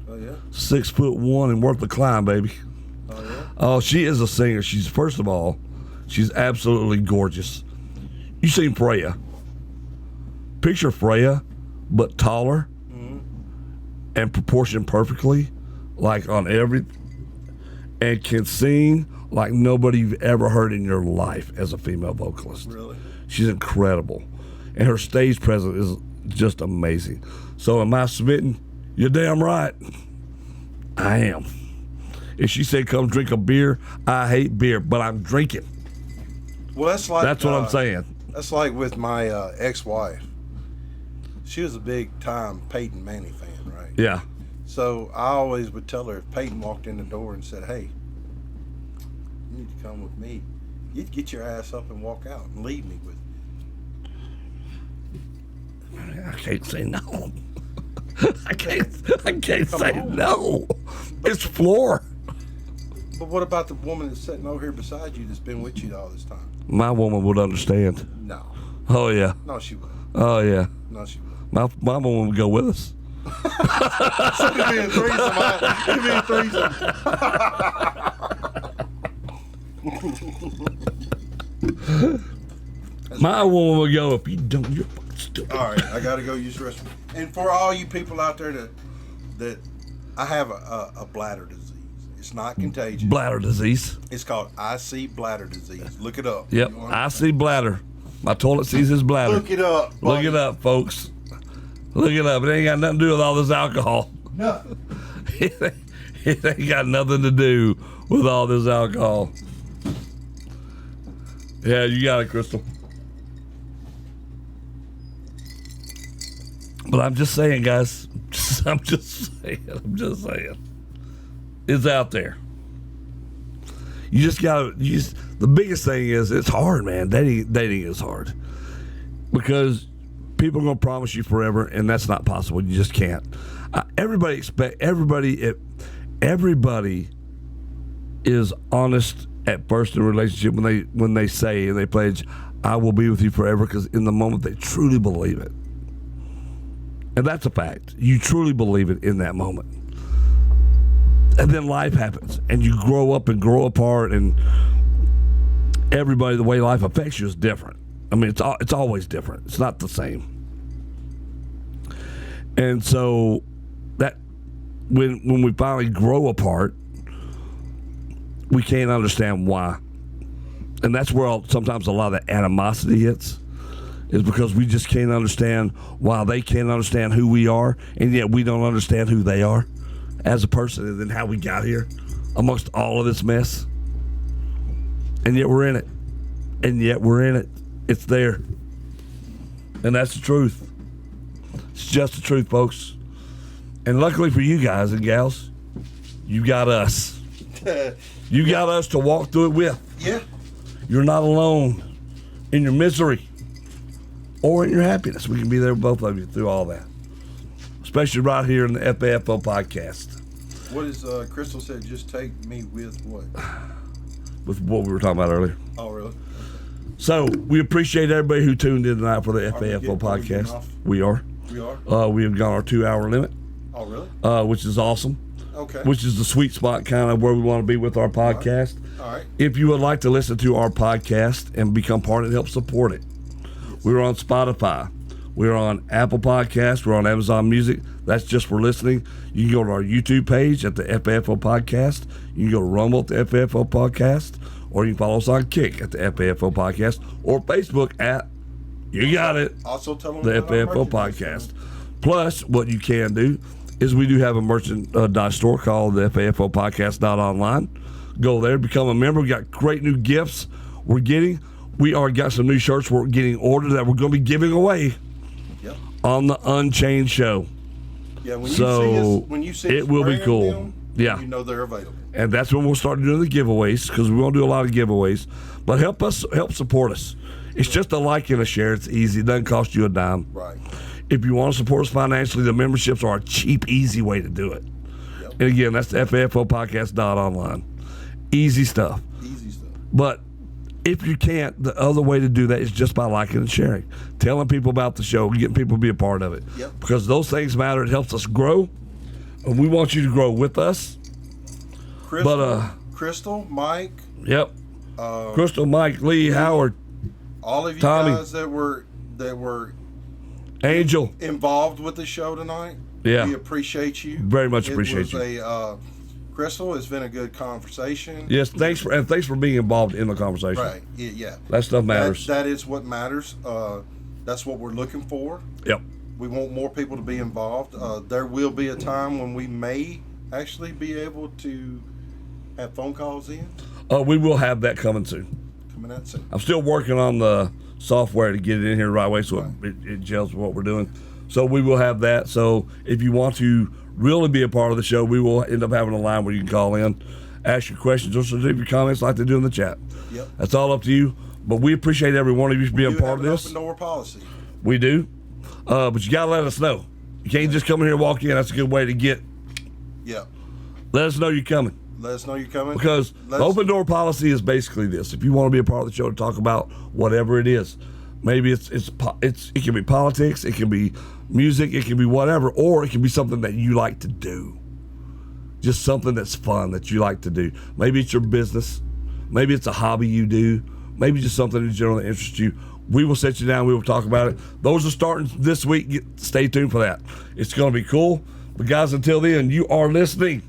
Oh yeah. 6'1" and worth the climb, baby. Oh yeah. Oh, she is a singer. She's absolutely gorgeous. You seen Freya? Picture Freya, but taller and proportioned perfectly, like on every, and can sing like nobody you've ever heard in your life as a female vocalist. Really? She's incredible. And her stage presence is just amazing. So am I smitten? You're damn right. I am. If she said come drink a beer, I hate beer, but I'm drinking. Well, that's what I'm saying. That's like with my ex-wife. She was a big-time Peyton Manning fan, right? Yeah. So I always would tell her if Peyton walked in the door and said, hey, you need to come with me, you'd get your ass up and walk out and leave me with it. I can't say no. I can't say no. It's Floor. But what about the woman that's sitting over here beside you that's been with you all this time? My woman would understand. No. Oh, yeah. No, she wouldn't. Oh, yeah. No, she wouldn't. My woman would go with us. So it'd be a threesome. It'd be a threesome. My woman would go, if you don't, you're fucking stupid. All right, I got to go use the restroom. And for all you people out there that I have a bladder disease. It's not contagious. Bladder disease. It's called IC bladder disease. Look it up. Yep, IC bladder. My toilet sees his bladder. Look it up. Look it up, folks. Look it up. It ain't got nothing to do with all this alcohol. No. It ain't got nothing to do with all this alcohol. Yeah, you got it, Crystal. But I'm just saying, guys. I'm just saying. It's out there. The biggest thing is it's hard, man. Dating is hard. Because people are going to promise you forever, and that's not possible. You just can't. Everybody is honest at first in a relationship when they say and they pledge, I will be with you forever, because in the moment they truly believe it. And that's a fact. You truly believe it in that moment. And then life happens, and you grow up and grow apart, and everybody, the way life affects you is different. I mean, it's always different. It's not the same. And so that when we finally grow apart, we can't understand why. And that's where sometimes a lot of the animosity hits, is because we just can't understand why they can't understand who we are, and yet we don't understand who they are as a person, and then how we got here amongst all of this mess. And yet we're in it. It's there. And that's the truth. It's just the truth, folks. And luckily for you guys and gals, you got us. You got us to walk through it with. Yeah. You're not alone. in your misery or in your happiness. We can be there with both of you through all that, especially right here in the FAFO podcast. What is Crystal said? Just take me with what? With what we were talking about earlier. Oh, really? So we appreciate everybody who tuned in tonight for the FAFO podcast. We are. We are. We have got our 2-hour limit. Oh, really? Which is awesome. Okay. Which is the sweet spot, kind of where we want to be with our podcast. All right. If you would like to listen to our podcast and become part of it, help support it. We're on Spotify. We're on Apple Podcasts. We're on Amazon Music. That's just for listening. You can go to our YouTube page at the FAFO Podcast. You can go to Rumble at the FAFO Podcast. Or you can follow us on Kick at the FAFO Podcast. Or Facebook at, you got it, also tell them the FAFO Podcast. Plus, what you can do is we do have a merchandise store called the FAFO Podcast.online. Go there, become a member. We got great new gifts we're getting. We are got some new shirts we're getting ordered that we're going to be giving away on the Unchained show. Yeah, when you see it will be cool. Them, yeah, you know they're available. And that's when we'll start doing the giveaways, because we're going to do a lot of giveaways. But help support us. It's just a like and a share. It's easy. It doesn't cost you a dime. Right. If you want to support us financially, the memberships are a cheap, easy way to do it. Yep. And again, that's the FAFO Podcast.online. Easy stuff. Easy stuff. But if you can't, the other way to do that is just by liking and sharing. Telling people about the show, getting people to be a part of it. Yep. Because those things matter. It helps us grow. And we want you to grow with us. Crystal, Mike. Yep. Crystal, Mike, Lee, Howard. All of you Tommy, guys that were Angel involved with the show tonight. Yeah. We appreciate you. Very much appreciate you. Crystal, it's been a good conversation. Yes, thanks for being involved in the conversation. Right. Yeah. That stuff matters. That is what matters. That's what we're looking for. Yep. We want more people to be involved. There will be a time when we may actually be able to have phone calls in. We will have that coming soon. Coming out soon. I'm still working on the software to get it in here the right way so it gels with what we're doing. So we will have that. So if you want to really be a part of the show, we will end up having a line where you can call in, ask your questions, or leave your comments like they do in the chat. Yep. That's all up to you. But we appreciate every one of you being part of this. Open door policy. We do. But you got to let us know. You can't just come in here and walk in. That's a good way to get. Yeah. Let us know you're coming. Let us know you're coming. Because the open door policy is basically this. If you want to be a part of the show to talk about whatever it is, maybe it can be politics, it can be music, it can be whatever, or it can be something that you like to do. Just something that's fun that you like to do. Maybe it's your business. Maybe it's a hobby you do. Maybe just something in general that interests you. We will sit you down. We will talk about it. Those are starting this week. Stay tuned for that. It's going to be cool. But guys, until then, you are listening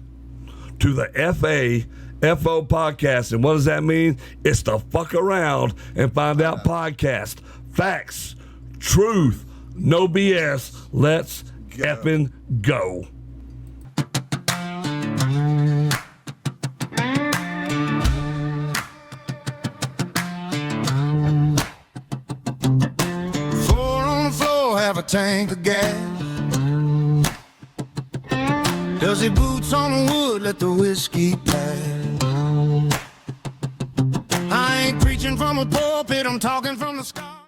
to the FAFO podcast. And what does that mean? It's the fuck around and find out podcast. Facts, truth, no BS. Let's effing go. Floor on the floor, have a tank of gas. Does he boots on the wood, let the whiskey pass. I ain't preaching from a pulpit, I'm talking from the sky.